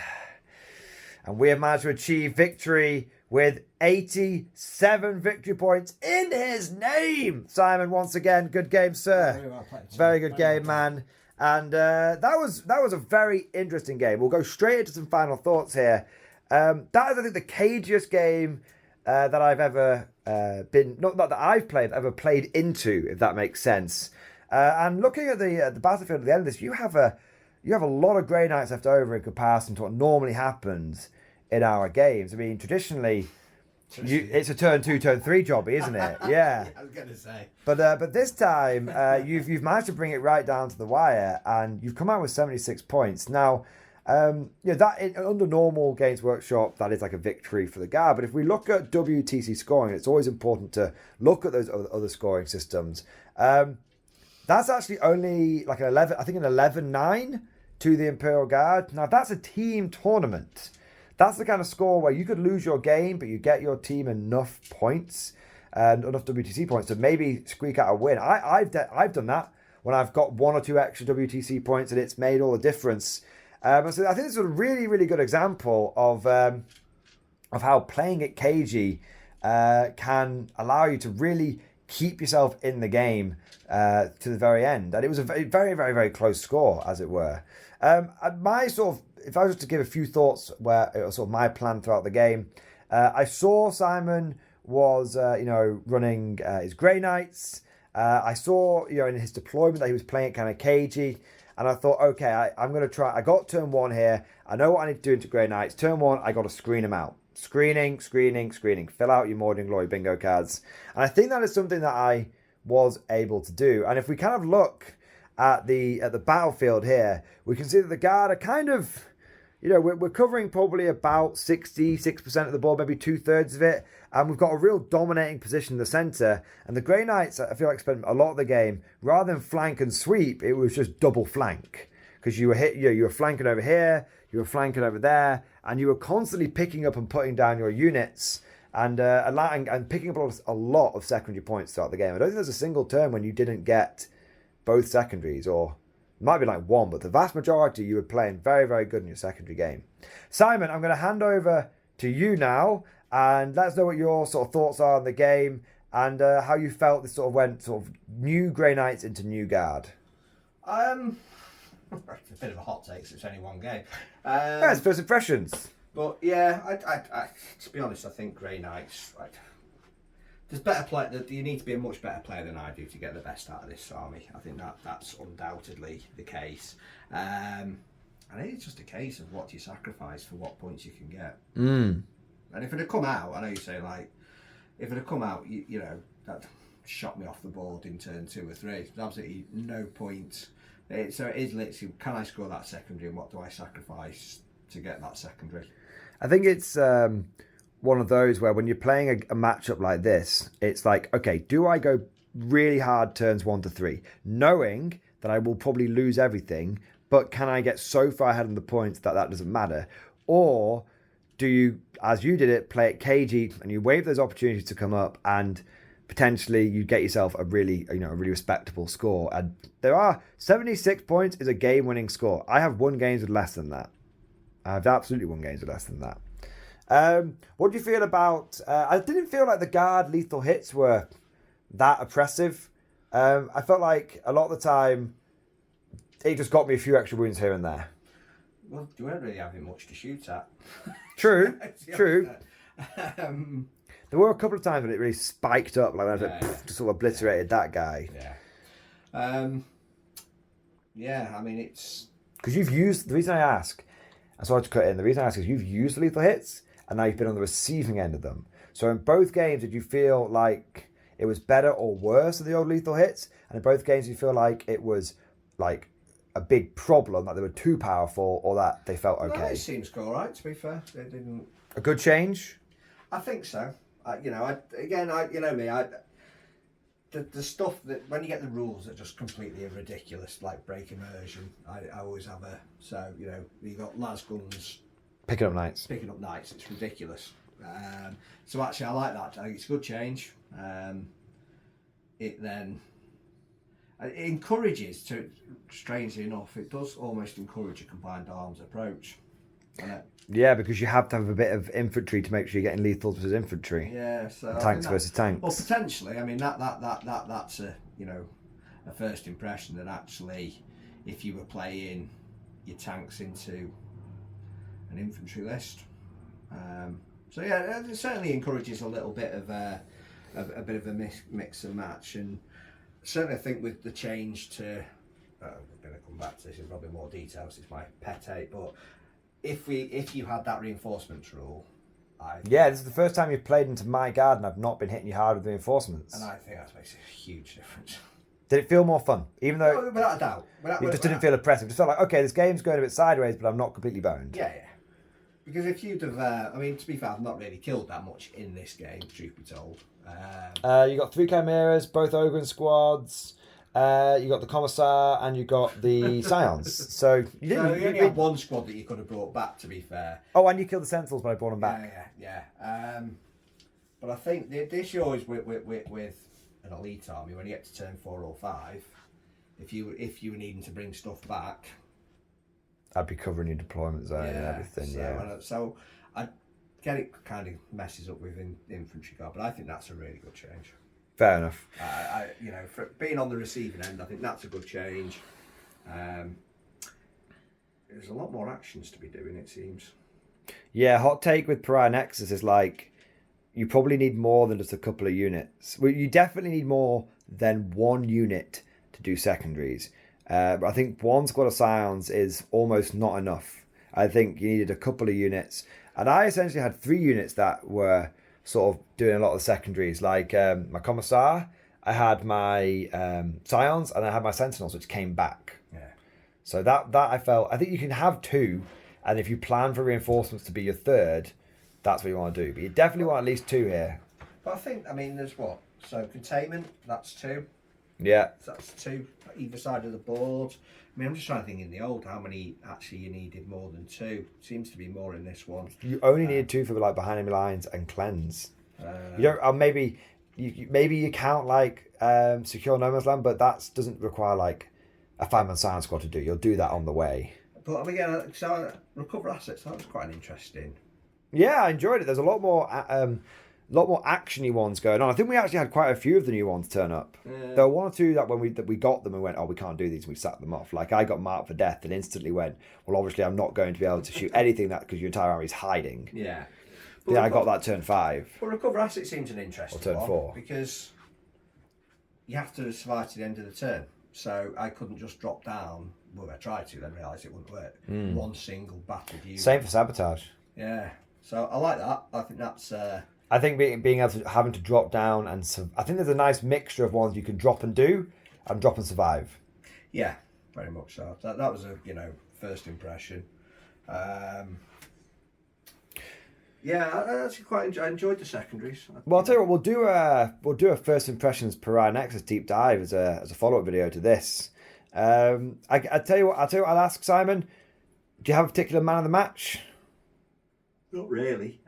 Speaker 1: And we have managed to achieve victory with 87 victory points in his name. Simon, once again, good game, sir.
Speaker 2: Very well played, sir.
Speaker 1: Very good game, man. And that was a very interesting game. We'll go straight into some final thoughts here. That is, I think, the cagiest game that I've ever been, not that I've played, ever played into, if that makes sense. And looking at the battlefield at the end of this, you have a lot of Grey Knights left over in comparison to what normally happens in our games. I mean, traditionally, it's a turn 2, turn 3 jobby, isn't it? Yeah.
Speaker 2: I was going to say.
Speaker 1: But this time, you've managed to bring it right down to the wire, and you've come out with 76 points. Now, under normal Games Workshop, that is like a victory for the guard. But if we look at WTC scoring, it's always important to look at those other scoring systems. That's actually only like an 11-9 to the Imperial Guard. Now, that's a team tournament. That's the kind of score where you could lose your game, but you get your team enough points and enough WTC points to maybe squeak out a win. I've done that when I've got 1 or 2 extra WTC points, and it's made all the difference. So I think it's a really, really good example of how playing it cagey can allow you to really keep yourself in the game to the very end. And it was a very, very, very, very close score, as it were. If I was to give a few thoughts where it was sort of my plan throughout the game, I saw Simon was running his Grey Knights. I saw in his deployment that he was playing it kind of cagey, and I thought, okay, I'm going to try. I got turn 1 here. I know what I need to do into Grey Knights. Turn 1, I got to screen them out. Screening. Fill out your Morning Glory bingo cards, and I think that is something that I was able to do. And if we kind of look at the battlefield here, we can see that the guard are kind of. We're covering probably about 66% of the board, maybe 2/3 of it. And we've got a real dominating position in the centre. And the Grey Knights, I feel like, spent a lot of the game, rather than flank and sweep, it was just double flank. Because you were flanking over here, you were flanking over there, and you were constantly picking up and putting down your units and picking up a lot of secondary points throughout the game. I don't think there's a single turn when you didn't get both secondaries, or it might be like 1, but the vast majority you were playing very, very good in your secondary game. Simon, I'm going to hand over to you now, and let us know what your sort of thoughts are on the game and how you felt this sort of went sort of new Grey Knights into new Guard.
Speaker 2: It's a bit of a hot take, so it's only one game.
Speaker 1: It's first impressions.
Speaker 2: But yeah, I to be honest, I think Grey Knights. There's better play. You need to be a much better player than I do to get the best out of this army. I think that's undoubtedly the case. And it's just a case of what you sacrifice for what points you can get. And if it had come out, I know you're saying if it had come out, that shot me off the board in turn 2 or 3. There's absolutely no point. So it is literally, can I score that secondary, and what do I sacrifice to get that secondary?
Speaker 1: I think it's one of those where when you're playing a matchup like this, it's like, okay, do I go really hard turns 1 to 3, knowing that I will probably lose everything, but can I get so far ahead on the points that doesn't matter? Or do you, as you did it, play it cagey and you wait for those opportunities to come up and potentially you get yourself a really respectable score? And there are 76 points is a game-winning score. I have won games with less than that. I have absolutely won games with less than that. What do you feel about... I didn't feel like the guard lethal hits were that oppressive. I felt like a lot of the time it just got me a few extra wounds here and there.
Speaker 2: Well, you weren't really having much to shoot at.
Speaker 1: True. There were a couple of times when it really spiked up, like just sort of obliterated that guy.
Speaker 2: Yeah. I mean, it's...
Speaker 1: Because you've used... The reason I ask... I'm sorry to cut in. The reason I ask is you've used the lethal hits and now you've been on the receiving end of them. So in both games, did you feel like it was better or worse than the old lethal hits? And in both games, did you feel like it was like a big problem, that they were too powerful, or that they felt okay?
Speaker 2: No, it seems all right, to be fair. They didn't...
Speaker 1: A good change?
Speaker 2: I think so. The stuff that when you get the rules that just completely ridiculous, like break immersion, I always have a... So, you got las guns...
Speaker 1: Picking up knights.
Speaker 2: It's ridiculous. So actually I like that. I think it's a good change. It encourages, strangely enough, it does almost encourage a combined arms approach.
Speaker 1: Yeah, because you have to have a bit of infantry to make sure you're getting lethals versus infantry.
Speaker 2: Yeah, so
Speaker 1: tanks versus tanks.
Speaker 2: Well, potentially, I mean that's a a first impression that actually, if you were playing your tanks into an infantry list, so yeah, it certainly encourages a little bit of a bit of a mix and match, and certainly I think with the change to, I'm going to come back to this in probably more details. It's my pet hate, but if you had that reinforcements rule,
Speaker 1: Yeah, this is the first time you've played into my guard and I've not been hitting you hard with reinforcements.
Speaker 2: And I think that makes a huge difference.
Speaker 1: Did it feel more fun? Even though...
Speaker 2: No, without a doubt.
Speaker 1: It just didn't feel oppressive. It just felt like, okay, this game's going a bit sideways, but I'm not completely boned.
Speaker 2: Yeah. Because if you'd have... I mean, to be fair, I've not really killed that much in this game, truth be told.
Speaker 1: You got 3 Chimeras, both Ogre squads. You got the Commissar and you got the Scions. So you didn't.
Speaker 2: So you only had one squad that you could have brought back, to be fair.
Speaker 1: Oh, and you killed the Sentinels when I brought them back.
Speaker 2: Yeah. But I think the issue always with an elite army, when you get to turn 4 or 5, if you were needing to bring stuff back,
Speaker 1: I'd be covering your deployment zone and everything.
Speaker 2: So I get it kind of messes up with infantry guard, but I think that's a really good change.
Speaker 1: Fair enough.
Speaker 2: For being on the receiving end, I think that's a good change. There's a lot more actions to be doing, it seems.
Speaker 1: Yeah, hot take with Pariah Nexus is like, you probably need more than just a couple of units. Well, you definitely need more than 1 unit to do secondaries. But I think 1 squad of Scions is almost not enough. I think you needed a couple of units. And I essentially had 3 units that were sort of doing a lot of the secondaries, like my Commissar, I had my Scions, and I had my Sentinels, which came back.
Speaker 2: Yeah.
Speaker 1: So that I think you can have 2, and if you plan for reinforcements to be your 3rd, that's what you want to do. But you definitely want at least 2 here.
Speaker 2: But I think, there's what? So containment, that's 2.
Speaker 1: Yeah.
Speaker 2: So that's 2 either side of the board. I'm just trying to think in the old how many actually you needed more than 2. Seems to be more in this one.
Speaker 1: You only need 2 for like behind enemy lines and cleanse. You don't. Or maybe you count like secure no man's land, but that doesn't require like a 5-man Scion squad to do. You'll do that on the way.
Speaker 2: But again, so recover assets. That was quite an interesting.
Speaker 1: Yeah, I enjoyed it. There's a lot more actiony ones going on. I think we actually had quite a few of the new ones turn up. Yeah. There were 1 or 2 that when we got them and went, oh, we can't do these, and we sacked them off. Like I got marked for death and instantly went, well, obviously I'm not going to be able to shoot anything because your entire army's hiding.
Speaker 2: Yeah.
Speaker 1: But I got that turn 5.
Speaker 2: But recover assets seems an interesting
Speaker 1: turn 4
Speaker 2: because you have to survive to the end of the turn. So I couldn't just drop down. Well, I tried to, then realised it wouldn't work. 1 single battle unit.
Speaker 1: Same for sabotage.
Speaker 2: Yeah. So I like that. I think that's.
Speaker 1: I think being able to having to drop down and I think there's a nice mixture of ones you can drop and do, and drop and survive.
Speaker 2: Yeah, very much so. That was a first impression. Yeah, I actually I enjoyed the secondaries.
Speaker 1: Well, I'll tell you what, we'll do a first impressions Pariah Nexus deep dive as a follow up video to this. I tell you what, I'll ask Simon. Do you have a particular man of the match?
Speaker 2: Not really.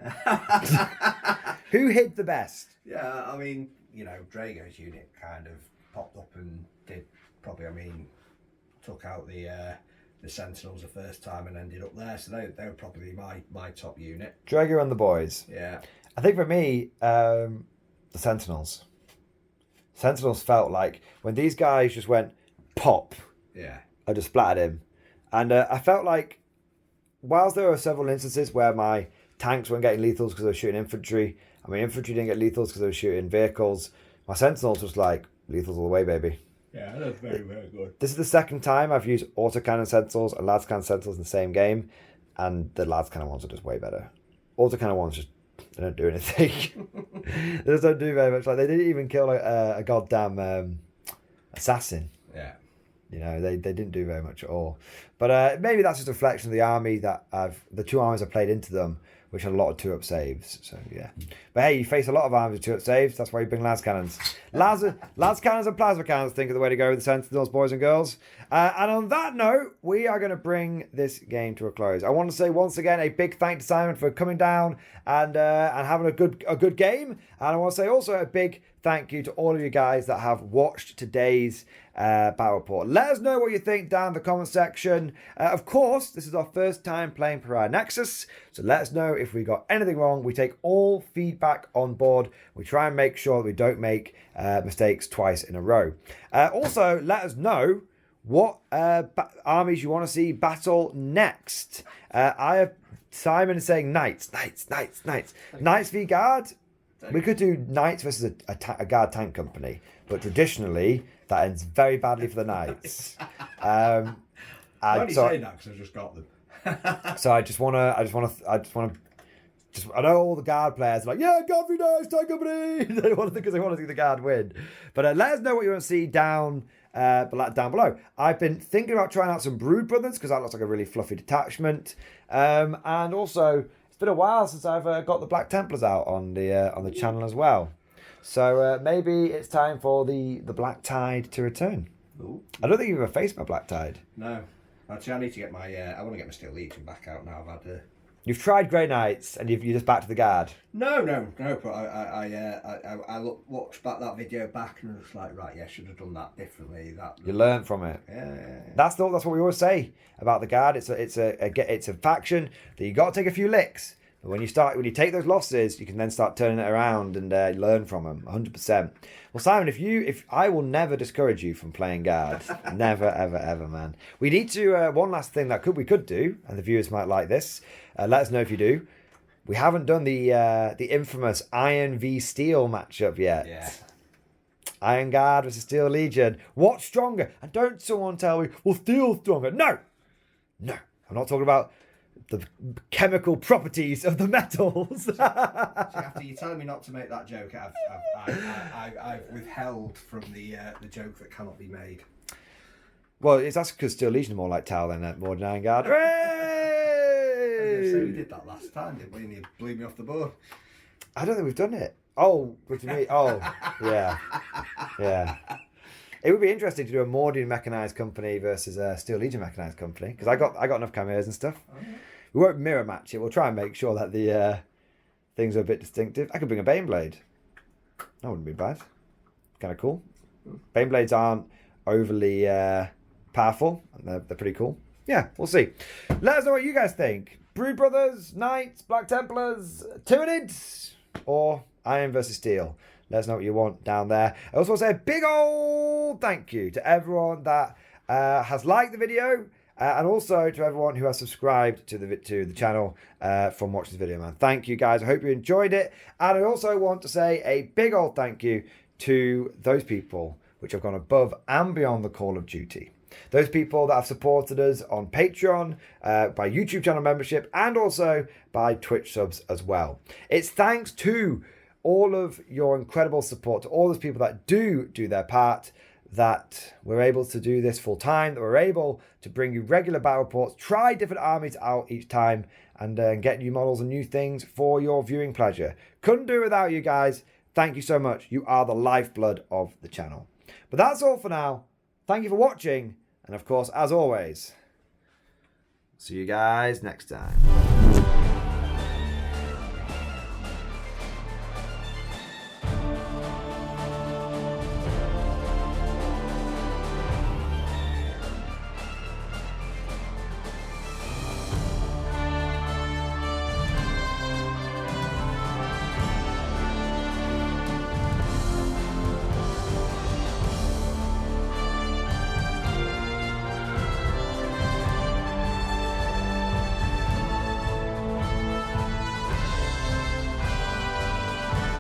Speaker 1: Who hid the best?
Speaker 2: Yeah, Drago's unit kind of popped up and did probably. Took out the Sentinels the first time and ended up there, so they were probably my top unit.
Speaker 1: Drago and the boys.
Speaker 2: Yeah.
Speaker 1: I think for me, the Sentinels. Sentinels felt like when these guys just went pop.
Speaker 2: Yeah.
Speaker 1: I just splattered him, and I felt like. Whilst there were several instances where my tanks weren't getting lethals because they were shooting infantry, and my infantry didn't get lethals because they were shooting vehicles, my Sentinels was like, lethals all the way, baby.
Speaker 2: Yeah, that's very, very good.
Speaker 1: This is the second time I've used autocannon Sentinels and lad's-cannon Sentinels in the same game, and the lad's-cannon ones are just way better. Autocannon ones they don't do anything. They just don't do very much. Like, they didn't even kill a goddamn assassin.
Speaker 2: Yeah.
Speaker 1: They didn't do very much at all. But maybe that's just a reflection of the army the 2 armies I played into them, which had a lot of 2-up saves. So, yeah. But hey, you face a lot of armies with 2-up saves. That's why you bring las cannons. Las cannons and plasma cannons, think of the way to go with the Sentinels, boys and girls. And on that note, we are going to bring this game to a close. I want to say once again a big thank to Simon for coming down and having a good game. And I want to say also a big thank you to all of you guys that have watched today's battle report. Let us know what you think down in the comment section. Of course, this is our first time playing Pariah Nexus, so let us know if we got anything wrong. We take all feedback on board. We try and make sure that we don't make mistakes twice in a row. Also, let us know what armies you want to see battle next. I have Simon is saying knights v guard. We could do knights versus a guard tank company, but traditionally that ends very badly for the knights.
Speaker 2: I'm only saying that because I just got them.
Speaker 1: So I just want to I know all the guard players are like, yeah, Godfrey dies, tie company. They want to because they want to see the guard win. But let us know what you want to see down below. I've been thinking about trying out some Brood Brothers because that looks like a really fluffy detachment. And also, it's been a while since I've got the Black Templars out on the channel as well. So maybe it's time for the Black Tide to return.
Speaker 2: Ooh.
Speaker 1: I don't think you've ever faced my Black Tide.
Speaker 2: No. Actually, I need to get my. I want to get my Steel Legion back out now. I've had.
Speaker 1: You've tried Grey Knights and you're just back to the guard.
Speaker 2: No. But I watched back that video back and I was like, right, yeah, should have done that differently.
Speaker 1: You learn from it.
Speaker 2: Yeah.
Speaker 1: That's what we always say about the guard. It's a faction that you got to take a few licks. But when you take those losses, you can then start turning it around and learn from them. 100%. Well, Simon, if I will never discourage you from playing guard, never, ever, man. We need to one last thing that we could do, and the viewers might like this. Let us know if you do. We haven't done the infamous Iron v Steel matchup yet.
Speaker 2: Yeah.
Speaker 1: Iron Guard versus Steel Legion. What's stronger? And don't someone tell me, well, Steel's stronger. No. I'm not talking about the chemical properties of the metals.
Speaker 2: So after you telling me not to make that joke, I've withheld from the joke that cannot be made.
Speaker 1: Well, that's because Steel Legion are more like Tal than more than Iron Guard.
Speaker 2: So we did that last time, didn't we? And you blew me off the board.
Speaker 1: I don't think we've done it. Oh, what do you mean? Oh, yeah. It would be interesting to do a Mordian mechanized company versus a Steel Legion mechanized company because I got enough cameos and stuff. Oh, yeah. We won't mirror match it. We'll try and make sure that the things are a bit distinctive. I could bring a Baneblade. That wouldn't be bad. Kind of cool. Baneblades aren't overly powerful. They're pretty cool. Yeah, we'll see. Let us know what you guys think. Brood Brothers, Knights, Black Templars, Tyranids, or Iron versus Steel. Let us know what you want down there. I also want to say a big old thank you to everyone that has liked the video. And also to everyone who has subscribed to the channel from watching this video, man. Thank you, guys. I hope you enjoyed it. And I also want to say a big old thank you to those people which have gone above and beyond the call of duty. Those people that have supported us on Patreon, by YouTube channel membership, and also by Twitch subs as well. It's thanks to all of your incredible support, to all those people that do their part, that we're able to do this full time, that we're able to bring you regular battle reports, try different armies out each time, and get new models and new things for your viewing pleasure. Couldn't do it without you guys. Thank you so much. You are the lifeblood of the channel. But that's all for now. Thank you for watching. And of course, as always, see you guys next time.